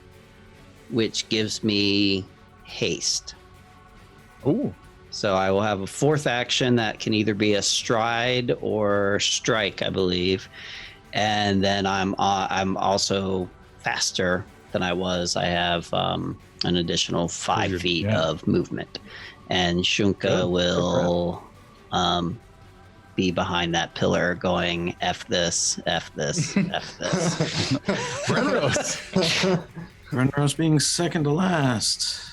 which gives me haste. Ooh. So I will have a 4th action that can either be a stride or strike, I believe. And then I'm also faster than I was. I have an additional 5 feet of movement, and Shunka will be behind that pillar going F this, F this, F this. Brenros being second to last.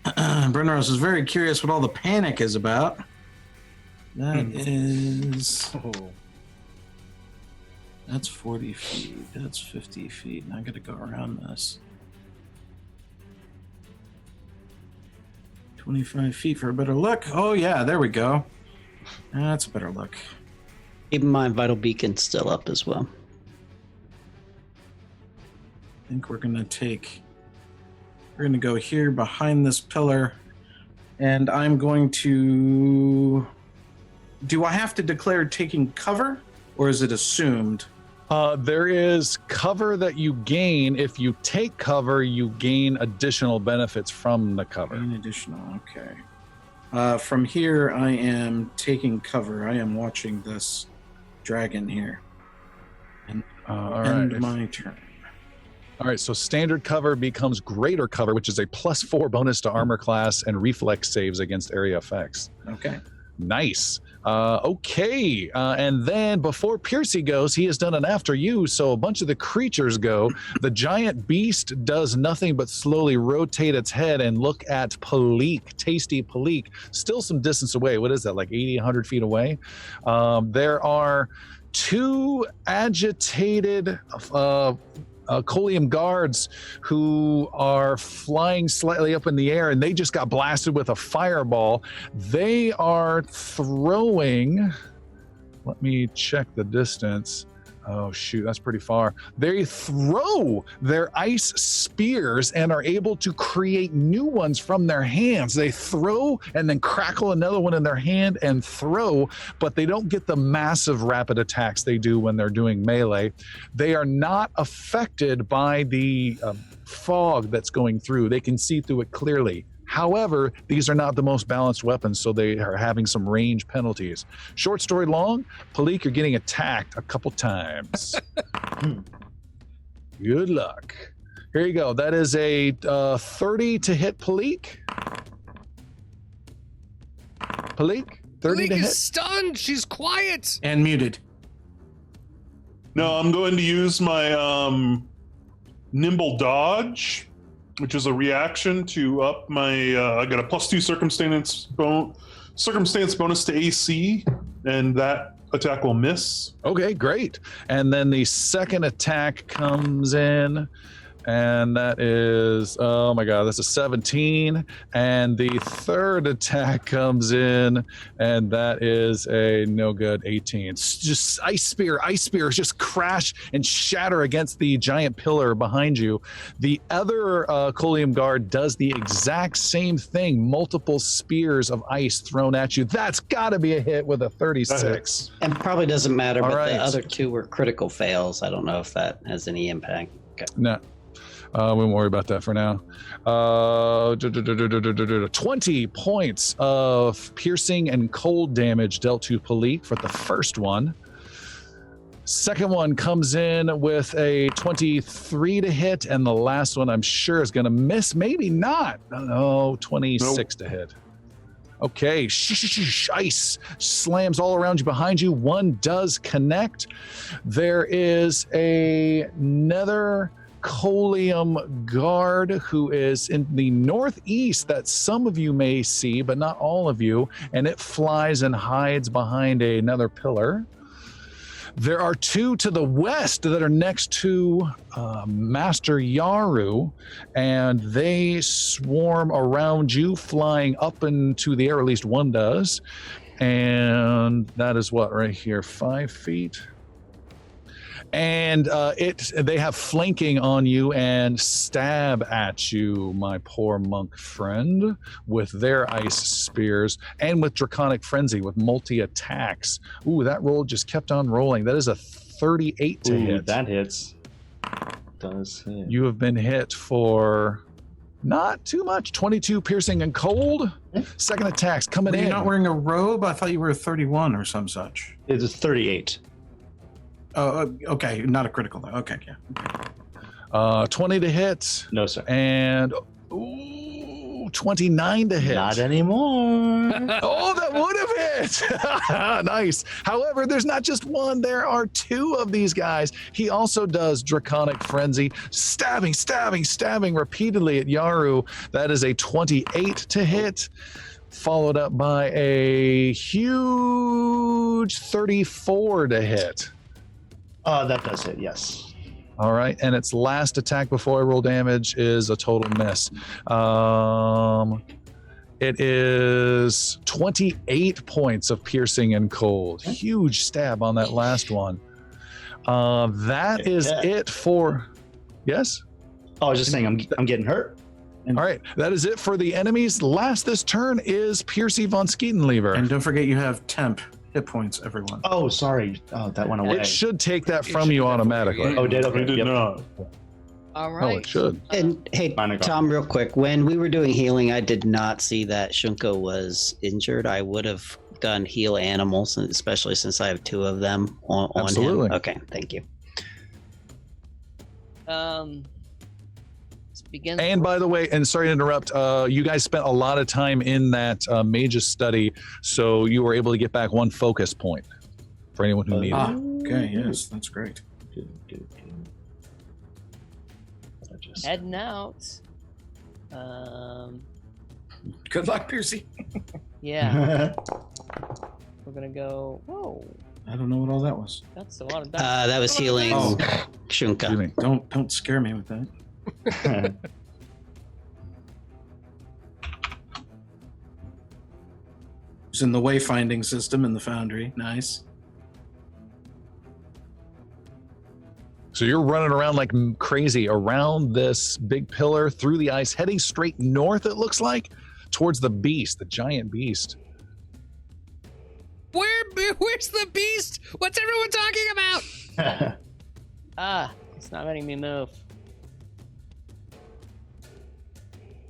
Brenros is very curious what all the panic is about. That is... That's 40 feet. That's 50 feet. And I gotta go around this. 25 feet for a better look. Oh yeah, there we go. That's a better look. Keep in mind, Vital Beacon's still up as well. I think we're gonna go here behind this pillar, and I'm going to... Do I have to declare taking cover, or is it assumed? There is cover that you gain. If you take cover, you gain additional benefits from the cover. Gain additional, okay. From here, I am taking cover. I am watching this dragon here. And All right. end my turn. All right, so standard cover becomes greater cover, which is a +4 bonus to armor class and reflex saves against area effects. Okay. Nice. Okay, and then before Piercy goes, he has done an after you, so a bunch of the creatures go. The giant beast does nothing but slowly rotate its head and look at Palik, tasty Palik, still some distance away. What is that, like 80, 100 feet away? There are 2 agitated Colium guards who are flying slightly up in the air, and they just got blasted with a fireball. They are throwing, let me check the distance. Oh shoot, that's pretty far. They throw their ice spears and are able to create new ones from their hands. They throw and then crackle another one in their hand and throw, but they don't get the massive rapid attacks they do when they're doing melee. They are not affected by the fog that's going through. They can see through it clearly. However, these are not the most balanced weapons, so they are having some range penalties. Short story long, Palik, you're getting attacked a couple times. Good luck. Here you go. That is a 30 to hit Palik. Palik, 30 Palik to is hit. stunned. She's quiet. And muted. No, I'm going to use my nimble dodge, which is a reaction to up my. I got a +2 circumstance bonus to AC, and that attack will miss. Okay, great. And then the second attack comes in, and that is, oh my god, that's a 17. And the third attack comes in, and that is a no good 18. It's just ice spears just crash and shatter against the giant pillar behind you. The other Colium guard does the exact same thing. Multiple spears of ice thrown at you. That's got to be a hit with a 36. And probably doesn't matter, All but right. the other two were critical fails. I don't know if that has any impact. Okay. No. We won't worry about that for now. 20 points of piercing and cold damage dealt to Palik for the first one. Second one comes in with a 23 to hit, and the last one I'm sure is going to miss. Maybe not. No, 26 to hit. Okay, ice slams all around you, behind you. One does connect. There is another Colium guard who is in the northeast that some of you may see, but not all of you, and it flies and hides behind another pillar. There are two to the west that are next to Master Yaru, and they swarm around you, flying up into the air. At least one does, and that is what right here, 5 feet. And they have flanking on you and stab at you, my poor monk friend, with their ice spears and with Draconic Frenzy with multi-attacks. Ooh, that roll just kept on rolling. That is a 38 to hit. That hits. Does hit. You have been hit for not too much. 22 piercing and cold. Second attacks coming in. You're not wearing a robe? I thought you were 31 or some such. It is 38. Oh, okay. Not a critical though. Okay, yeah. 20 to hit. No, sir. And 29 to hit. Not anymore. Oh, that would have hit. Nice. However, there's not just one. There are two of these guys. He also does Draconic Frenzy, stabbing repeatedly at Yaru. That is a 28 to hit, followed up by a huge 34 to hit. That does it, yes. All right, and its last attack before I roll damage is a total miss. It is 28 points of piercing and cold. Huge stab on that last one. That is it for... Yes? Oh, I was just saying I'm getting hurt. All right, that is it for the enemies. Last this turn is Piercy von Skeetenlever. And don't forget you have temp hit points, everyone. Oh, sorry. Oh, that went away. It should take that from you automatically. Oh, did? Okay. It did not. All Oh, right. it should. And hey, Tom, real quick, when we were doing healing, I did not see that Shunko was injured. I would have done heal animals, especially since I have two of them on Absolutely. him. Okay, thank you. Let's begin. And by the way, and sorry to interrupt, you guys spent a lot of time in that mage's study, so you were able to get back one focus point for anyone who needed it. Okay, yes, that's great. Heading out. Good luck, Piercy. Yeah. We're gonna go. Whoa, I don't know what all that was. that's a lot of dice. That was healing Oh. Excuse Shunka. me. Don't scare me with that. It's in the wayfinding system in the foundry. Nice. So you're running around like crazy around this big pillar through the ice, heading straight north, it looks like, towards the beast, the giant beast. Where's the beast? What's everyone talking about? It's not letting me move.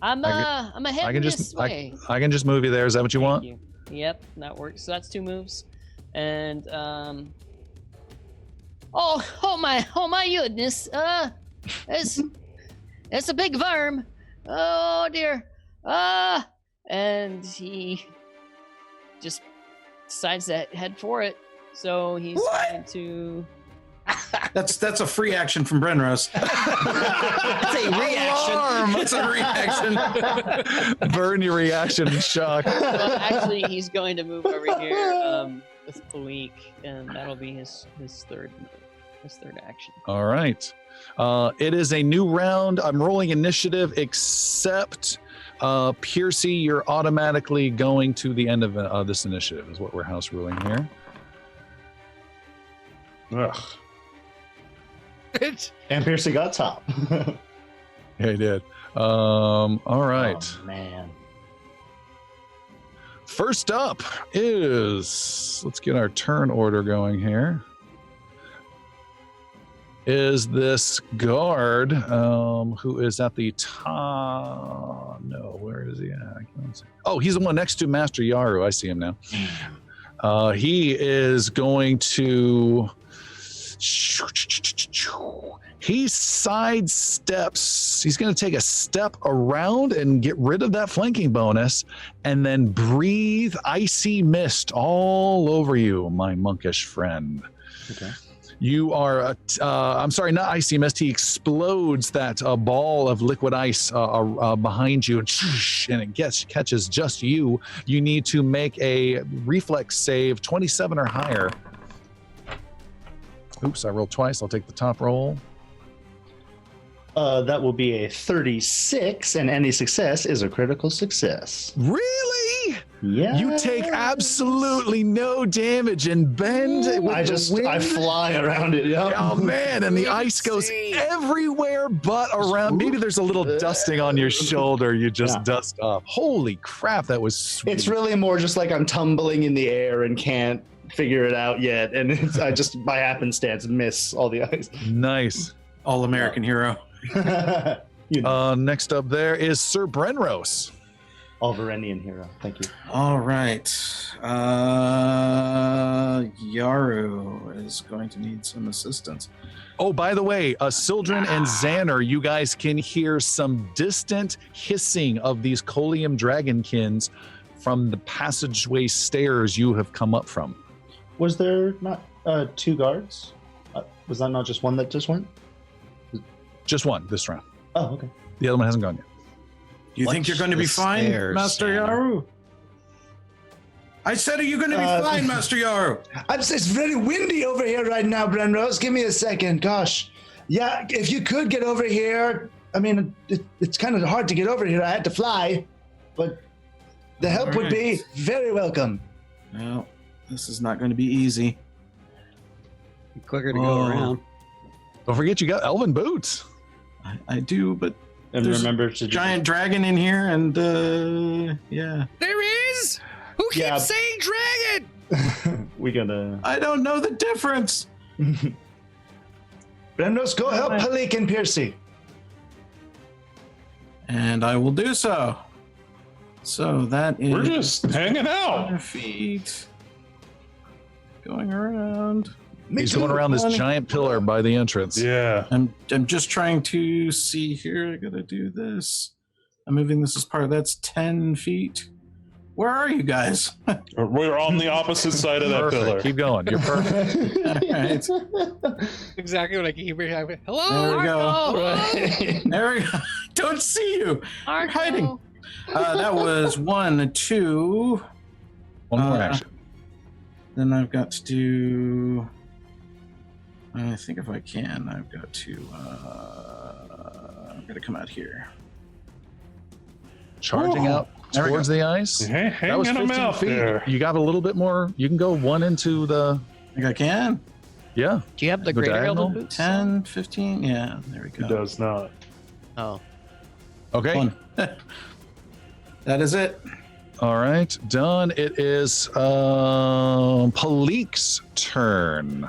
I'm heading this way. I can just move you there. Is that what you want? Thank you. Yep, that works. So that's 2 moves. And oh my goodness. It's a big worm. Oh dear. And he just decides to head for it. So he's going to That's a free action from Brenros. It's a reaction. It's a reaction. Burn your reaction in shock. Well, actually, he's going to move over here with Philique, and that'll be his third action. All right. It is a new round. I'm rolling initiative, except Piercy, you're automatically going to the end of this initiative, is what we're house ruling here. Ugh. And Piercy got top. Yeah, he did. All right. Oh, man. First up is, let's get our turn order going here, is this guard who is at the top. No, where is he at? I can't see. Oh, he's the one next to Master Yaru. I see him now. He is going to... He sidesteps. He's going to take a step around and get rid of that flanking bonus and then breathe icy mist all over you, my monkish friend. Okay. You are, I'm sorry, not icy mist. He explodes that ball of liquid ice behind you, and it catches just you. You need to make a reflex save, 27 or higher. Oops, I rolled twice. I'll take the top roll. That will be a 36, and any success is a critical success. Really? Yeah. You take absolutely no damage and bend with the wind. I fly around it. Yep. Oh man, and the ice goes everywhere but around. Maybe there's a little dusting on your shoulder. You just dust off. Holy crap, that was sweet. It's really more just like I'm tumbling in the air and can't figure it out yet, and I just by happenstance miss all the ice. Nice. All-American hero. Next up there is Sir Brenros. All Verennian hero. Thank you. All right. Yaru is going to need some assistance. Oh, by the way, Sildren and Xander, you guys can hear some distant hissing of these Colium Dragonkins from the passageway stairs you have come up from. Was there not two guards? Was that not just one that just went? Just one this round. Oh, okay. The other one hasn't gone yet. You think you're going to be fine, Master Yaru? I said, are you going to be fine, Master Yaru? It's very windy over here right now, Brenros. Give me a second. Gosh. Yeah, if you could get over here. I mean, it's kind of hard to get over here. I had to fly, but the help would be very welcome. Well, this is not going to be easy. Quicker to go around. Don't forget you got elven boots. I do, but and there's remember to giant dragon in here, and yeah. There is? Who keeps saying dragon? We gotta. I don't know the difference. Brenros, go help Palik and Piercy. And I will do so. So that is. We're just hanging out. 100 feet. Going around. He's going around this giant pillar by the entrance. Yeah. I'm just trying to see here. I gotta do this. I'm moving this as part of that's 10 feet. Where are you guys? We're on the opposite side of that pillar. Keep going. You're perfect. All right. Exactly what I keep hearing. Hello, There we go. Arco! There we go. Don't see you. Arco. You're hiding. That was 1, 2. One more action. Then I've got to do. I think if I can, I've got to. I'm gonna come out here. Charging out There we towards go. the ice. That was Hanging 15 them out feet. there. You got a little bit more. You can go one into the. I think I can. Yeah. Do you have the Go greater diagonal? elven boots? 10, 15. Yeah, there we He go. does not. Oh. Okay. One. That is it. All right. Done. It is Palik's turn.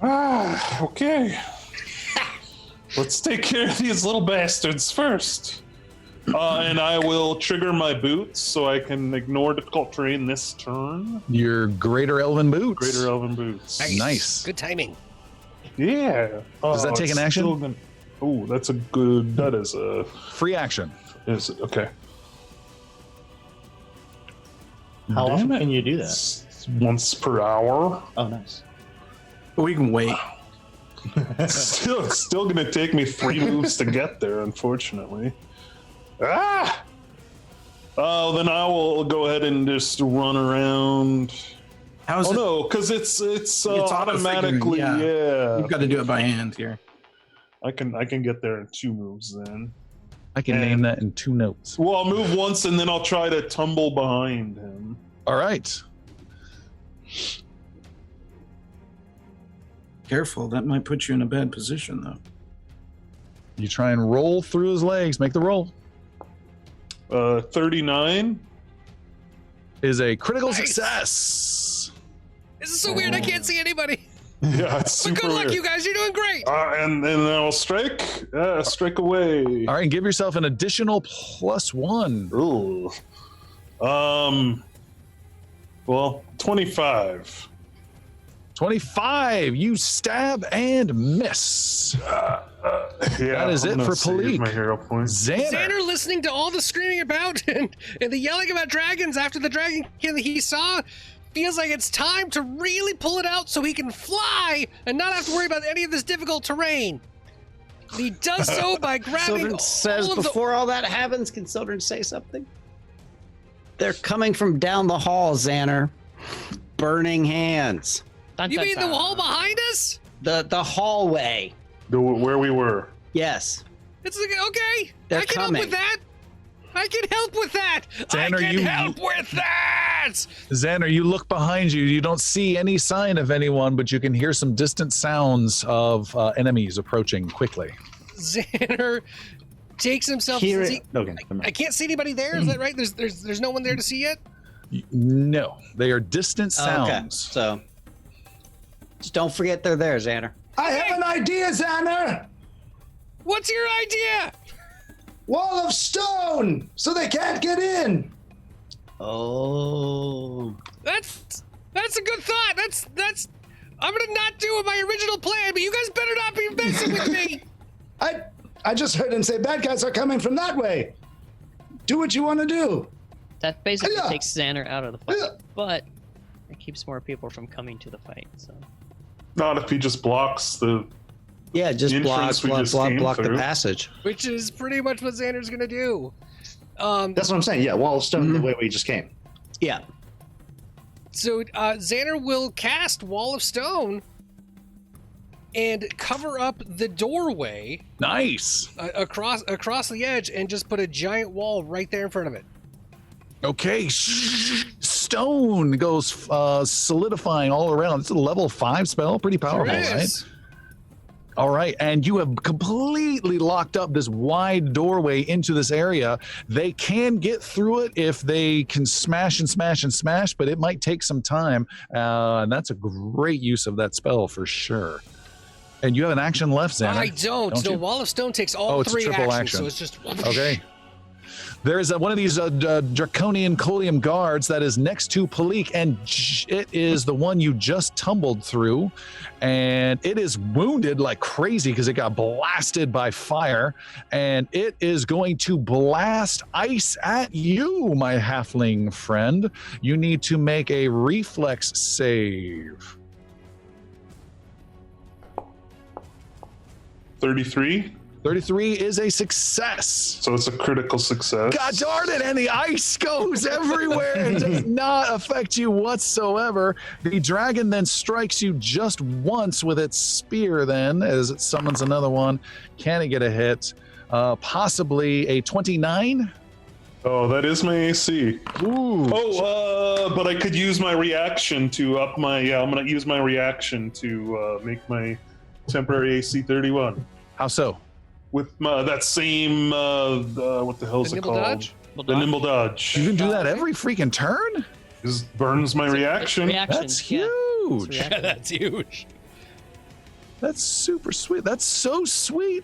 Okay. Let's take care of these little bastards first. And I will trigger my boots so I can ignore difficult terrain this turn. Your greater elven boots. Greater elven boots. Nice. Good timing. Yeah. Does that take an action? Oh, that's a good. That is a Free action. Is it okay? How Damn often it. can you do that? It's once per hour. Oh, nice. We can wait. It's still gonna take me 3 moves to get there, unfortunately. Ah! Oh, then I will go ahead and just run around. How's it? No, because it's automatically. Yeah, You've got to do it by hand here. I can get there in 2 moves then. I can name that in 2 notes. Well, I'll move once and then I'll try to tumble behind him. All right. Careful, that might put you in a bad position, though. You try and roll through his legs. Make the roll. 39 is a critical Nice. Success. This is so weird. I can't see anybody. Yeah, it's But super good luck, weird. you guys. You're doing great. And then I'll strike. Strike away. All right, and give yourself an additional +1. Ooh. Well, 25. 25. You stab and miss. Yeah, That is I'm it gonna for save Palik. my hero points. Xander listening to all the screaming about and the yelling about dragons after the dragon that he saw feels like it's time to really pull it out so he can fly and not have to worry about any of this difficult terrain. He does so by grabbing Sildren says all of before all that happens, can Sildren say something? They're coming from down the hall, Xander. Burning hands. You mean the wall behind us? The hallway. Where we were. Yes. It's like, okay. They're I can coming. help with that. I can help with that. Xander, I can you- help with that. Xander, you look behind you. You don't see any sign of anyone, but you can hear some distant sounds of enemies approaching quickly. Xander takes himself. Here since it- he- okay, never mind. I can't see anybody there. Is that right? There's no one there to see yet. No, they are distant Okay. sounds. So just don't forget they're there, Xander. I have an idea, Xander! What's your idea? Wall of stone, so they can't get in. Oh. That's a good thought. That's. I'm gonna not do my original plan, but you guys better not be messing with me. I just heard him say bad guys are coming from that way. Do what you want to do. That basically Hiya! takes Xander out of the fight, Hiya! but it keeps more people from coming to the fight. So Not if he just blocks the. Yeah, just The block entrance we just came the through. passage. Which is pretty much what Xander's gonna do. That's what I'm saying. Yeah, wall of stone, the way we just came. Yeah. So Xander will cast Wall of Stone and cover up the doorway Nice. across the edge and just put a giant wall right there in front of it. Okay, stone goes solidifying all around. It's a level 5 spell, pretty powerful, Sure right? is. All right, and you have completely locked up this wide doorway into this area. They can get through it if they can smash and smash and smash, but it might take some time, and that's a great use of that spell for sure. And you have an action left, Xander. I don't. Don't The you? Wall of Stone takes all Oh, it's a 3 triple actions, action. so it's just Okay. There's one of these draconian Colium guards that is next to Palik, and it is the one you just tumbled through, and it is wounded like crazy because it got blasted by fire, and it is going to blast ice at you, my halfling friend. You need to make a reflex save. 33. 33 is a success. So it's a critical success. God darn it, and the ice goes everywhere. It does not affect you whatsoever. The dragon then strikes you just once with its spear then, as it summons another one. Can it get a hit? Possibly a 29? Oh, that is my AC. Ooh. Oh, but I could use my reaction to up my. Yeah, I'm going to use my reaction to make my temporary AC 31. How so? With that same, what the hell is The it nimble called? dodge? The nimble dodge. You can do that every freaking turn? Just burns my reaction. Reaction. That's yeah. huge. It's reaction. That's huge. That's super sweet. That's so sweet.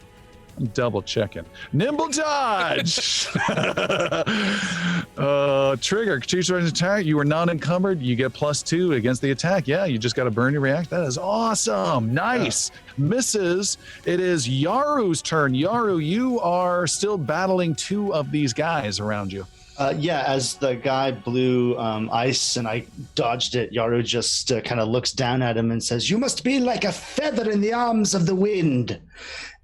I'm double checking. Nimble dodge. Trigger. Choose an attack. You are not encumbered. You get +2 against the attack. Yeah, you just got to burn your react. That is awesome. Nice. Misses. It is Yaru's turn. Yaru, you are still battling 2 of these guys around you. Yeah, as the guy blew ice and I dodged it, Yaru just kind of looks down at him and says, "You must be like a feather in the arms of the wind."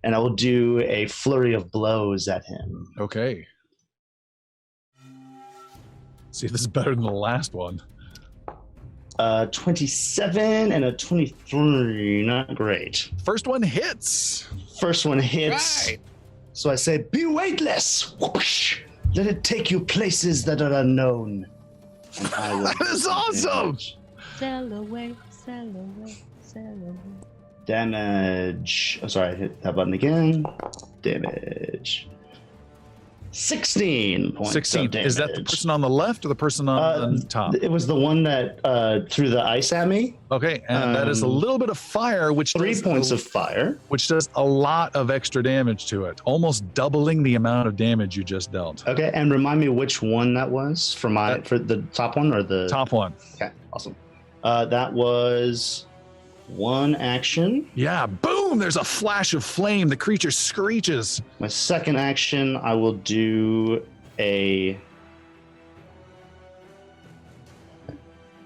And I will do a flurry of blows at him. Okay. See if this is better than the last one. 27 and a 23. Not great. First one hits. First one hits. Right. So I say, "Be weightless. Whoosh. Let it take you places that are unknown." And I will That is awesome. Sail away, sail away, sail away. Damage. Oh, sorry, I hit that button again. Damage. 16 points. 16. Of damage. Is that the person on the left or the person on the top? It was the one that threw the ice at me. Okay, and that is a little bit of fire, which 3 does points of fire. which does a lot of extra damage to it, almost doubling the amount of damage you just dealt. Okay, and remind me which one that was for the top one or the Top one. Okay, awesome. That was one action. Yeah, boom! There's a flash of flame. The creature screeches. My second action, I will do a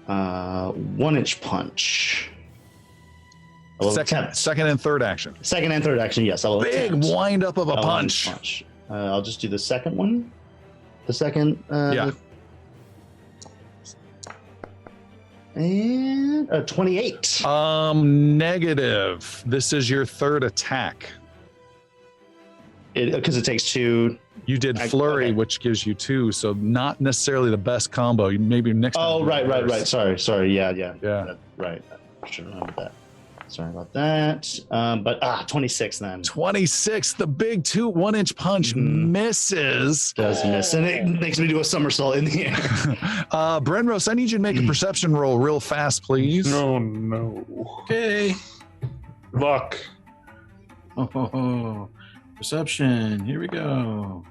1-inch punch. I will attempt. Second and third action. Second and third action, yes. I will Big attempt wind up of a punch. I'll just do the second one. The second. Yeah. And 28. Negative. This is your third attack. Because it takes 2. You did flurry, which gives you 2, so not necessarily the best combo. Maybe next time. Oh, right. Sorry. Yeah. Right. I should remember that. Sorry about that. But 26 then. 26. The big 1-inch punch misses. Does miss, and it makes me do a somersault in the air. Brenros, I need you to make a perception roll real fast, please. No. Okay. Luck. Oh, perception. Here we go.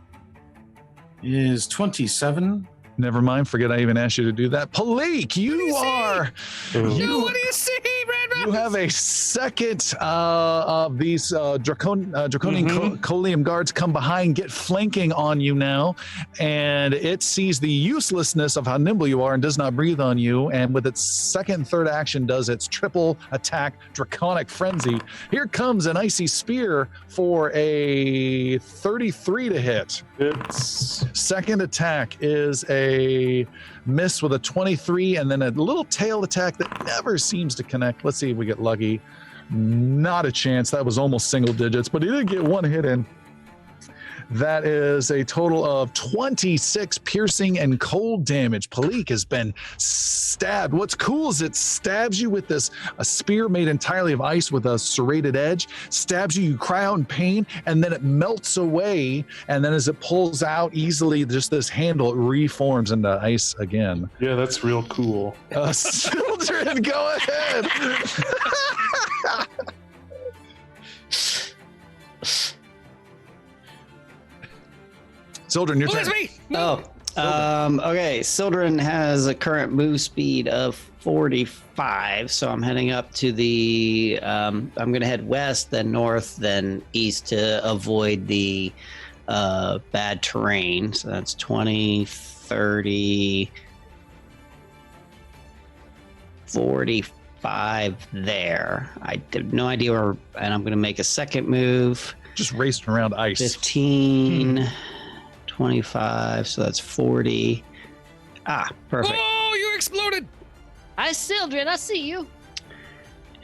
Is 27. Never mind. Forget I even asked you to do that. Palik, you are. No, what do you see, Red You have a second of these draconian Coleum guards come behind, get flanking on you now, and it sees the uselessness of how nimble you are and does not breathe on you. And with its second and third action, does its triple attack draconic frenzy. Here comes an icy spear for a 33 to hit. It's Second attack is a miss with a 23, and then a little tail attack that never seems to connect. Let's see if we get lucky. Not a chance. That was almost single digits, but he did get one hit in. That is a total of 26 piercing and cold damage. Palik has been stabbed. What's cool is it stabs you with a spear made entirely of ice with a serrated edge. Stabs you, you cry out in pain, and then it melts away. And then as it pulls out easily, just this handle, it reforms into ice again. Yeah, that's real cool. Children, go ahead. Sildren, your turn. me. Okay. Sildren has a current move speed of 45, so I'm heading up to the. I'm going to head west, then north, then east to avoid the bad terrain. So that's 20, 30, 45 there. I have no idea where, and I'm going to make a second move. Just racing around ice. 15. 25, so that's 40. Perfect. Oh, you exploded! Hi, Sildren, I see you.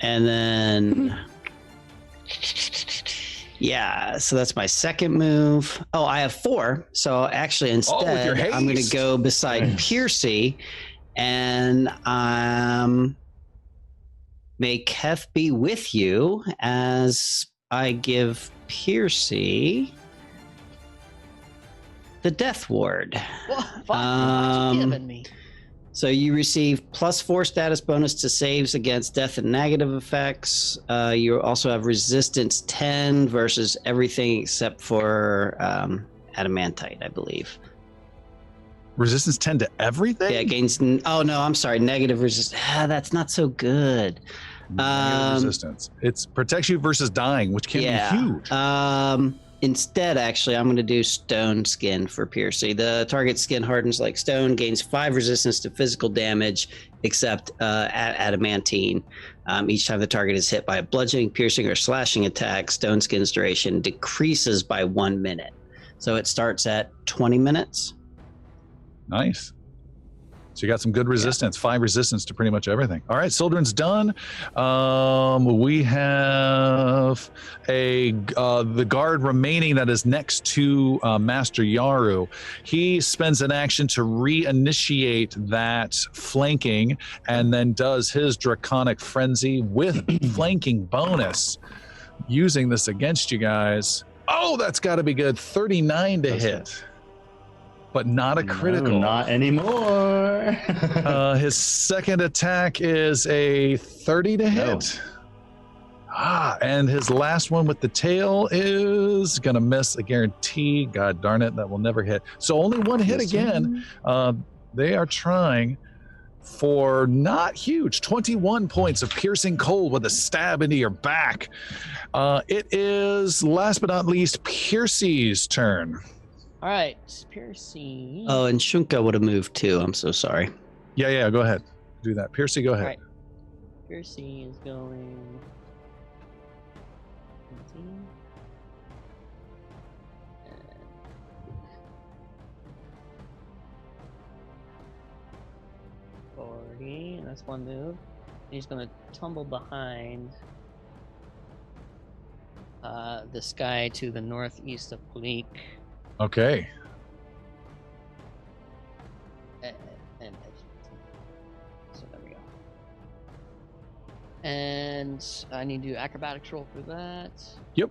And then, yeah, so that's my second move. Oh, I have 4. So actually, instead, I'm going to go beside Piercy, and may Keth be with you as I give Piercy the Death Ward. What you giving me? So you receive +4 status bonus to saves against death and negative effects. You also have resistance 10 versus everything except for adamantite, I believe. Resistance 10 to everything? Yeah, gains. Oh no, I'm sorry. Negative resistance. That's not so good. Negative resistance. It protects you versus dying, which can be huge. Instead, actually, I'm going to do stone skin for piercing. The target skin hardens like stone, gains 5 resistance to physical damage, except adamantine. Each time the target is hit by a bludgeoning, piercing, or slashing attack, stone skin's duration decreases by 1 minute. So it starts at 20 minutes. Nice. So you got some good resistance, 5 resistance to pretty much everything. All right, Sildren's done. We have the guard remaining that is next to Master Yaru. He spends an action to reinitiate that flanking and then does his Draconic Frenzy with flanking bonus, using this against you guys. Oh, that's got to be good. 39 to hit. But not a critical. No, not anymore. His second attack is a 30 to hit. And his last one with the tail is going to miss, a guarantee. God darn it, that will never hit. So only one hit again. They are trying for not huge, 21 points of piercing cold with a stab into your back. It is, last but not least, Piercy's turn. All right, Piercy. Oh, and Shunka would have moved too. I'm so sorry. Yeah, go ahead. Do that. Piercy, go ahead. All right. Piercy is going... 17. 40, and that's one move. He's going to tumble behind this guy to the northeast of Pleak. Okay. So there we go. And I need to do acrobatics roll for that. Yep.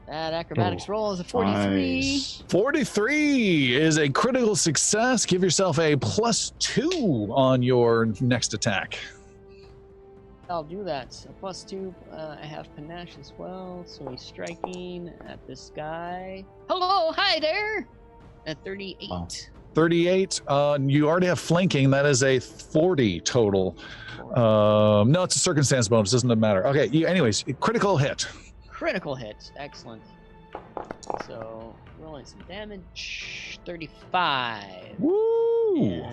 That acrobatics roll is a 43. Nice. 43 is a critical success. Give yourself a +2 on your next attack. I'll do that. A +2. I have panache as well, so he's striking at this guy. Hello, hi there. At 38. Wow. 38. You already have flanking. That is a 40 total. No, it's a circumstance bonus. Doesn't matter. Okay. Anyways, critical hit. Critical hit. Excellent. So rolling some damage. 35. Woo!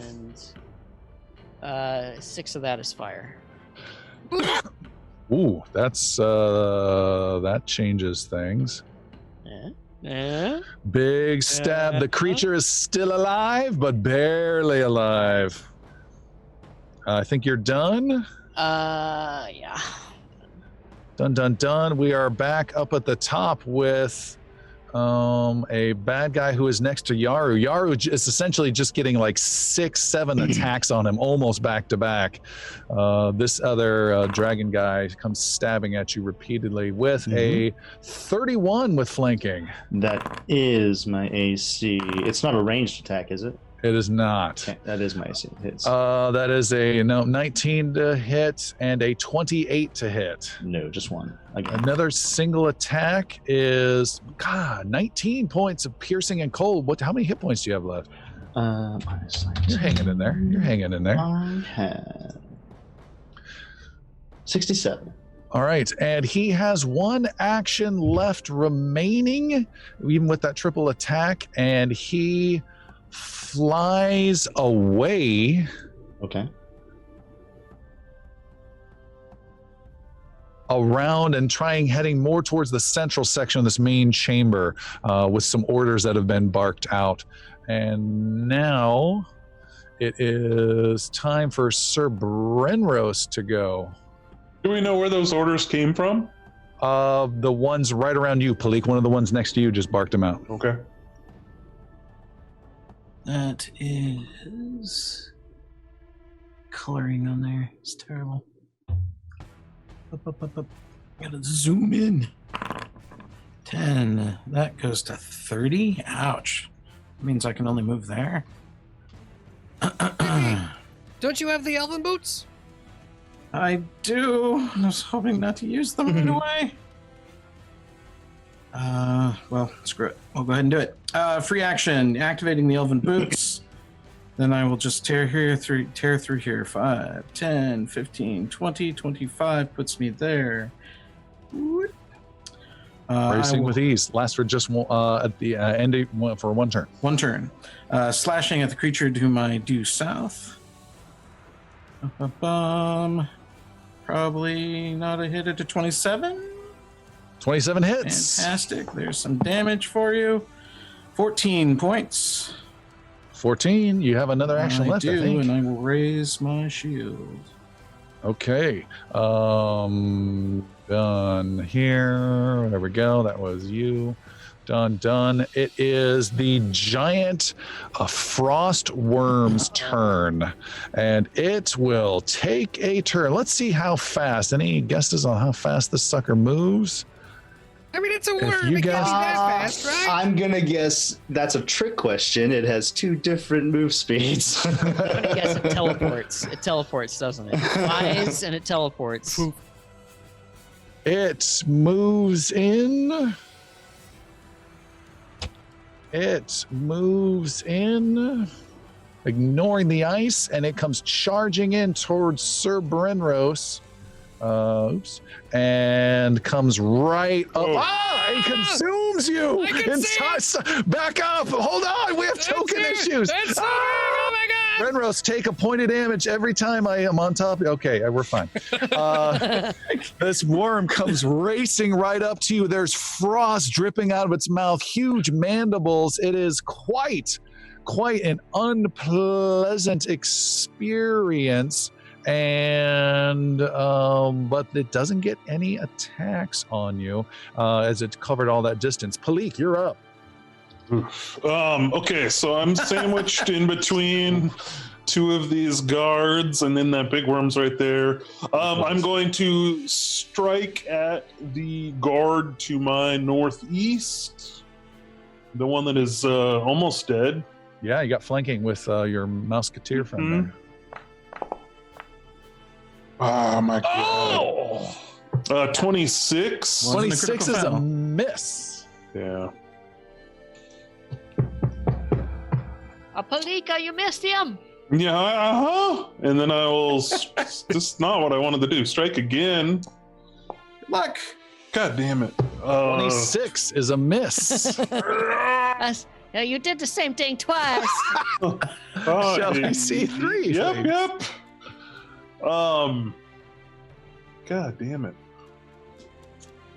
And 6 of that is fire. Ooh, that's that changes things. Yeah. Big stab. The creature is still alive, but barely alive. I think you're done. Yeah. Done. We are back up at the top with a bad guy who is next to Yaru. Yaru is essentially just getting like 6-7 attacks on him, almost back to back. This other dragon guy comes stabbing at you repeatedly with a 31 with flanking. That is my AC. It's not a ranged attack, is it? It is not. Okay, that is my AC. Hits. That is a 19 to hit and a 28 to hit. No, just one. Again. Another single attack is 19 points of piercing and cold. How many hit points do you have left? Minus 19. You're hanging in there. I have 67. All right, and he has one action left remaining, even with that triple attack, and he flies away. Okay. Around and heading more towards the central section of this main chamber with some orders that have been barked out. And now it is time for Sir Brenros to go. Do we know where those orders came from? The ones right around you, Palik. One of the ones next to you just barked him out. Okay. That is coloring on there. It's terrible. Up. Gotta zoom in. 10. That goes to 30. Ouch. Means I can only move there. Don't you have the elven boots? I do. I was hoping not to use them right away. Well, screw it. We'll go ahead and do it. Free action. Activating the elven boots. Then I will just tear through here. 5, 10, 15, 20, 25 puts me there. Racing with ease. Lasts for just at the end for one turn. One turn. Slashing at the creature to my due south. Probably not a hit at a 27. 27 hits. Fantastic. There's some damage for you. 14 points. 14. You have another action left, I think. And I will raise my shield. Okay. Done here. There we go. That was you. Done. It is the giant frost worm's turn, and it will take a turn. Let's see how fast. Any guesses on how fast this sucker moves? I mean, it's a worm. you It can't be guys- that fast, right? I'm gonna guess that's a trick question. It has 2 different move speeds. I'm gonna guess it teleports. It teleports, doesn't it? It flies and it teleports. It moves in. It moves in, ignoring the ice, and it comes charging in towards Sir Brenros. And comes right up. It consumes you. I can see Back up. Hold on. We have token issues. That's oh my God. Brenros, take a point of damage every time I am on top. Okay, we're fine. This worm comes racing right up to you. There's frost dripping out of its mouth, huge mandibles. It is quite an unpleasant experience. And but it doesn't get any attacks on you as it covered all that distance. Palik, you're up. Okay, so I'm sandwiched in between 2 of these guards, and then that big worm's right there. I'm going to strike at the guard to my northeast, the one that is almost dead. Yeah, you got flanking with your musketeer friend there. Oh my God. 26. 26 is a miss. Yeah. Palika, you missed him. Yeah, and then I will. This is not what I wanted to do. Strike again. Good luck. God damn it. 26 is a miss. Yeah, you did the same thing twice. Shall I see 3? Yep. God damn it.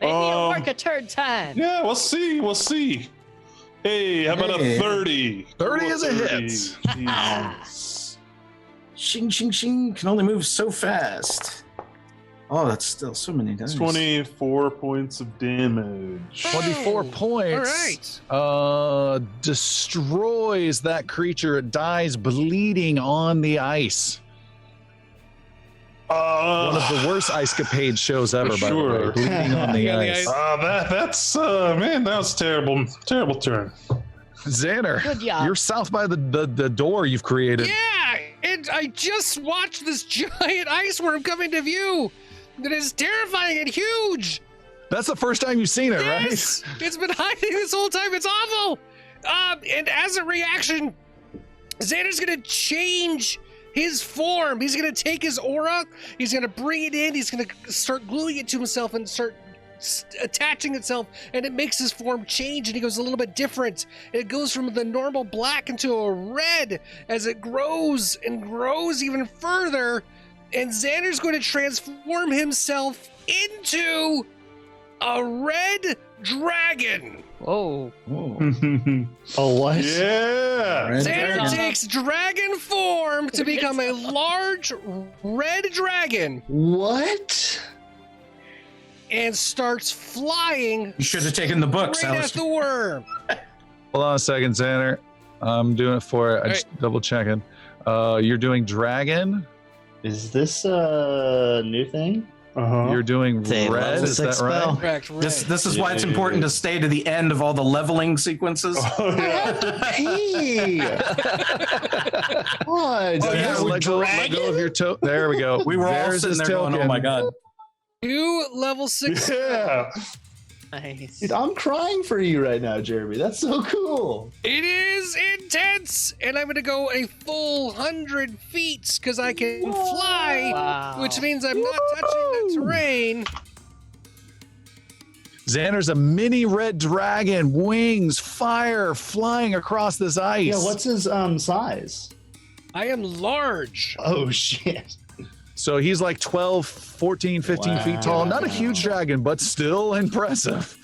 Maybe it'll work a third time. Yeah, we'll see. Hey, how about a 30? 30 is a hit. Jesus. Shing, shing, shing. Can only move so fast. Oh, that's still so many dice. 24 points of damage. 24 points. All right. Destroys that creature. It dies bleeding on the ice. One of the worst ice capade shows ever, by the way. Bleeding on the ice. That's man, that was terrible. Terrible turn. Xander, Good job. you're south by the door you've created. Yeah, and I just watched this giant ice worm come into view. That is terrifying and huge. That's the first time you've seen it, Yes! right? It's been hiding this whole time. It's awful. And as a reaction, Xander's gonna change his form. He's gonna take his aura. He's gonna bring it in. He's gonna start gluing it to himself and start attaching itself, and it makes his form change, and he goes a little bit different. It goes from the normal black into a red as it grows and grows even further, and Xander's going to transform himself into a red dragon. Whoa. Oh, what? Yeah. Xander takes dragon form to become a large red dragon. What? And starts flying. You should have taken the books. Right at the worm. Hold on a second, Xander. I'm doing it for it. I just double checking. You're doing dragon. Is this a new thing? You're doing It's a red. level Is that 6 right? spell. Correct, red. This is why it's important to stay to the end of all the leveling sequences. Oh, yeah. Hey! What? Oh, yeah, let go of your toe. There we go. We were all There's sitting his there going, token. "Oh my god!" 2 level 6. Yeah. Nice. Dude, I'm crying for you right now, Jeremy. That's so cool. It is intense, and I'm gonna go a full 100 feet because I can fly, Wow. which means I'm not touching the terrain. Xander's a mini red dragon, wings, fire, flying across this ice. Yeah, what's his size? I am large. Oh shit. So he's like 12, 14, 15 feet tall. Not a huge dragon, but still impressive.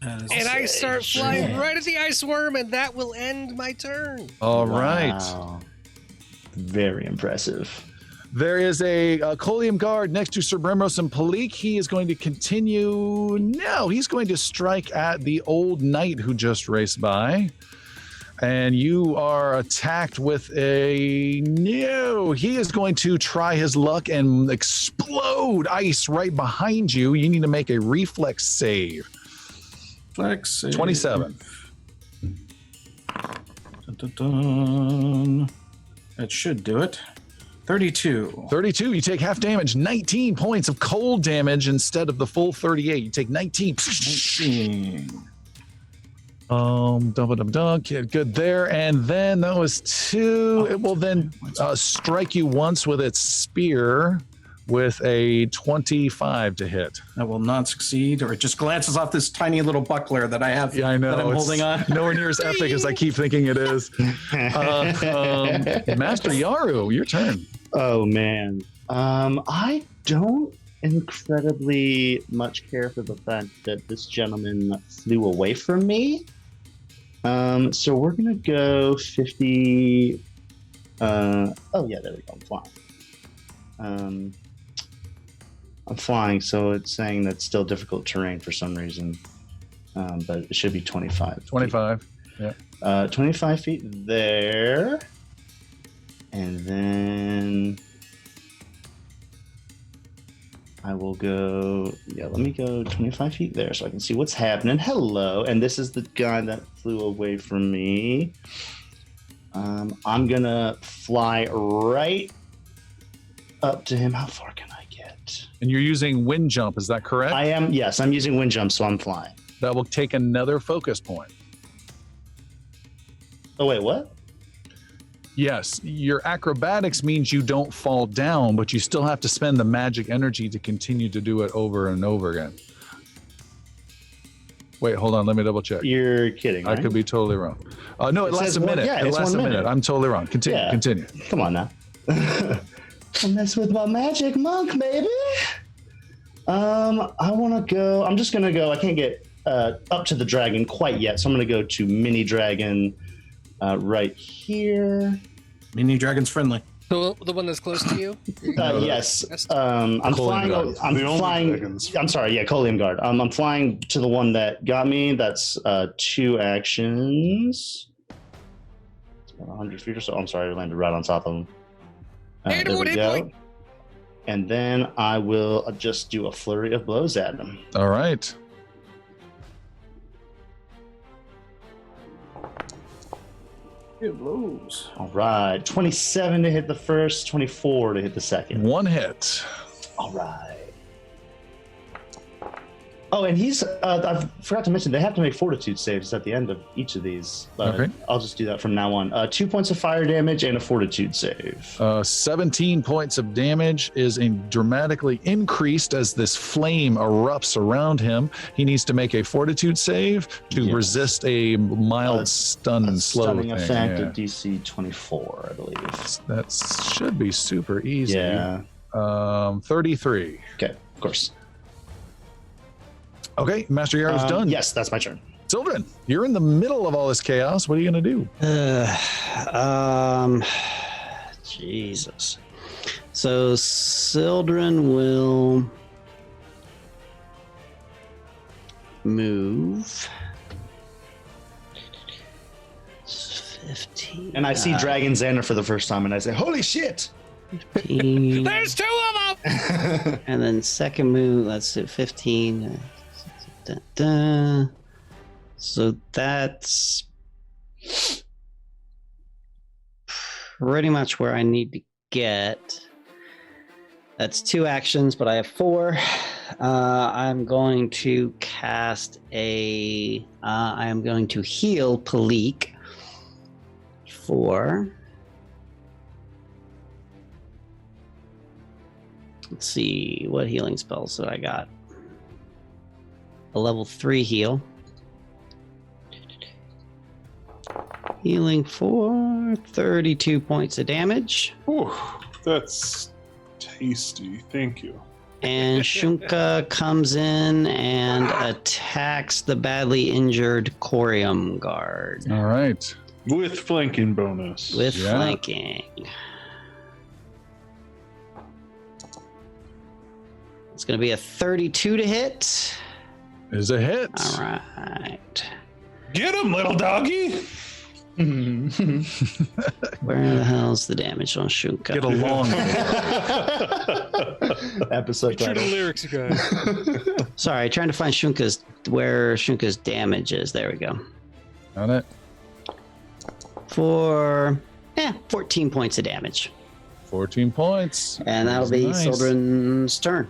And I start flying right at the ice worm, and that will end my turn. All right. Wow. Very impressive. There is a Colium guard next to Sir Brimrose and Palik. He is going to continue. No, he's going to strike at the old knight who just raced by. And you are attacked with a no. He is going to try his luck and explode ice right behind you. You need to make a reflex save. Reflex save. 27. Dun-dun-dun. That should do it. 32. 32. You take half damage. 19 points of cold damage instead of the full 38. You take 19. 19. Good there. And then that was 2. It will then strike you once with its spear with a 25 to hit. That will not succeed, or it just glances off this tiny little buckler that I have. Yeah, I know. That I'm holding on. Nowhere near as epic as I keep thinking it is. Master Yaru, your turn. Oh man. I don't incredibly much care for the fact that this gentleman flew away from me. So we're gonna go 50. Oh yeah, there we go. I'm flying. I'm flying, so it's saying that's still difficult terrain for some reason. But it should be 25. 25. Yeah. 25 feet there. And then I will go, let me go 25 feet there so I can see what's happening. Hello. And this is the guy that flew away from me. I'm going to fly right up to him. How far can I get? And you're using wind jump, is that correct? I am, yes, I'm using wind jump, so I'm flying. That will take another focus point. Oh, wait, what? Yes, your acrobatics means you don't fall down, but you still have to spend the magic energy to continue to do it over and over again. Wait, hold on. Let me double check. You're kidding, right? I could be totally wrong. No, it lasts a minute. Yeah, it lasts a minute. I'm totally wrong. Continue. Come on now. Don't mess with my magic monk, baby. I want to go. I'm just going to go. I can't get up to the dragon quite yet, so I'm going to go to mini dragon right here. Mini dragon's friendly. The one that's close to you? Yes. I'm flying. I'm sorry. Yeah, Colium Guard. I'm flying to the one that got me. That's 2 actions. It's about 100 feet or so. I'm sorry, I landed right on top of him. There we go. And then I will just do a flurry of blows at him. All right. It blows. All right. 27 to hit the first, 24 to hit the second. 1 hit. All right. Oh, and he's, I forgot to mention, they have to make fortitude saves at the end of each of these. Okay. I'll just do that from now on. 2 points of fire damage and a fortitude save. 17 points of damage is dramatically increased as this flame erupts around him. He needs to make a fortitude save to resist a mild stun slow stunning thing. effect of DC 24, I believe. That should be super easy. Yeah. 33. Okay, of course. Okay, Master Yaro's done. Yes, that's my turn. Sildren, you're in the middle of all this chaos. What are you going to do? Jesus. So Sildren will move 15. And I see Dragon Xander for the first time, and I say, "Holy shit!" 15. There's 2 of them! And then second move, let's do 15. So that's pretty much where I need to get. That's 2 actions, but I have 4. I'm going to cast a. I am going to heal Palik for. Let's see, what healing spells do I got? A level 3 heal. Healing for 32 points of damage. Ooh, that's tasty. Thank you. And Shunka comes in and attacks the badly injured Corium guard. All right. With flanking bonus. With Yeah. flanking. It's going to be a 32 to hit. Is a hit. All right. Get him, little doggy. Where the hell's the damage on Shunka? Get along. Episode True to the title. lyrics, you guys. Sorry, trying to find where Shunka's damage is. There we go. Got it. For 14 points of damage. 14 points. And that'll be Nice. Sildren's turn.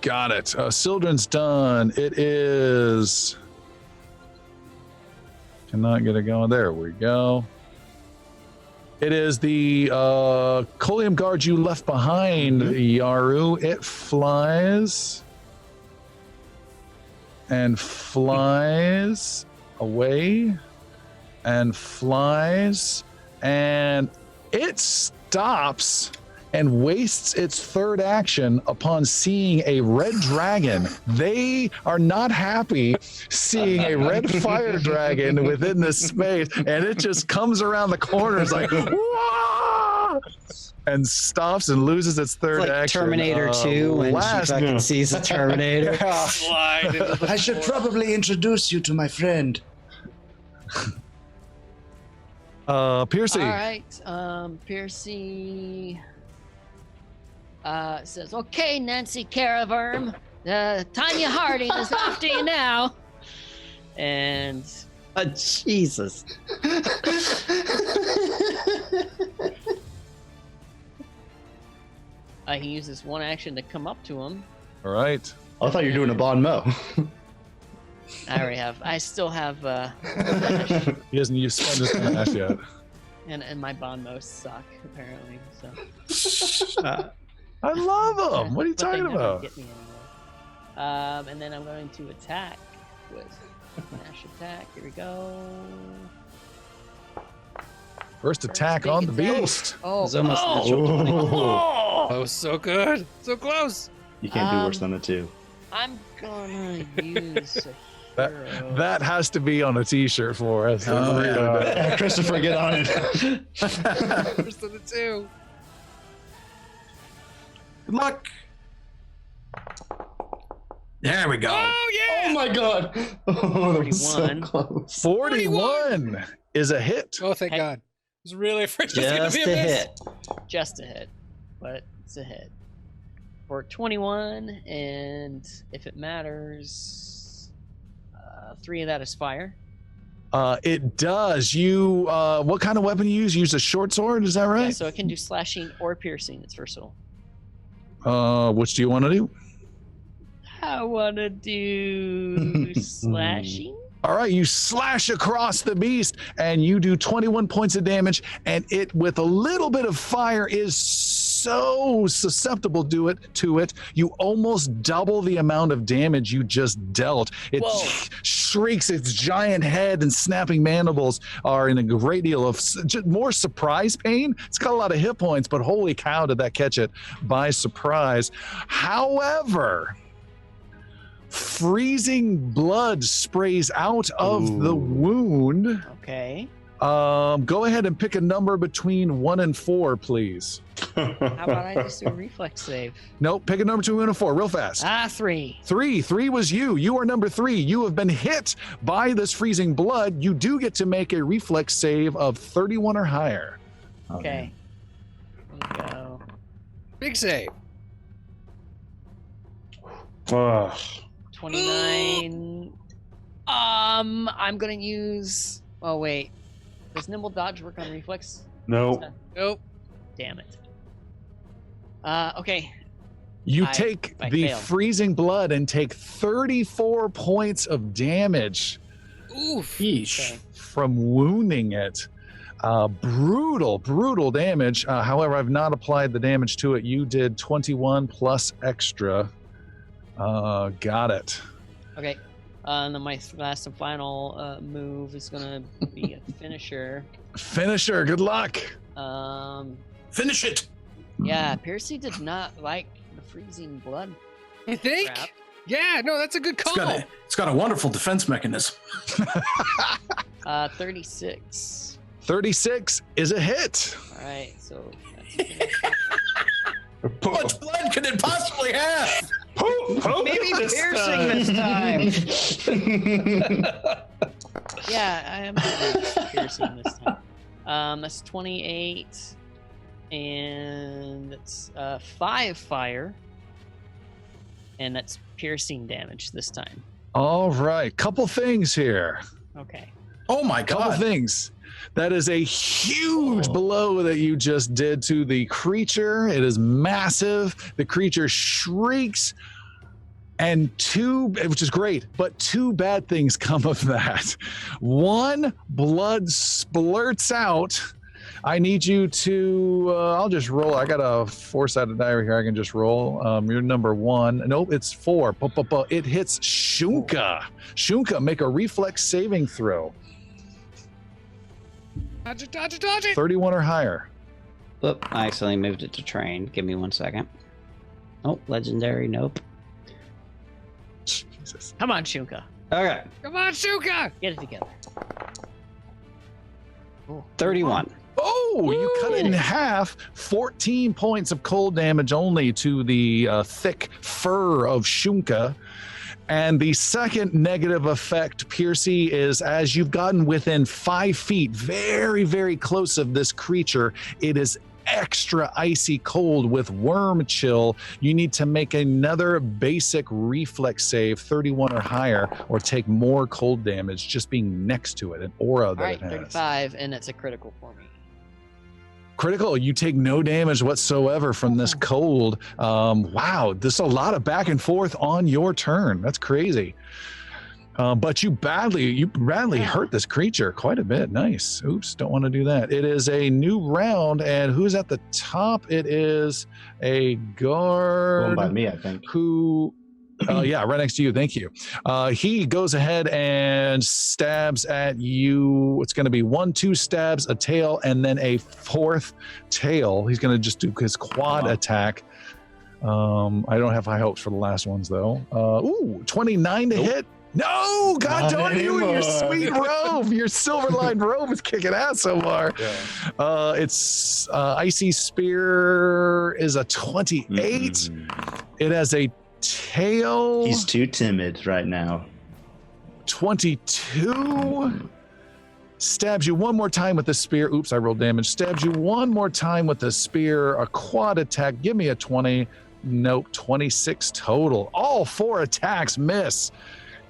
Got it. Sildren's done. It is. Cannot get it going. There we go. It is the Colium guard you left behind, Yaru. It flies and flies away and flies and it stops and wastes its third action upon seeing a red dragon. They are not happy seeing a red fire dragon within this space, and it just comes around the corners like, "Wah!" and stops and loses its third Like action. Terminator 2 when last- she fucking sees a Terminator. Slide into the I should floor. probably introduce you to my friend. Piercy. All right, Piercy says, "Okay, Nancy Caraverm, Tanya Harding is after you now." And Jesus. he uses one action to come up to him. All right. I thought you were doing a Bon Mo. I already have. I still have. He hasn't used his panache yet. And my Bon Mos suck apparently. So. I love him. What are you But they talking never about? Get me anywhere. And then I'm going to attack with Nash attack. Here we go. First attack big on the attack. beast. Oh, It's almost oh, natural 20. Oh, so good. So close. You can't do worse than a 2. I'm gonna use a That- hero. That has to be on a T-shirt for us. Oh, yeah. Christopher, get on it. First of the two. Good luck. There we go. Oh yeah. Oh my god. Oh, that was so 41. close. 41 is a hit. Oh, thank Hey. God. I was really afraid it was gonna Just be a a miss. hit. Just a hit, but it's a hit for 21, and if it matters, 3 of that is fire. It does. You, what kind of weapon you use? You use a short sword, is that Yeah, right? so it can do slashing or piercing. It's versatile. Which do you want to do? I wanna do slashing. All right, you slash across the beast and you do 21 points of damage, and it, with a little bit of fire, is so susceptible to it. You almost double the amount of damage you just dealt. It Whoa. shrieks, its giant head and snapping mandibles are in a great deal of more surprise pain. It's got a lot of hit points, but holy cow, did that catch it by surprise. However, freezing blood sprays out of the wound. Okay. Go ahead and pick a number between 1 and 4, please. How about I just do a reflex save? Nope, pick a number between 1 and 4 real fast. 3. 3 was you. You are number 3. You have been hit by this freezing blood. You do get to make a reflex save of 31 or higher. Okay. There we go. Big save. Ugh. 29. I'm gonna use. Oh wait, does nimble dodge work on reflex? No. Nope. Damn it. Okay. You I take the fail. freezing blood and take 34 points of damage Oof. Yeesh. Okay. from wounding it. Brutal damage. However, I've not applied the damage to it. You did 21 plus extra. Got it. Okay. And then my last and final move is gonna be a finisher. Finisher, good luck. Finish it. Yeah, Percy did not like the freezing blood. You think? Crap. Yeah, no, that's a good call. It's got a wonderful defense mechanism. 36. 36 is a hit. All right, so How much blood could it possibly have? maybe piercing this time. Yeah, I am piercing this time. That's 28, and that's 5 fire, and that's piercing damage this time. All right, couple things here. Okay. Oh my Couple god. things. That is a huge blow that you just did to the creature. It is massive. The creature shrieks, and which is great, but 2 bad things come of that. 1, blood splurts out. I need you to, I'll just roll. I got a 4-sided die here. I can just roll. You're number 1. Nope, it's 4. It hits Shunka. Shunka, make a reflex saving throw. Dodge it. 31 or higher. Oop, I accidentally moved it to train. Give me 1 second. Oh, legendary. Nope. Jesus. Come on, Shunka. Okay, Come on, Shuka. Get it together. 31. Oh, you cut it in half. 14 points of cold damage only to the thick fur of Shunka. And the second negative effect, Piercy, is as you've gotten within 5 feet, very, very close of this creature, it is extra icy cold with worm chill. You need to make another basic reflex save, 31 or higher, or take more cold damage just being next to it, an aura All that right, it has. 35, and it's a critical for me. Critical, you take no damage whatsoever from this cold. Wow, there's a lot of back and forth on your turn. That's crazy. But you badly hurt this creature quite a bit. Nice. Oops, don't want to do that. It is a new round, and who's at the top? It is a guard. Going by me, I think. Who yeah, right next to you. Thank you. He goes ahead and stabs at you. It's going to be 1-2 stabs, a tail, and then a 4th tail. He's going to just do his quad attack. I don't have high hopes for the last ones, though. 29 to hit. No, God, Not don't you in your anymore. sweet robe. Your silver lined robe is kicking ass so far. Yeah. It's Icy Spear is a 28. It has a tail. He's too timid right now. 22. Stabs you one more time with the spear. Oops, I rolled damage. Stabs you one more time with the spear. A quad attack. Give me a 20. Nope, 26 total. All 4 attacks miss.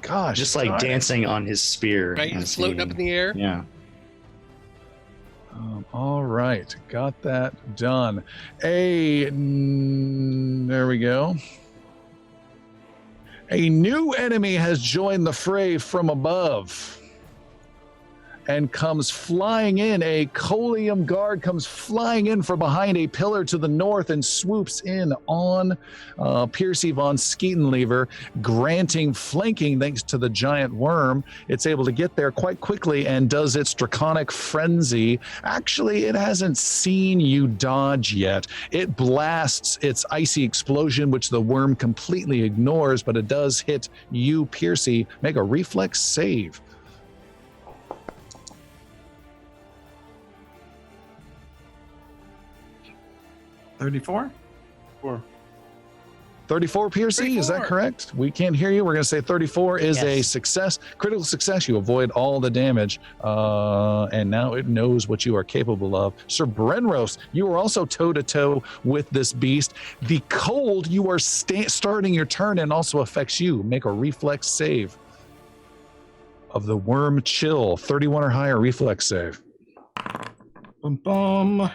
Gosh. Just like darn it. dancing on his spear. Right, as it's floating he- up in the air. Yeah. All right, got that done. There we go. A new enemy has joined the fray from above and comes flying in. A Colium guard comes flying in from behind a pillar to the north and swoops in on Piercy von Skeetenlever, granting flanking thanks to the giant worm. It's able to get there quite quickly and does its draconic frenzy. Actually, it hasn't seen you dodge yet. It blasts its icy explosion, which the worm completely ignores, but it does hit you, Piercy. Make a reflex save. 34? 34, Piercy, is that 34. correct? We can't hear you. We're going to say 34 is a Yes. success, critical success. You avoid all the damage, and now it knows what you are capable of. Sir Brenros, you are also toe-to-toe with this beast. The cold you are starting your turn in also affects you. Make a reflex save of the worm chill. 31 or higher reflex save. Bum, bum.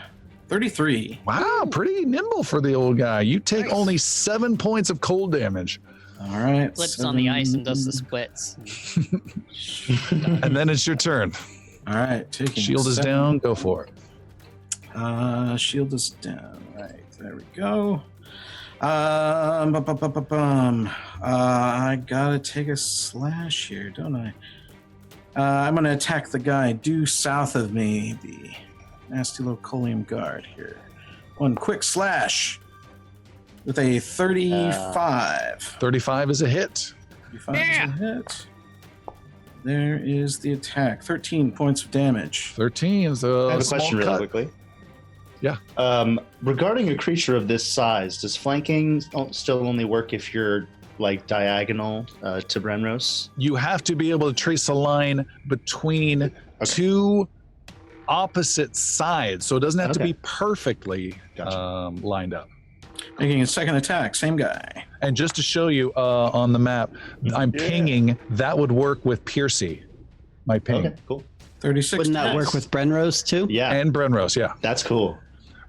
33. Wow, pretty nimble for the old guy. You take Nice. only 7 points of cold damage. All right. Flips on the ice and does the splits. And then it's your turn. All right. Taking Shield is 7. down. Go for it. Shield is down. Right. There we go. I gotta take a slash here, don't I? I'm gonna attack the guy due south of me, the nasty little Colium guard here. One quick slash with a 35. 35 is a hit. 35 is a hit. There is the attack. 13 points of damage. 13 is a I have a small question really cut. quickly. Yeah. Regarding a creature of this size, does flanking still only work if you're like diagonal to Brenros? You have to be able to trace a line between two opposite sides, so it doesn't have to be perfectly lined up. Making a second attack, same guy. And just to show you on the map, I'm pinging. That would work with Piercy. My ping. Okay, cool. 36. Wouldn't that work with Brenrose too? Yeah. And Brenrose, yeah. That's cool.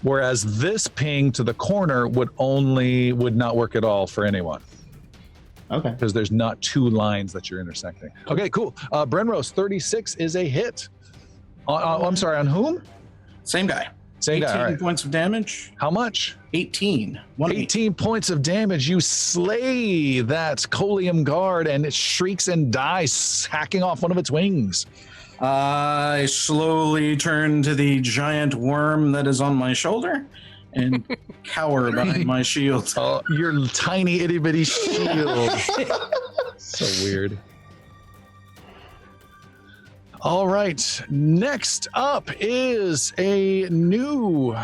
Whereas this ping to the corner would not work at all for anyone. Okay. Because there's not two lines that you're intersecting. Okay, cool. Brenrose, 36 is a hit. I'm sorry, on whom? Same guy. Same 18 guy. All right. points of damage. How much? 18. 18 points of damage. You slay that Colium guard and it shrieks and dies, hacking off one of its wings. I slowly turn to the giant worm that is on my shoulder and cower behind my shield. Oh, your tiny itty bitty shield. So weird. All right. Next up is a new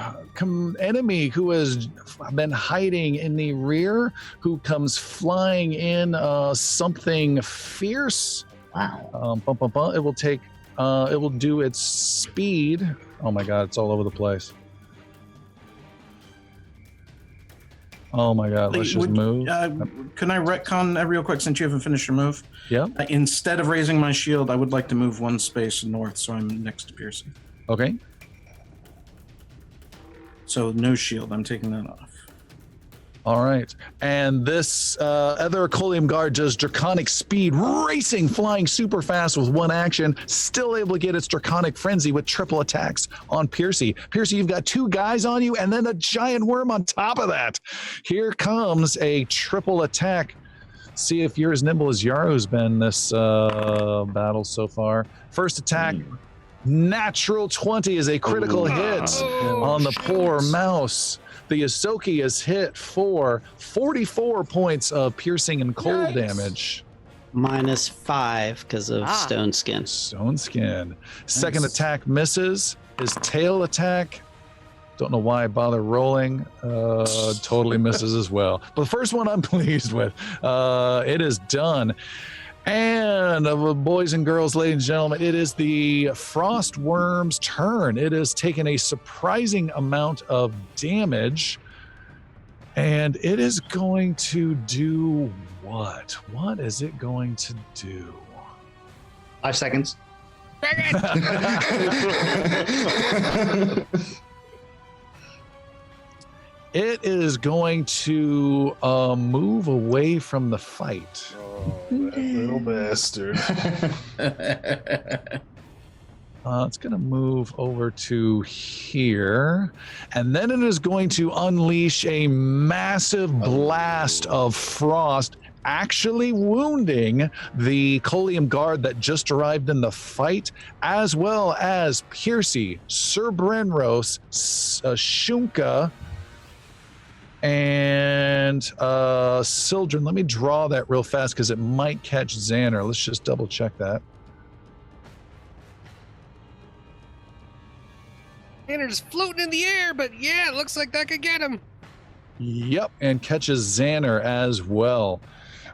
enemy who has been hiding in the rear, who comes flying in something fierce. Wow. It will take. It will do its speed. Oh my God! It's all over the place. Oh my God! Let's just move. Can I retcon real quick since you haven't finished your move? Yeah. Instead of raising my shield, I would like to move one space north, so I'm next to Piercy. Okay. So no shield. I'm taking that off. All right. And this other Colium guard does draconic speed, racing, flying super fast with one action, still able to get its draconic frenzy with triple attacks on Piercy. Piercy, you've got two guys on you and then a giant worm on top of that. Here comes a triple attack. See if you're as nimble as Yaro's been this battle so far. First attack, natural 20 is a critical hit on the poor mouse. The Yosoki is hit for 44 points of piercing and cold damage. -5 because of stone skin. Stone skin. Second attack misses. His tail attack, don't know why I bother rolling, totally misses as well. But the first one I'm pleased with. It is done. And boys and girls, ladies and gentlemen, it is the Frost Worm's turn. It has taken a surprising amount of damage. And it is going to do what? What is it going to do? 5 seconds. It is going to move away from the fight. Oh, that little bastard. It's going to move over to here. And then it is going to unleash a massive blast of frost, actually wounding the Colium guard that just arrived in the fight, as well as Piercy, Sir Brenros, Shunka, and Sildren. Let me draw that real fast because it might catch Xander. Let's just double check that. Xander's floating in the air, but yeah, it looks like that could get him. Yep, and catches Xander as well.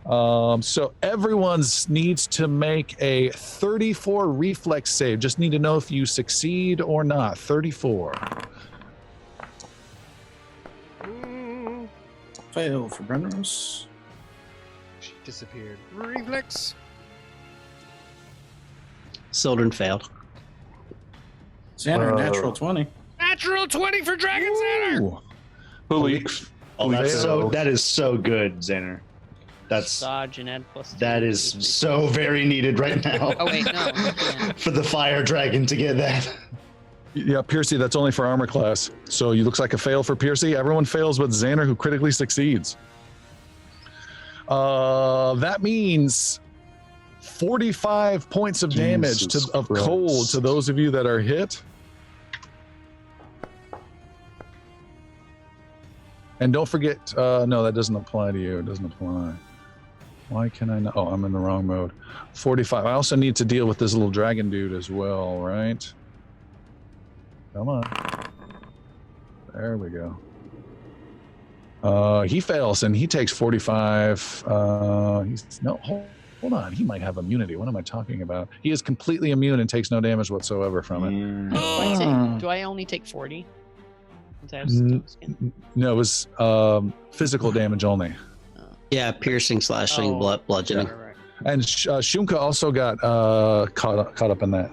So everyone needs to make a 34 reflex save. Just need to know if you succeed or not. 34. Fail for Brenros. She disappeared. Reflex. Sildren failed. Xander, natural 20. natural 20 for Dragon Xander. Ooh. Philippe. Oh, that is so good, Xander. Dodge and add +2. That is so very needed right now. Oh wait, no. Yeah. For the fire dragon to get that. Yeah, Piercy, that's only for armor class. So you looks like a fail for Piercy. Everyone fails with Xander, who critically succeeds. That means 45 points of damage of cold to those of you that are hit. And don't forget, no, that doesn't apply to you. It doesn't apply. Why can I not? Oh, I'm in the wrong mode. 45. I also need to deal with this little dragon dude as well, right? Come on. There we go. He fails and he takes 45. Hold on. He might have immunity. What am I talking about? He is completely immune and takes no damage whatsoever from it. Do I only take 40? Since I have stone skin? No, it was physical damage only. Yeah, piercing, slashing, bludgeoning. Right. And Shunka also got caught up in that.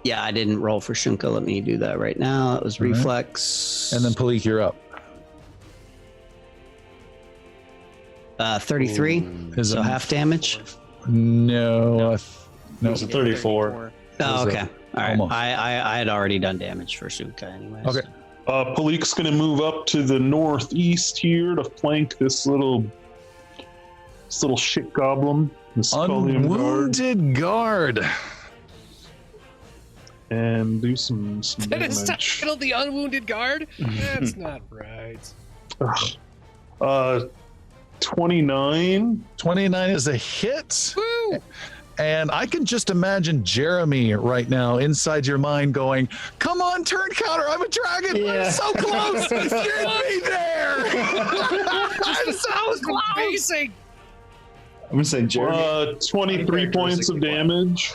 Yeah, I didn't roll for Shunka. Let me do that right now. That was reflex. And then Palik, you're up. 33. So half damage. No. It was a 34. Oh, okay. All right. Almost. I had already done damage for Shunka anyway. Okay. Palik's going to move up to the northeast here to flank this little shit goblin. This Scullium guard. Unwounded guard. And do some That is damage. titled the Unwounded Guard? That's not right. 29. 29 is a hit. Woo! And I can just imagine Jeremy right now inside your mind going, come on, turn counter. I'm a dragon. Yeah. I'm so close. Get me there. I'm so close. Amazing. I'm going to say Jeremy. 23 points of damage.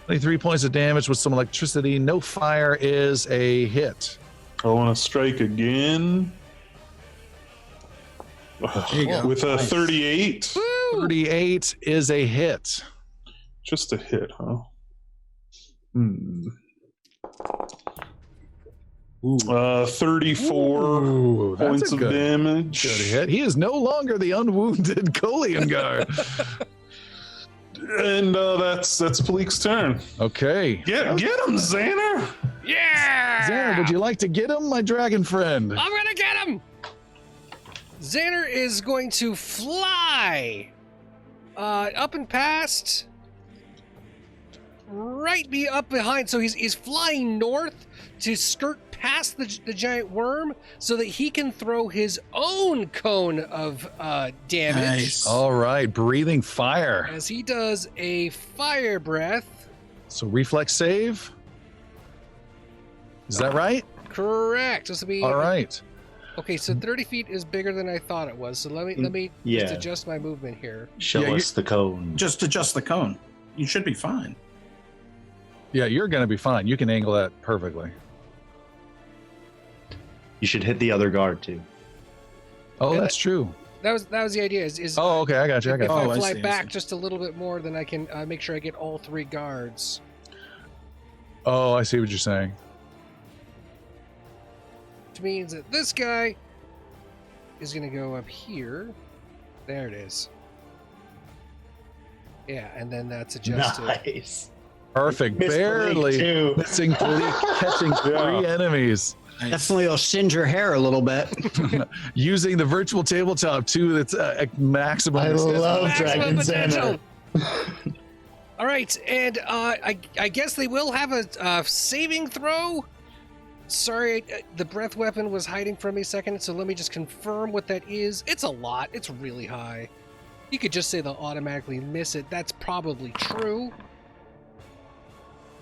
23 points of damage with some electricity. No fire is a hit. I want to strike again. you go. With a 38. 38 is a hit. Just a hit, huh? 34 Ooh, that's points a of good damage. hit. He is no longer the unwounded Colian guard. And that's Palik's turn. Okay. Get him, Xander! Yeah! Xander, would you like to get him, my dragon friend? I'm gonna get him! Xander is going to fly up and past, be up behind. So he's flying north to skirt past the giant worm so that he can throw his own cone of damage. Nice. All right, breathing fire. As he does a fire breath. So reflex save. Is that right? Correct. This will be All right. Okay, so 30 feet is bigger than I thought it was. So let me Yeah. just adjust my movement here. Show us the cone. Just adjust the cone. You should be fine. Yeah, you're going to be fine. You can angle that perfectly. You should hit the other guard too. Oh, Yeah, that's true. That was the idea. Is Oh, okay. I got you. I if got you. I I fly see, I back see. just a little bit more, then I can make sure I get all three guards. Oh, I see what you're saying. Which means that this guy is going to go up here. There it is. Yeah, and then that's adjusted. Nice. Perfect. Missed Palik, Barely too. missing Palik, catching 3 enemies. Definitely will singe your hair a little bit. Using the virtual tabletop too. That's maximum. I love Maximum Dragon potential. Xander. All right, and I guess they will have a saving throw. Sorry, the breath weapon was hiding from me a second, so let me just confirm what that is. It's a lot. It's really high. You could just say they'll automatically miss it. That's probably true.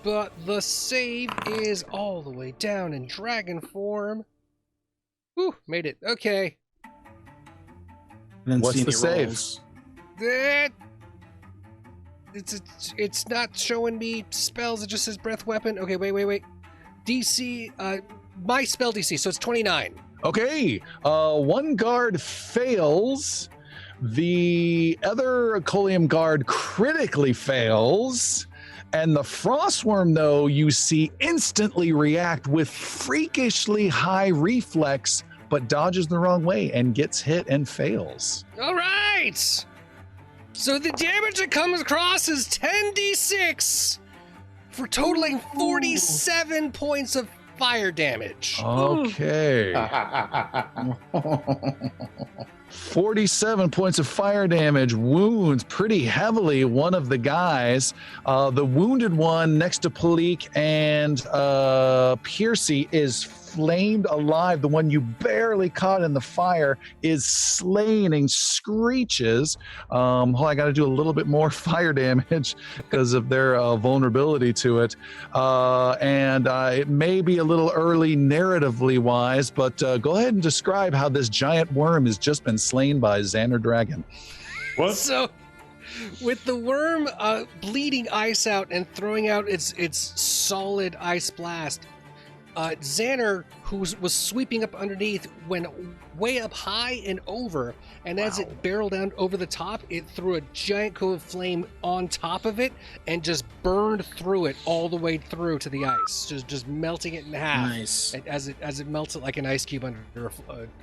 But the save is all the way down in dragon form. Whew, made it. Okay. And then What's see the any save? rolls. That it's not showing me spells. It just says breath weapon. Okay, wait. DC, my spell DC, so it's 29. Okay. One guard fails. The other Colium guard critically fails. And the frostworm, though, you see instantly react with freakishly high reflex, but dodges the wrong way and gets hit and fails. All right. So the damage that comes across is 10d6 for totaling 47 points of fire damage. Okay. 47 points of fire damage, wounds pretty heavily one of the guys. The wounded one next to Palik and Piercy is flamed alive. The one you barely caught in the fire is slain and screeches. I got to do a little bit more fire damage because of their vulnerability to it. And it may be a little early narratively wise, but go ahead and describe how this giant worm has just been slain by Xander Dragon. What? So, with the worm bleeding ice out and throwing out its solid ice blast, Xander, who was sweeping up underneath, went way up high and over, and as it barreled down over the top, it threw a giant cone of flame on top of it and just burned through it all the way through to the ice, just melting it in half. Nice. As it melts it like an ice cube under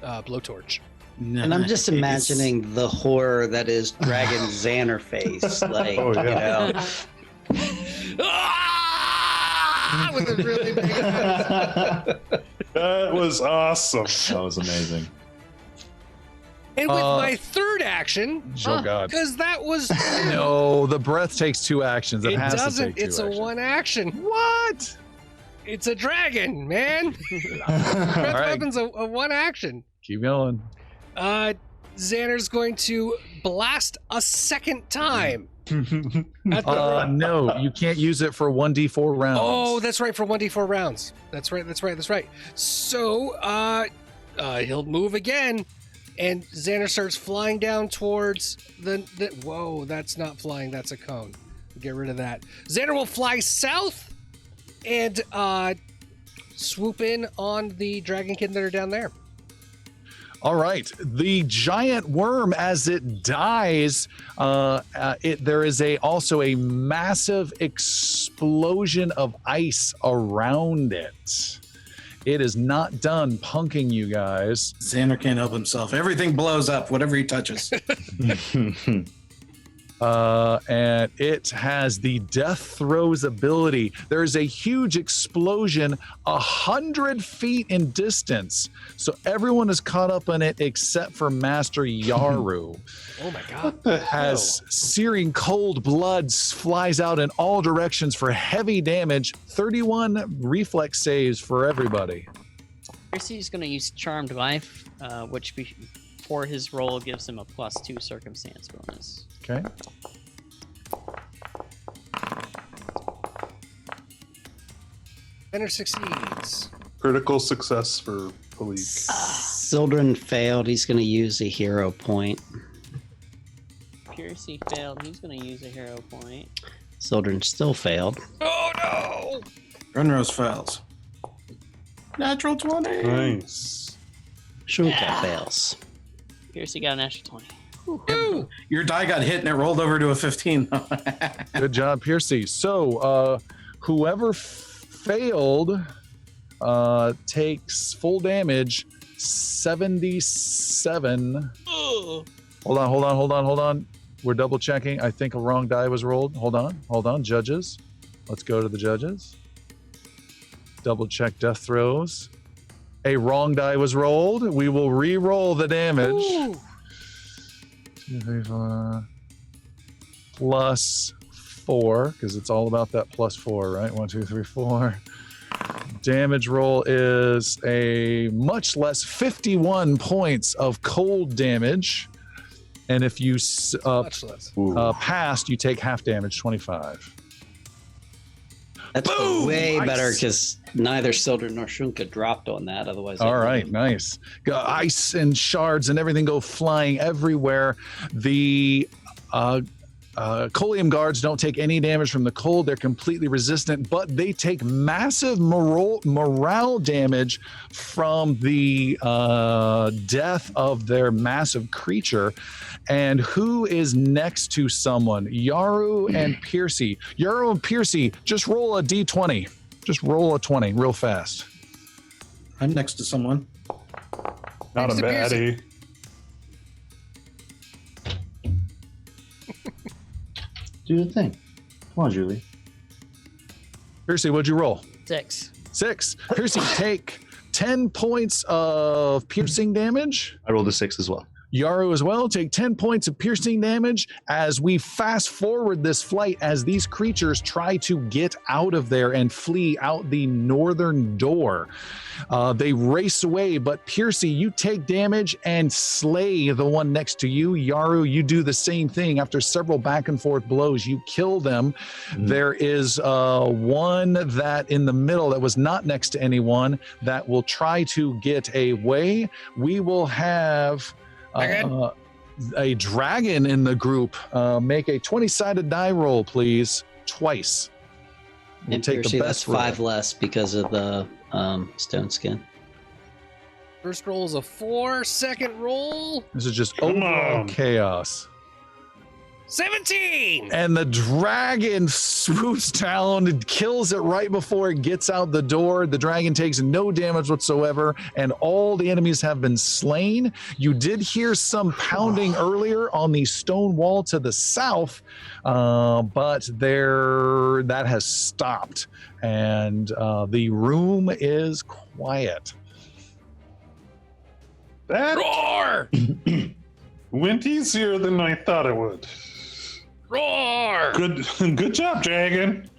a blowtorch. Nice. And I'm just imagining the horror that is Dragon Xander face. Like, Oh, yeah. you know. With a really big That was awesome. That was amazing. And with my third action, Oh, God. because that was No, the breath takes 2 actions. It, has doesn't. to take 2 It's actions. a 1 action. What? It's a dragon, man. Breath right. weapon's a 1 action. Keep going. Xander's going to blast a second time. At the- No, you can't use it for 1d4 rounds. Oh, that's right, for 1d4 rounds. That's right. So, he'll move again, and Xander starts flying down towards the whoa, that's not flying, that's a cone. Get rid of that. Xander will fly south and swoop in on the dragonkin that are down there. All right. The giant worm, as it dies, there is also a massive explosion of ice around it. It is not done punking you guys. Xander can't help himself. Everything blows up, whatever he touches. And it has the death throes ability. There is a huge explosion 100 feet in distance. So everyone is caught up in it except for Master Yaru. Oh my god. As searing cold blood flies out in all directions for heavy damage. 31 reflex saves for everybody. Percy's going to use Charmed Life, which for his roll gives him a +2 circumstance bonus. Okay. Xander succeeds. Critical success for Palik. Sildren failed. He's going to use a hero point. Percy failed. He's going to use a hero point. Sildren still failed. Oh no! Runrose fails. Natural 20. Nice. Shunka fails. Percy got a natural 20. Woo! Your die got hit and it rolled over to a 15. Good job, Piercy. So, whoever failed takes full damage, 77. Ugh. Hold on. We're double checking. I think a wrong die was rolled. Hold on. Judges. Let's go to the judges. Double check death throws. A wrong die was rolled. We will re-roll the damage. Ooh. 2, 3, 4. +4, because it's all about that +4, right? 1, 2, 3, 4. Damage roll is a much less 51 points of cold damage. And if you Much less. passed, you take half damage, 25. That's Boom! way Nice. better because neither Sildren nor Shunka dropped on that. Otherwise, All right, nice. Ice and shards and everything go flying everywhere. The Coleum guards don't take any damage from the cold. They're completely resistant, but they take massive morale damage from the death of their massive creature. And who is next to someone? Yaru and Piercy. Yaru and Piercy, just roll a d20. Just roll a 20 real fast. I'm next to someone. Not a baddie. Do the thing. Come on, Julie. Piercy, what'd you roll? 6. 6. Piercy, take 10 points of piercing damage. I rolled a 6 as well. Yaru as well, take 10 points of piercing damage as we fast forward this flight as these creatures try to get out of there and flee out the northern door. They race away, but Piercy, you take damage and slay the one next to you. Yaru, you do the same thing. After several back and forth blows, you kill them. There is one that in the middle that was not next to anyone that will try to get away. We will have a dragon in the group. Make a 20-sided die roll, please. Twice. And take Piercy, the that's best roll. 5 less because of the stone skin. First roll is a 4. Second roll, This is just Come overall on. chaos. 17. And the dragon swoops down and kills it right before it gets out the door. The dragon takes no damage whatsoever, and all the enemies have been slain. You did hear some pounding earlier on the stone wall to the south, but that has stopped, and the room is quiet. That Roar! went easier than I thought it would. Roar! Good job, dragon.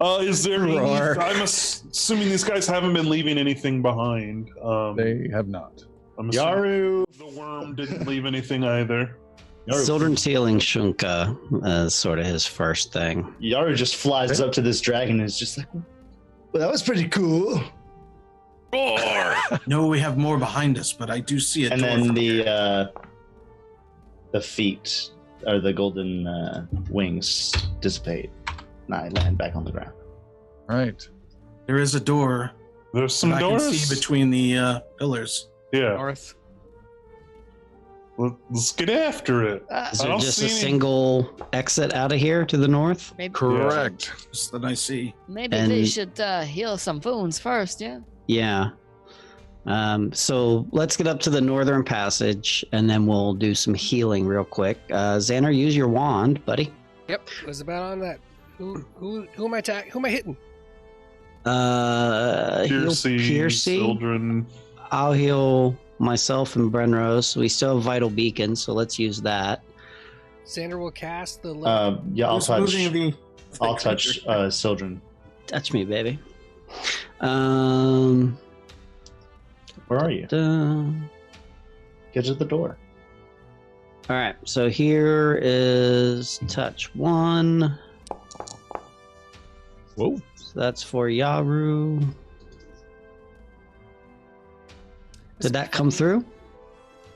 Is there any, Roar. I'm assuming these guys haven't been leaving anything behind. They have not. I'm assuming Yaru. the worm didn't leave anything either. Children's healing Shunka is sort of his first thing. Yaru just flies up to this dragon and is just like, Well, that was pretty cool. Roar! No, we have more behind us, but I do see a and door then from here. the feet or the golden wings dissipate. And I land back on the ground. Right. There is a door. There's some I doors. can see between the pillars. Yeah, North. let's get after it. Is I there don't just see a any- single exit out of here to the north? Maybe, Correct. Just that I see. maybe And- they should heal some wounds first, yeah? Yeah. So let's get up to the northern passage, and then we'll do some healing real quick. Xander, use your wand, buddy. Yep, was about on that. Who am I Who am I hitting? Heal Piercy. children. I'll heal myself and Brenrose. We still have vital beacon, so let's use that. Xander will cast the. Yeah, I'll Who's touch. moving the Touch creature? Sildren. Touch me, baby. Where are you? Get to the door. All right, so here is touch 1. Whoa. So that's for Yaru. Did that come through?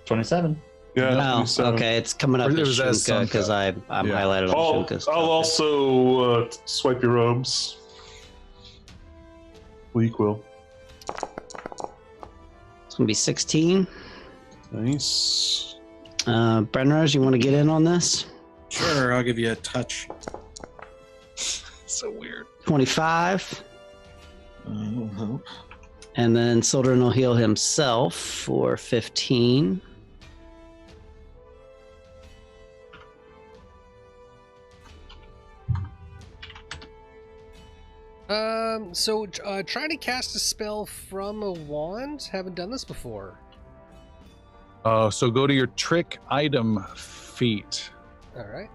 27. Yeah. Oh, okay. It's coming up Or it as was as Shunka because Sunka. I'm Yeah. highlighted on Shunka's. I'll also swipe your robes. Bleak will. It's gonna be 16. Nice. Brenrose, you want to get in on this? Sure, I'll give you a touch. So weird. 25. Will help. And then Sildren will heal himself for 15. So trying to cast a spell from a wand. Haven't done this before. So go to your trick item feat. All right.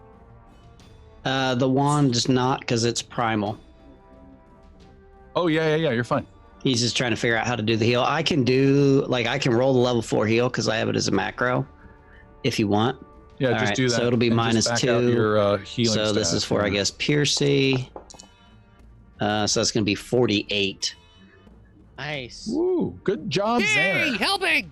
The wand is not because it's primal. Oh, yeah. You're fine. He's just trying to figure out how to do the heal. I can roll the level 4 heal because I have it as a macro if you want. Yeah, All just right, do that. so it'll be and minus just back out 2. your healing So this stats. is for, I guess, Piercy. So that's going to be 48. Nice. Woo, good job, Yay! Xander. Helping!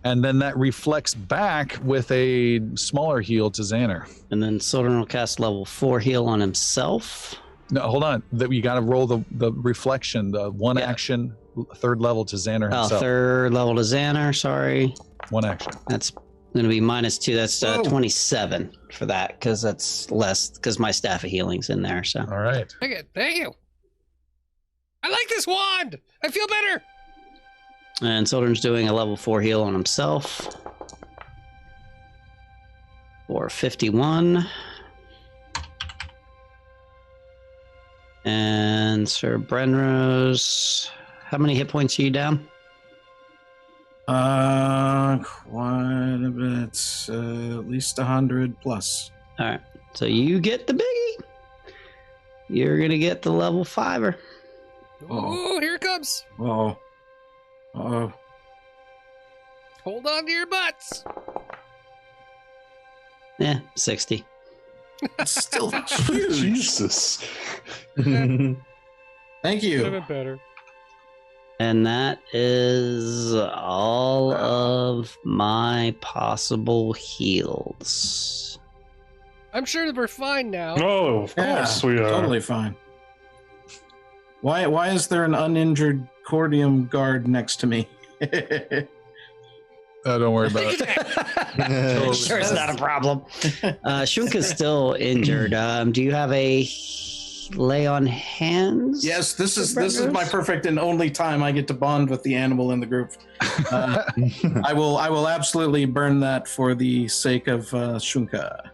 And then that reflects back with a smaller heal to Xander. And then Sildren will cast level 4 heal on himself. No, hold on. You got to roll the reflection, the one action, third level to Xander himself. Oh, third level to Xander, sorry. One action. That's going to be -2. That's 27 for that, because that's less, because my staff of healing's in there. So. All right. Thank you. I like this wand. I feel better. And Sildren's doing a level 4 heal on himself. For 51. And Sir Brenrose, how many hit points are you down? Quite a bit. At least 100 plus. All right. So you get the biggie. You're going to get the level 5er. Oh, here it comes. Oh. Oh. Hold on to your butts. 60. It's still huge. Jesus. Thank you. Better. And that is all of my possible heals. I'm sure that we're fine now. Oh, of course we are. Totally fine. Why is there an uninjured Cordium guard next to me? Don't worry about it. Sure, it's not a problem. Shunka's still injured. Do you have a lay on hands? Yes, this is my perfect and only time I get to bond with the animal in the group. I will absolutely burn that for the sake of Shunka.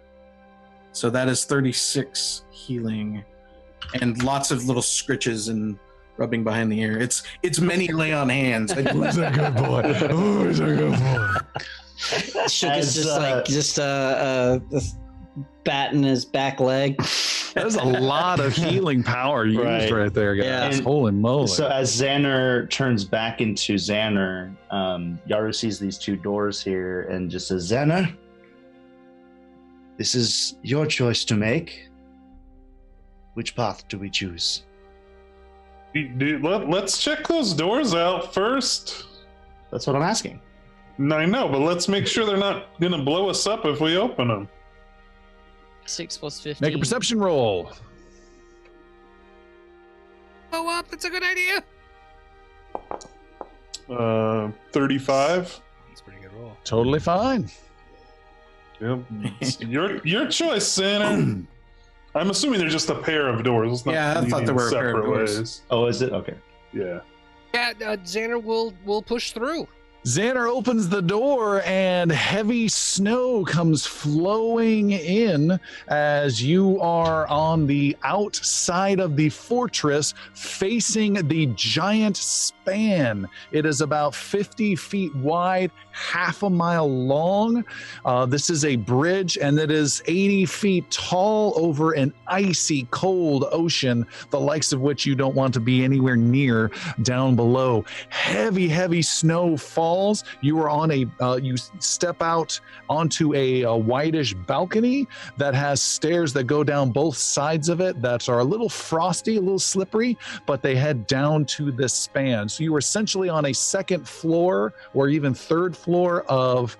So that is 36 healing, and lots of little scritches and rubbing behind the ear. It's many lay on hands. Who's a good boy? Who's a good boy? Shunka's just batting his back leg. There's a lot of healing power used right there, guys. And holy moly. So as Xander turns back into Xander, Yaru sees these two doors here and just says, Xander, this is your choice to make. Which path do we choose? Dude, let's check those doors out first. That's what I'm asking. I know, but let's make sure they're not going to blow us up if we open them. 6 plus 15. Make a perception roll. Blow up. That's a good idea. 35. That's a pretty good roll. Totally fine. Yep. Your choice, Santa. I'm assuming they're just a pair of doors. It's not I thought there were a pair of doors. ways. Oh, is it? Okay. Yeah. Yeah, Xander will push through. Xander opens the door and heavy snow comes flowing in as you are on the outside of the fortress facing the giant span. It is about 50 feet wide, half a mile long. This is a bridge and it is 80 feet tall over an icy cold ocean, the likes of which you don't want to be anywhere near down below. Heavy snow falls. You are on you step out onto a whitish balcony that has stairs that go down both sides of it that are a little frosty, a little slippery, but they head down to this span. So you are essentially on a second floor or even third floor of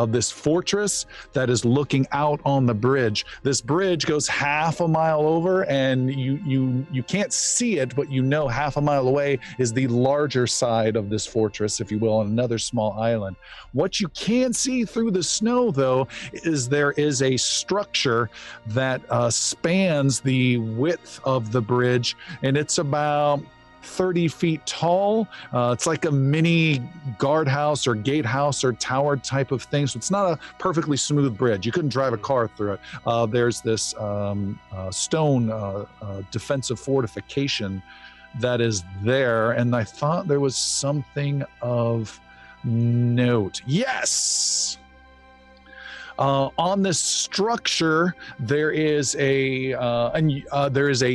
this fortress that is looking out on the bridge. This bridge goes half a mile over, and you can't see it, but you know half a mile away is the larger side of this fortress, if you will, on another small island. What you can see through the snow, though, is there is a structure that spans the width of the bridge, and it's about 30 feet tall. It's like a mini guardhouse or gatehouse or tower type of thing. So it's not a perfectly smooth bridge. You couldn't drive a car through it. There's this stone defensive fortification that is there. And I thought there was something of note. Yes! On this structure, there is a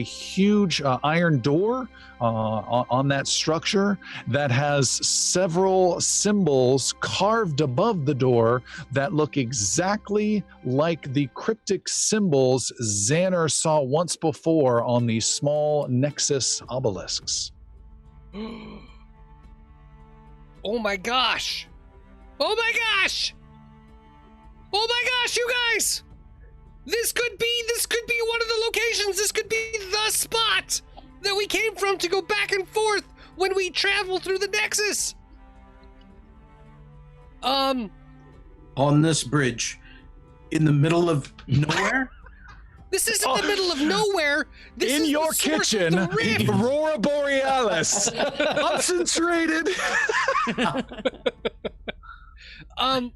huge iron door on that structure that has several symbols carved above the door that look exactly like the cryptic symbols Xander saw once before on these small Nexus obelisks. Oh my gosh! Oh my gosh! Oh my gosh, you guys! This could be one of the locations. This could be the spot that we came from to go back and forth when we travel through the Nexus. On this bridge, in the middle of nowhere. This isn't the middle of nowhere. This In is your the source of kitchen, the rift. Aurora Borealis, concentrated. I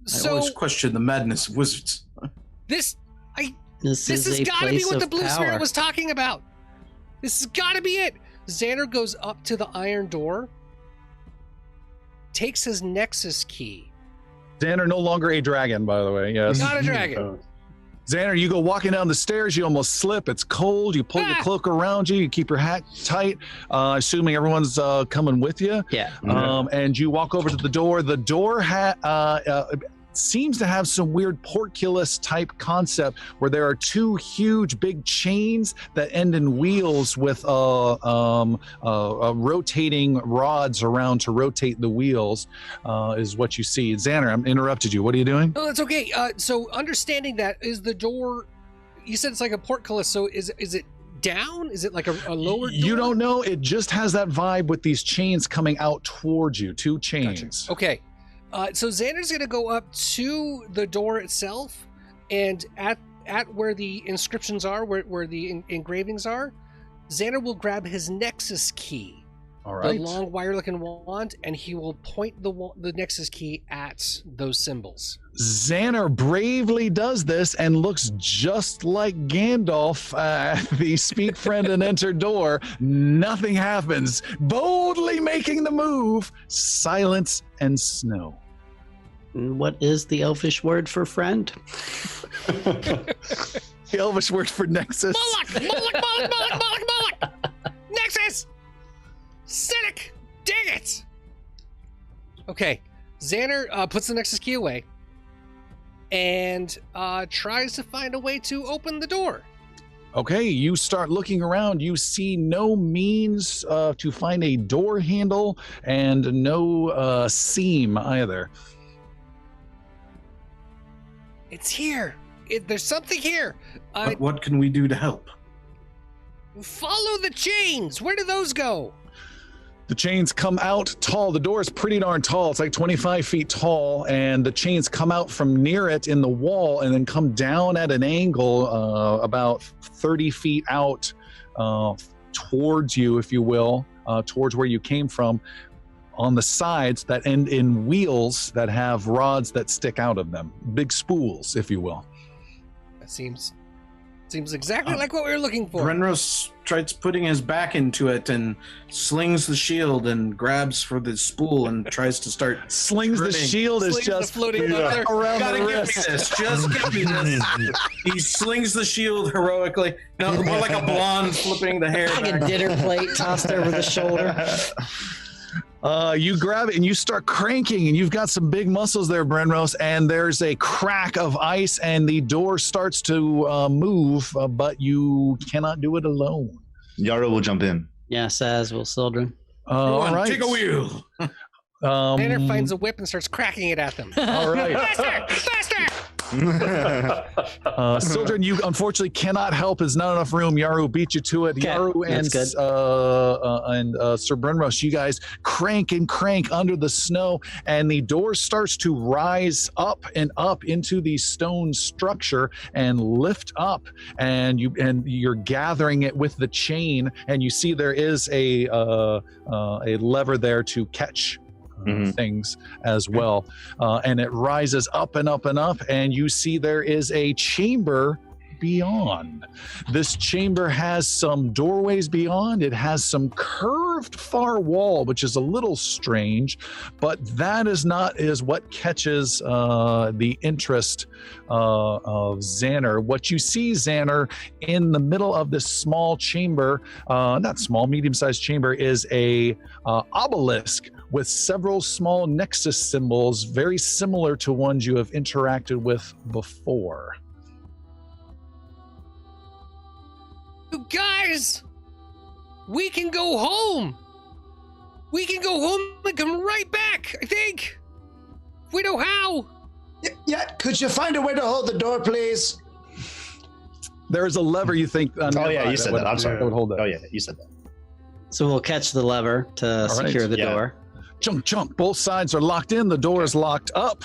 So always question the madness of wizards. this This has is a got to be place what the of Blue power. Spirit was talking about. This has got to be it. Xander goes up to the iron door, takes his Nexus key. Xander, no longer a dragon, by the way. Yes. Not a dragon. Xander, you go walking down the stairs, you almost slip. It's cold. You pull your cloak around you. You keep your hat tight, assuming everyone's coming with you. Yeah. And you walk over to the door. The door seems to have some weird portcullis type concept where there are two huge big chains that end in wheels with rotating rods around to rotate the wheels, is what you see. Xander, I interrupted you. What are you doing? Oh, that's okay. So understanding that, is the door, you said it's like a portcullis, so is it down? Is it like a lower door? You don't know. It just has that vibe with these chains coming out towards you. Two chains. Gotcha. Okay. So Xander's going to go up to the door itself, and at where the inscriptions are, where the engravings are, Xander will grab his Nexus key, All right. the long wire-looking wand, and he will point the Nexus key at those symbols. Xander bravely does this and looks just like Gandalf at the speak friend and enter door. Nothing happens. Boldly making the move, silence and snow. What is the elfish word for friend? The Elvish word for Nexus. Moloch! Nexus! Cynic! Dang it! Okay, Xander puts the Nexus key away and tries to find a way to open the door. Okay, you start looking around. You see no means to find a door handle and no seam either. It's here. There's something here. What can we do to help? Follow the chains. Where do those go? The chains come out tall. The door is pretty darn tall. It's like 25 feet tall, and the chains come out from near it in the wall and then come down at an angle about 30 feet out towards you, if you will, towards where you came from, on the sides that end in wheels that have rods that stick out of them. Big spools, if you will. That seems exactly like what we were looking for. Verenn tries putting his back into it and slings the shield and grabs for the spool and tries to start Slings the shield is Slings just the floating above there. around Gotta the give me wrist. this. Just give me this. He slings the shield heroically. No, more like a blonde flipping the hair Like back. a dinner plate tossed over the shoulder. You grab it and you start cranking, and you've got some big muscles there, Brenros, and there's a crack of ice and the door starts to move, but you cannot do it alone. Yara will jump in. Yes, as will Sildren. All right. Take a wheel. Xander finds a whip and starts cracking it at them. All right. Faster! Sildren, you unfortunately cannot help. There's not enough room. Yaru beat you to it. Okay, Yaru and that's Sir Brenros, you guys crank and crank under the snow, and the door starts to rise up and up into the stone structure and lift up, and you're gathering it with the chain, and you see there is a lever there to catch things as well, and it rises up and up and up, and you see there is a chamber beyond. This chamber has some doorways beyond. It has some curved far wall, which is a little strange, but that is what catches the interest of Xander. What you see, Xander, in the middle of this small chamber, not small, medium-sized chamber, is a obelisk with several small nexus symbols, very similar to ones you have interacted with before. You guys, we can go home. We can go home and come right back, I think. We know how. Yeah, could you find a way to hold the door, please? There is a lever you think. Oh yeah, you said that. I'm sorry. That would hold that. Oh yeah, you said that. So we'll catch the lever to secure the door. Chunk, chunk. Both sides are locked in. The door is locked up.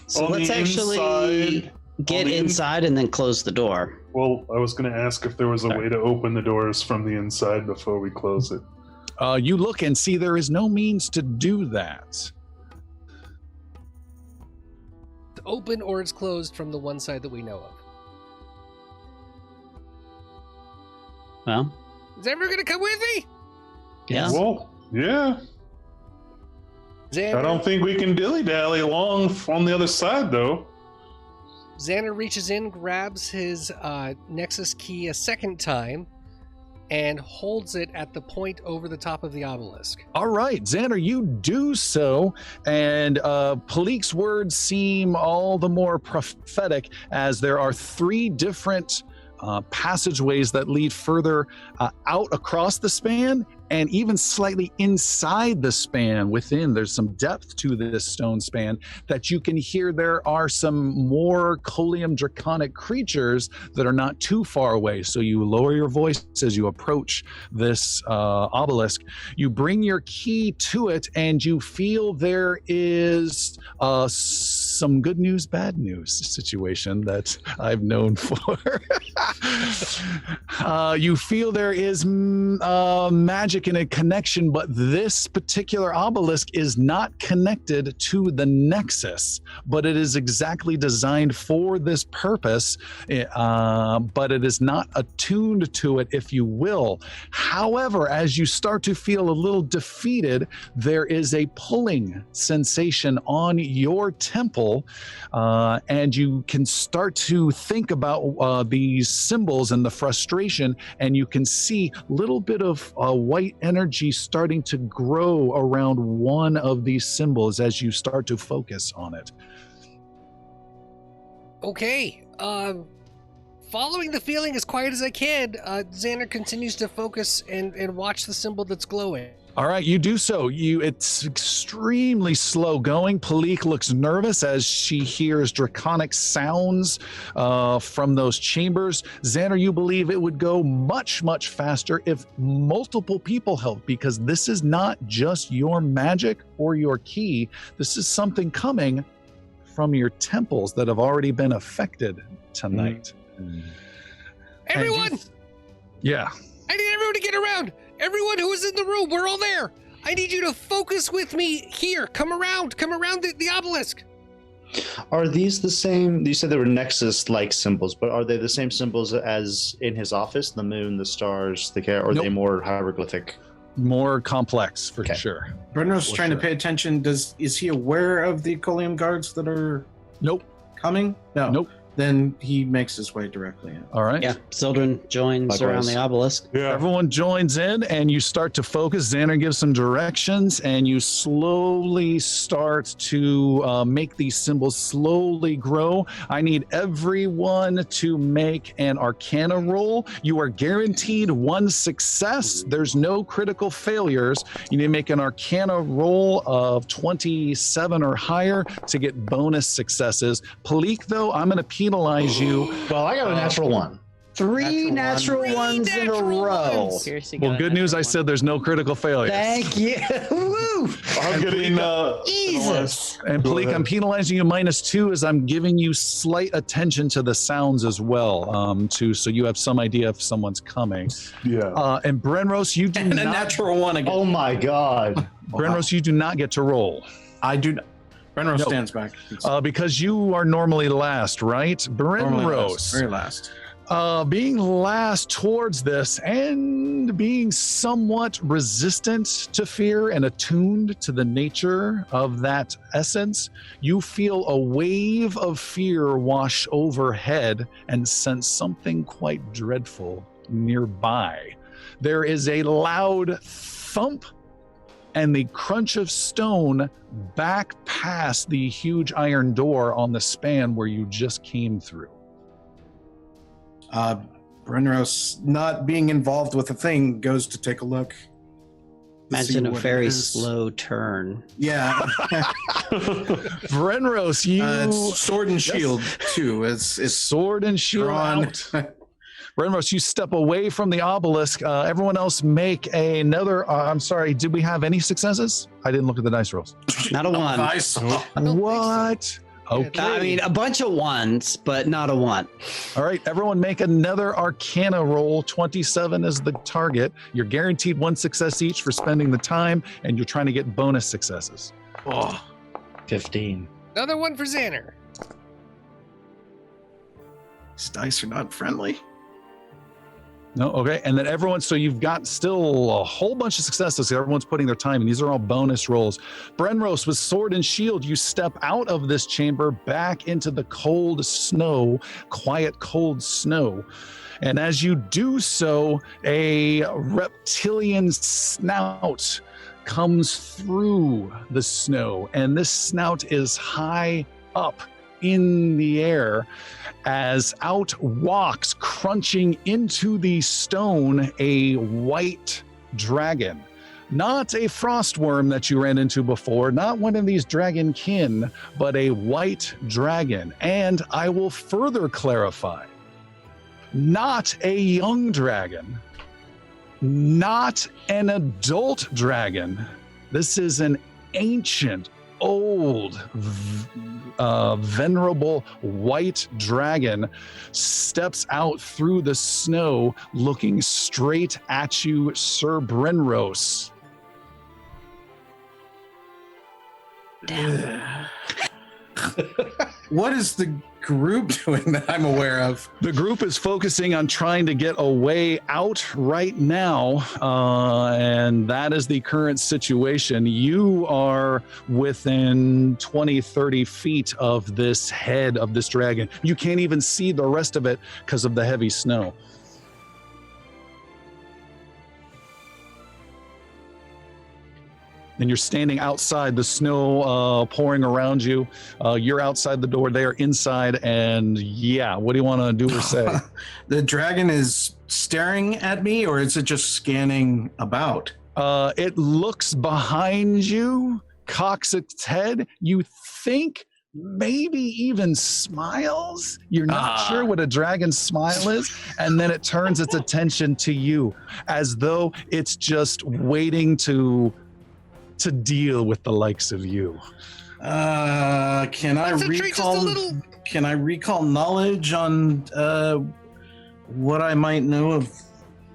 So On let's the actually inside- get on the inside and then close the door. Well, I was going to ask if there was a way to open the doors from the inside before we close it. You look and see there is no means to do that. It's open or it's closed from the one side that we know of. Well, Is everyone going to come with me? yeah. Well, yeah. Xander, I don't think we can dilly-dally along on the other side, though. Xander reaches in, grabs his Nexus key a second time, and holds it at the point over the top of the obelisk. All right, Xander, you do so, and Palik's words seem all the more prophetic as there are 3 different passageways that lead further out across the span and even slightly inside the span within. There's some depth to this stone span that you can hear. There are some more Colium draconic creatures that are not too far away. So you lower your voice as you approach this obelisk. You bring your key to it and you feel there is some good news, bad news situation that I've known for. You feel there is magic in a connection, but this particular obelisk is not connected to the Nexus, but it is exactly designed for this purpose, but it is not attuned to it, if you will. However, as you start to feel a little defeated, there is a pulling sensation on your temple, and you can start to think about these symbols and the frustration, and you can see a little bit of white energy starting to grow around one of these symbols as you start to focus on it. Okay, following the feeling as quiet as I can, Xander continues to focus and watch the symbol that's glowing. All right, you do so. It's extremely slow going. Palik looks nervous as she hears draconic sounds from those chambers. Xander, you believe it would go much, much faster if multiple people help, because this is not just your magic or your key. This is something coming from your temples that have already been affected tonight. Everyone! Yeah. I need everyone to get around! Everyone who is in the room, we're all there! I need you to focus with me here. Come around the obelisk. Are these the same? You said they were Nexus-like symbols, but are they the same symbols as in his office? The moon, the stars, the cat, or are Nope. they more hieroglyphic? More complex, for Okay. sure. Brenner's For trying sure. to pay attention. Is he aware of the Colium guards that are Nope. coming? No. Nope. Then he makes his way directly in. All right. Yeah, Sildren joins Likewise. around the obelisk. Yeah. Everyone joins in and you start to focus. Xander gives some directions and you slowly start to make these symbols slowly grow. I need everyone to make an Arcana roll. You are guaranteed 1 success. There's no critical failures. You need to make an Arcana roll of 27 or higher to get bonus successes. Palik, though, I'm going to penalize you. Well, I got a natural 1. 3 natural Three ones in a natural row. ones. Piercy Well, got a good news, natural I one. said there's no critical failures. Thank you. Woo! I'm getting Jesus. And Go Palik, ahead. I'm penalizing you -2 as I'm giving you slight attention to the sounds as well, too, so you have some idea if someone's coming. Yeah. And Brenros, you do And a not. natural 1 again. Oh my god. Brenros, you do not get to roll I do not. Brenner No. stands back. because you are normally last, right? Normally last, Brenros, very last. being last towards this and being somewhat resistant to fear and attuned to the nature of that essence, you feel a wave of fear wash overhead and sense something quite dreadful nearby. There is a loud thump and the crunch of stone back past the huge iron door on the span where you just came through. Brenneros, not being involved with the thing, goes to take a look. Imagine a what it very is. slow turn. Yeah. Vrenros, you It's sword and shield too. It's sword and shield drawn. out. Vrenros, you step away from the obelisk. Everyone else make another. I'm sorry, did we have any successes? I didn't look at the dice rolls. Not a one. I saw. What? Okay. I mean, a bunch of ones, but not a one. All right, everyone make another Arcana roll. 27 is the target. You're guaranteed one success each for spending the time, and you're trying to get bonus successes. Oh, 15. Another one for Xander. these dice are not friendly. No, okay. And then everyone, so you've got still a whole bunch of successes. Everyone's putting their time in. These are all bonus rolls. Brenros, with sword and shield, you step out of this chamber back into the cold snow, quiet, cold snow. And as you do so, a reptilian snout comes through the snow. And this snout is high up in the air as out walks, crunching into the stone, a white dragon. Not a frost worm that you ran into before, not one of these dragon kin, but a white dragon. And I will further clarify, not a young dragon, not an adult dragon. This is an ancient, old, venerable white dragon steps out through the snow, looking straight at you, Sir Brenros. What is the group doing that I'm aware of? The group is focusing on trying to get a way out right now, and that is the current situation. You are within 20, 30 feet of this head of this dragon. You can't even see the rest of it because of the heavy snow. And you're standing outside, the snow pouring around you. You're outside the door, they are inside, and yeah, what do you want to do or say? The dragon is staring at me, or is it just scanning about? It looks behind you, cocks its head. You think maybe even smiles. You're not sure what a dragon's smile is, and then it turns its attention to you as though it's just waiting to deal with the likes of you. Can I Concentrate just a recall? little. Can I recall knowledge on what I might know of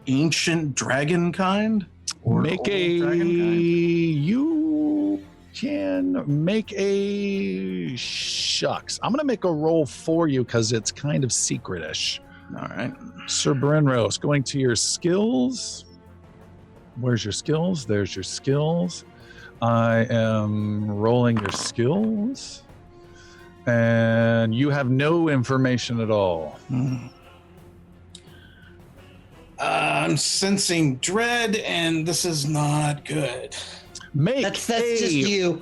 ancient dragon kind? Or Make old a dragon kind? you can make a shucks. I'm gonna make a roll for you because it's kind of secretish. All right. Sir Brenros, going to your skills. Where's your skills? There's your skills. I am rolling your skills. And you have no information at all. I'm sensing dread, and this is not good. Make That's just you.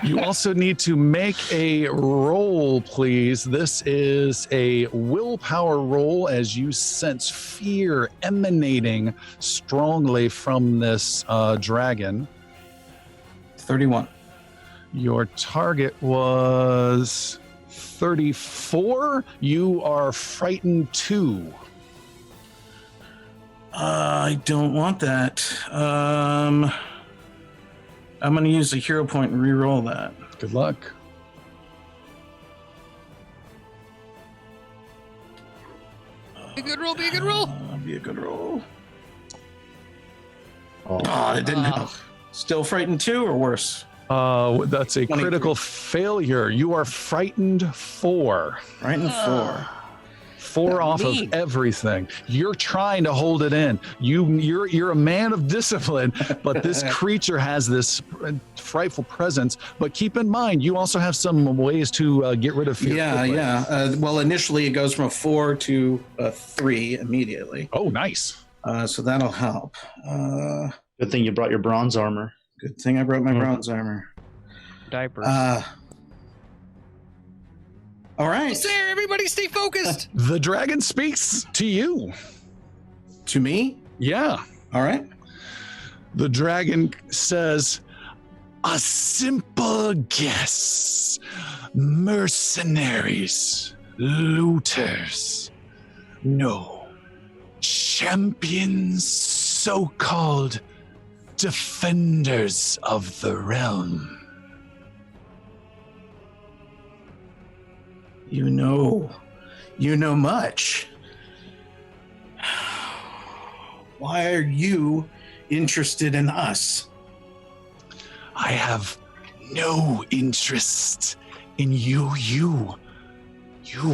You also need to make a roll, please. This is a willpower roll as you sense fear emanating strongly from this dragon. 31. Your target was 34. You are frightened 2. I don't want that. I'm going to use a hero point and re-roll that. Good luck. Be a good roll, be a good roll. Be a good roll. Oh, It didn't help. Still frightened 2 or worse? That's a 23. critical failure. You are frightened 4. Frightened 4. 4 off of everything. You're trying to hold it in. You're a man of discipline, but this creature has this frightful presence. But keep in mind, you also have some ways to get rid of fear. Yeah. Well, initially it goes from a 4 to a 3 immediately. Oh, nice. So that'll help. good thing you brought your bronze armor. Good thing I brought my bronze armor. Diapers. All right. Almost there, everybody stay focused. The dragon speaks to you. To me? Yeah. All right. The dragon says, a simple guess. Mercenaries, looters. No. Champions, so-called defenders of the realm. You know much. Why are you interested in us? I have no interest in you. You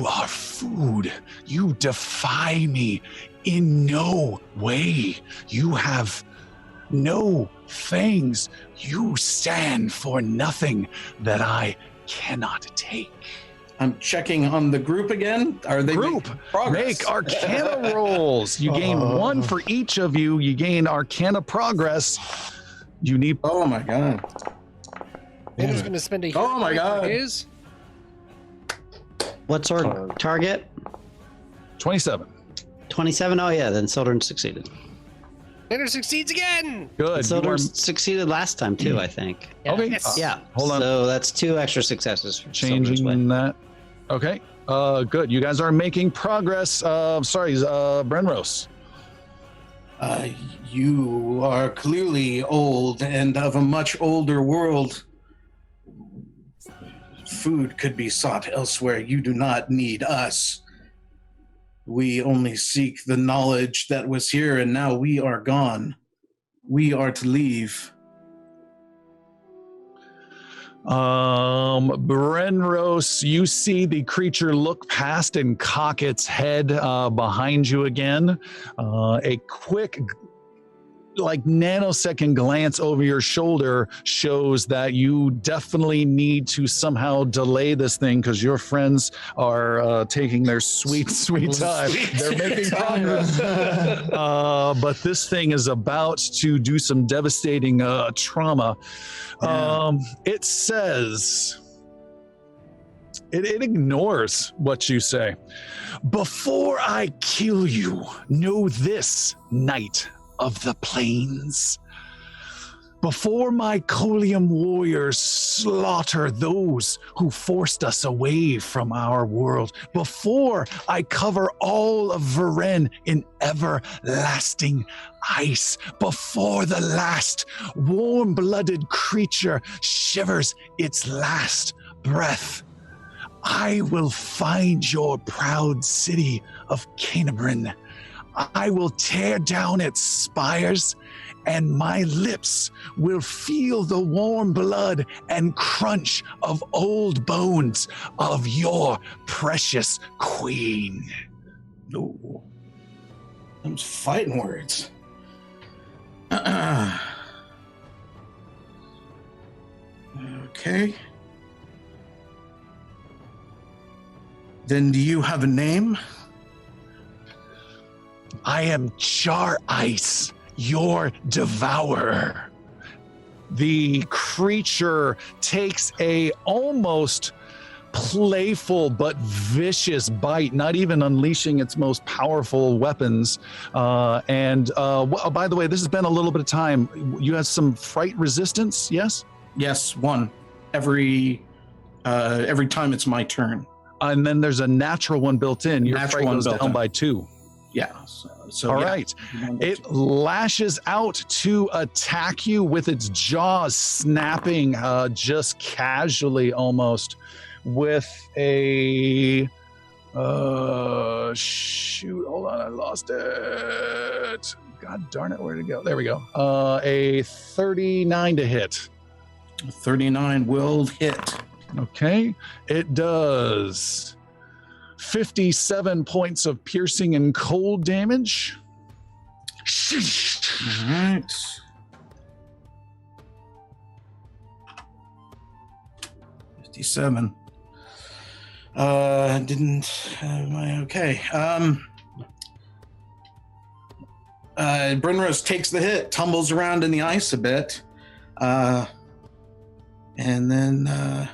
are food. You defy me in no way. You have no fangs. You stand for nothing that I cannot take. I'm checking on the group again. Are they Group, making progress? make Arcana rolls. You gain one for each of you. You gain Arcana progress. You need. Oh my god. I'm just going to spend a hero Oh my point God. for his. What's our target? 27. 27? Oh, yeah, then Sildren succeeded. Tanner succeeds again. Good. You Sildren are- succeeded last time, too, I think. Okay. Yes. Yeah. Hold on. So that's 2 extra successes. For Sildren's way. Changing that. Okay. Good. You guys are making progress. Sorry, Brenros. You are clearly old and of a much older world. Food could be sought elsewhere. You do not need us. We only seek the knowledge that was here, and now we are gone. We are to leave. Brenros, you see the creature look past and cock its head behind you again. A quick, like nanosecond glance over your shoulder shows that you definitely need to somehow delay this thing because your friends are taking their sweet time. They're making progress. But this thing is about to do some devastating trauma. It says, it ignores what you say. Before I kill you, know this, Knight of the Plains. Before my Colium warriors slaughter those who forced us away from our world, before I cover all of Verenn in everlasting ice, before the last warm-blooded creature shivers its last breath, I will find your proud city of Canabrin. I will tear down its spires, and my lips will feel the warm blood and crunch of old bones of your precious queen. No. Those fighting words. Okay. Then do you have a name? I am Char Ice, your devourer. The creature takes a almost playful but vicious bite, not even unleashing its most powerful weapons. By the way, this has been a little bit of time. You have some fright resistance, yes? Yes, 1. Every time it's my turn. And then there's a natural one built in. Your Natural fright one goes built down in. by 2. Yeah. So All yeah. right. It lashes out to attack you with its jaws snapping just casually almost with a shoot, hold on, I lost it. God darn it, where'd it go? There we go. A 39 to hit. 39 will hit. Okay. It does 57 points of piercing and cold damage. All right. $57. Okay. Brenrose takes the hit, tumbles around in the ice a bit, and then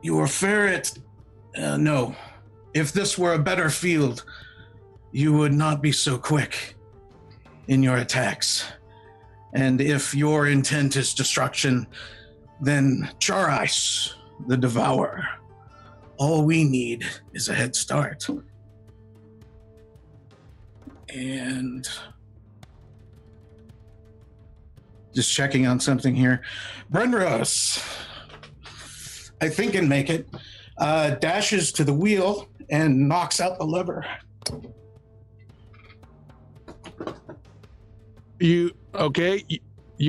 you are ferret. No. If this were a better field, you would not be so quick. in your attacks. And if your intent is destruction, then Charais, the Devourer. All we need is a head start. And just checking on something here. Brenros, I think can make it. Dashes to the wheel and knocks out the lever. You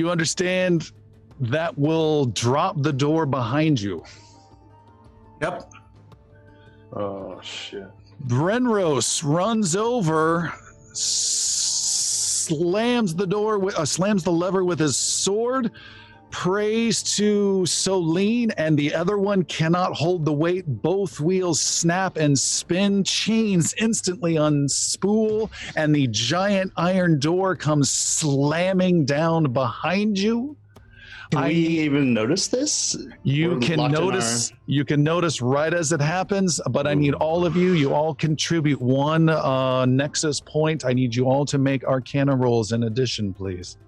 understand that will drop the door behind you. Yep. Oh shit. Brenros runs over, slams the lever with his sword, prays to Solene, and the other one cannot hold the weight. Both wheels snap and spin, chains instantly unspool, and the giant iron door comes slamming down behind you. Can we even notice this? You We're can locked in notice. You can notice right as it happens. But I need all of you. You all contribute one Nexus point. I need you all to make Arcana rolls in addition, please.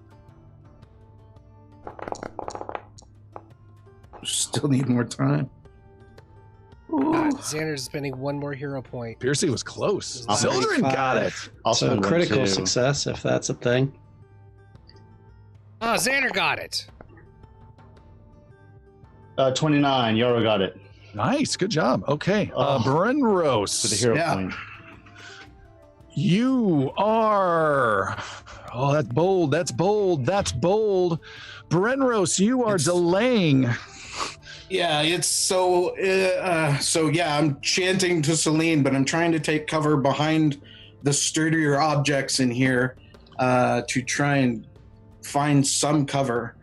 Still need more time. Xander's spending one more hero point. Piercy was close. I'll Sildren got it. Also, So critical success, if that's a thing. Xander got it. 29. Yaro got it. Nice, good job. Okay, Oh. Brenros. For the hero Yeah. point. You are. Oh, that's bold. That's bold. That's bold. Brenros, you are delaying. Yeah, it's so yeah, I'm chanting to Celine, but I'm trying to take cover behind the sturdier objects in here to try and find some cover.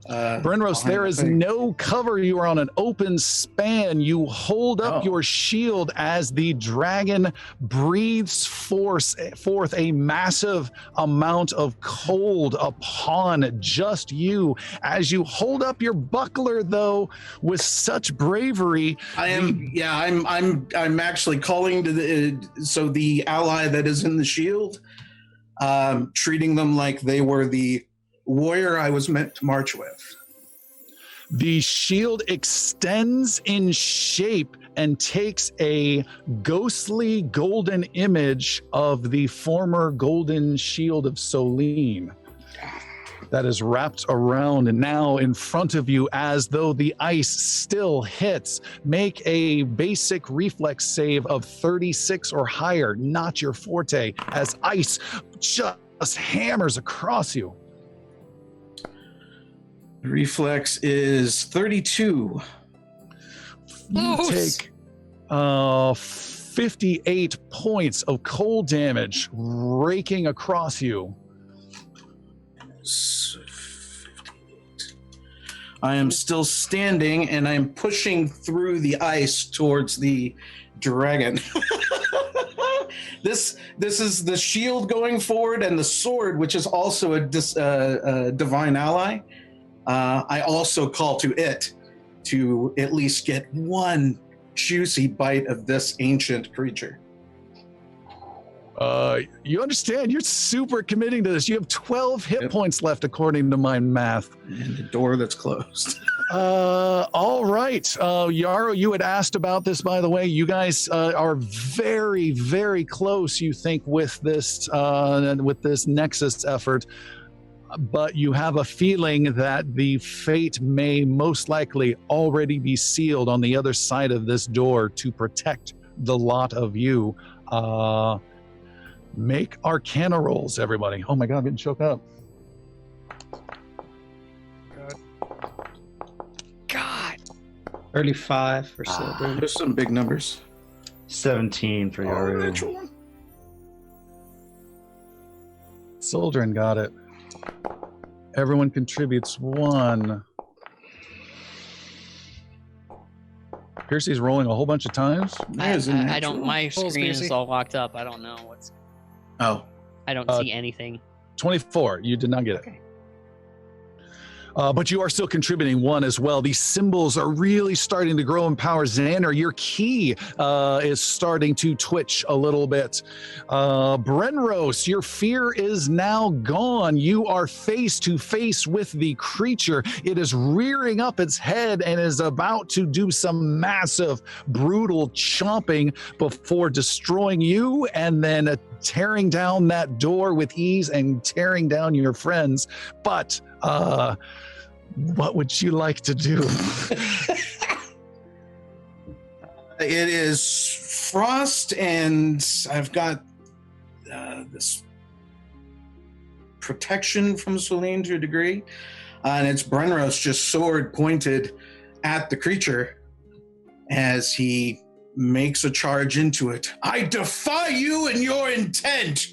Brenros, there is no cover. You are on an open span. You hold up your shield as the dragon breathes forth a massive amount of cold upon just you. As you hold up your buckler, though, with such bravery, I'm actually calling to the ally that is in the shield, treating them like they were the warrior I was meant to march with. the shield extends in shape and takes a ghostly golden image of the former golden shield of Solene that is wrapped around and now in front of you as though the ice still hits. Make a basic reflex save of 36 or higher, not your forte, as ice just hammers across you. Reflex is 32. You take 58 points of cold damage raking across you. I am still standing and I'm pushing through the ice towards the dragon. This is the shield going forward and the sword, which is also a divine ally. I also call to it to at least get one juicy bite of this ancient creature. You understand, you're super committing to this. You have 12 hit points left according to my math. And the door that's closed. All right. Yaro, you had asked about this, by the way. You guys are very, very close, you think, with this Nexus effort. But you have a feeling that the fate may most likely already be sealed on the other side of this door to protect the lot of you. Make Arcana rolls, everybody. Oh my God, I'm getting choked up. God. 35 for silver. There's some big numbers. 17 for Yaru. Natural one. Soldrin got it. Everyone contributes one. Piercy's rolling a whole bunch of times. I don't. My Pulls screen is Piercy. all locked up. I don't know what's. Oh. I don't see anything. 24. You did not get it. Okay. But you are still contributing 1 as well. These symbols are really starting to grow in power. Xander, your key is starting to twitch a little bit. Brenros, your fear is now gone. You are face to face with the creature. It is rearing up its head and is about to do some massive, brutal chomping before destroying you and then tearing down that door with ease and tearing down your friends. But what would you like to do? It is frost, and I've got this protection from Celine to a degree, and it's Brenros just sword pointed at the creature as he makes a charge into it. I defy you and your intent.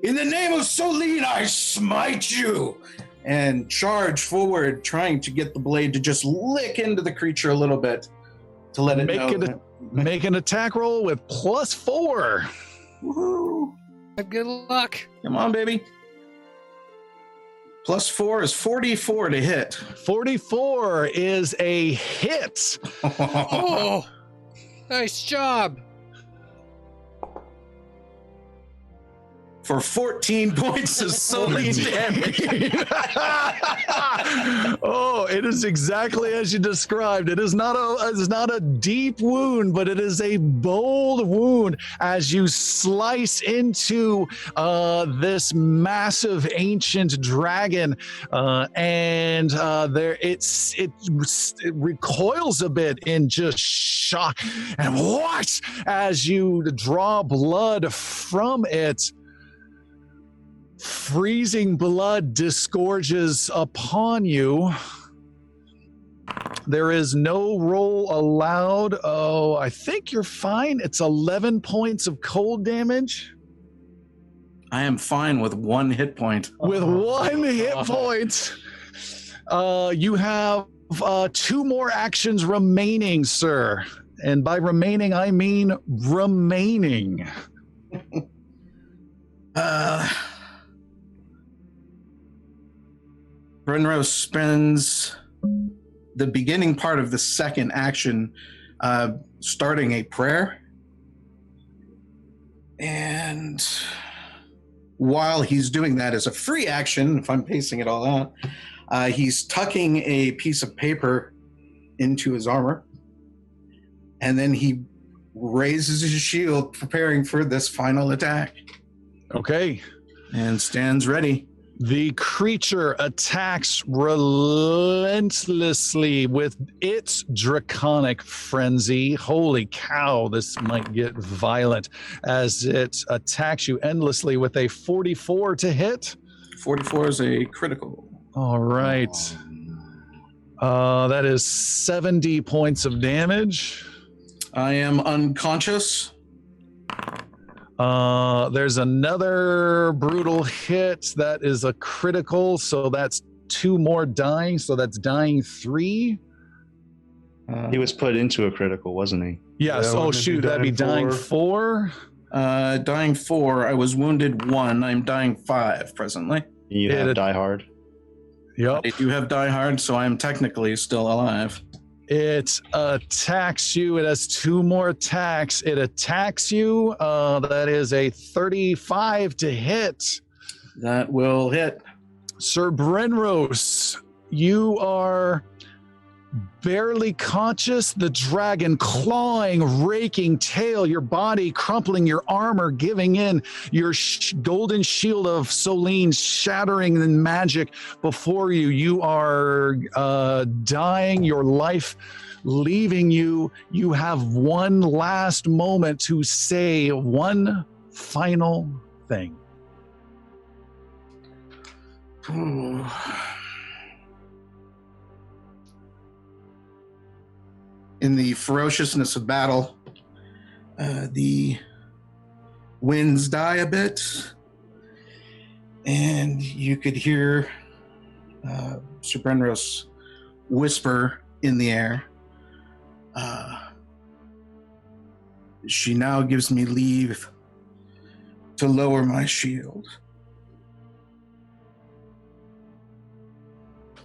In the name of Celine, I smite you. And charge forward, trying to get the blade to just lick into the creature a little bit to let it know. Make an attack roll with +4. Woohoo! Good luck. Come on, baby. +4 is 44 to hit. 44 is a hit. Oh, nice job. For 14 points of Celine damage. Oh, it is exactly as you described. It is not a deep wound, but it is a bold wound as you slice into this massive ancient dragon, and it recoils a bit in just shock, and what as you draw blood from it. Freezing blood disgorges upon you. There is no roll allowed. Oh, I think you're fine. It's 11 points of cold damage. I am fine with 1 hit point. With 1 hit point. You have 2 more actions remaining, sir. And by remaining, I mean remaining. Brenros spends the beginning part of the second action starting a prayer. And while he's doing that as a free action, if I'm pacing it all out, he's tucking a piece of paper into his armor. And then he raises his shield, preparing for this final attack. Okay. And stands ready. The creature attacks relentlessly with its draconic frenzy. Holy cow, this might get violent as it attacks you endlessly with a 44 to hit. 44 is a critical. All right. That is 70 points of damage. I am unconscious. There's another brutal hit that is a critical, so that's 2 more dying, so that's dying 3. He was put into a critical, wasn't he? Yes. Yeah, Oh wouldn't it shoot, be that'd be dying dying 4. Dying 4. I was wounded 1. I'm dying 5 presently. You have Die Hard. Yep. I do have Die Hard, so I'm technically still alive. It attacks you. It has 2 more attacks. It attacks you. That is a 35 to hit. That will hit. Sir Brenros, you are barely conscious, the dragon clawing, raking tail, your body crumpling, your armor giving in, your golden shield of Celine shattering in magic before you. You are dying, your life leaving you. You have one last moment to say one final thing. In the ferociousness of battle, the winds die a bit, and you could hear Sir Brenros whisper in the air. She now gives me leave to lower my shield.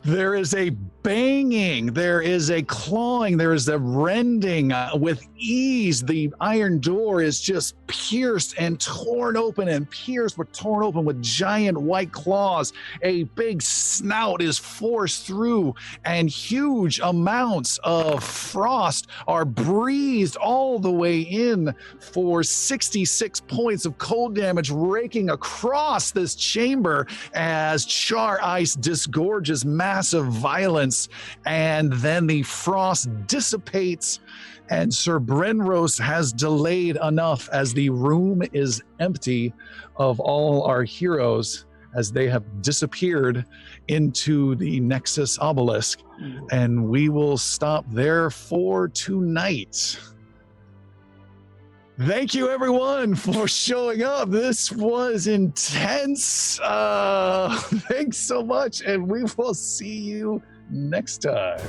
There is a banging, there is a clawing, there is a rending. With ease, the iron door is just pierced and torn open and pierced, but torn open with giant white claws. A big snout is forced through, and huge amounts of frost are breathed all the way in for 66 points of cold damage, raking across this chamber as char ice disgorges massive violence, and then the frost dissipates, and Sir Brenros has delayed enough as the room is empty of all our heroes as they have disappeared into the Nexus obelisk, and we will stop there for tonight. Thank you, everyone, for showing up. This was intense. Thanks so much, and we will see you next time.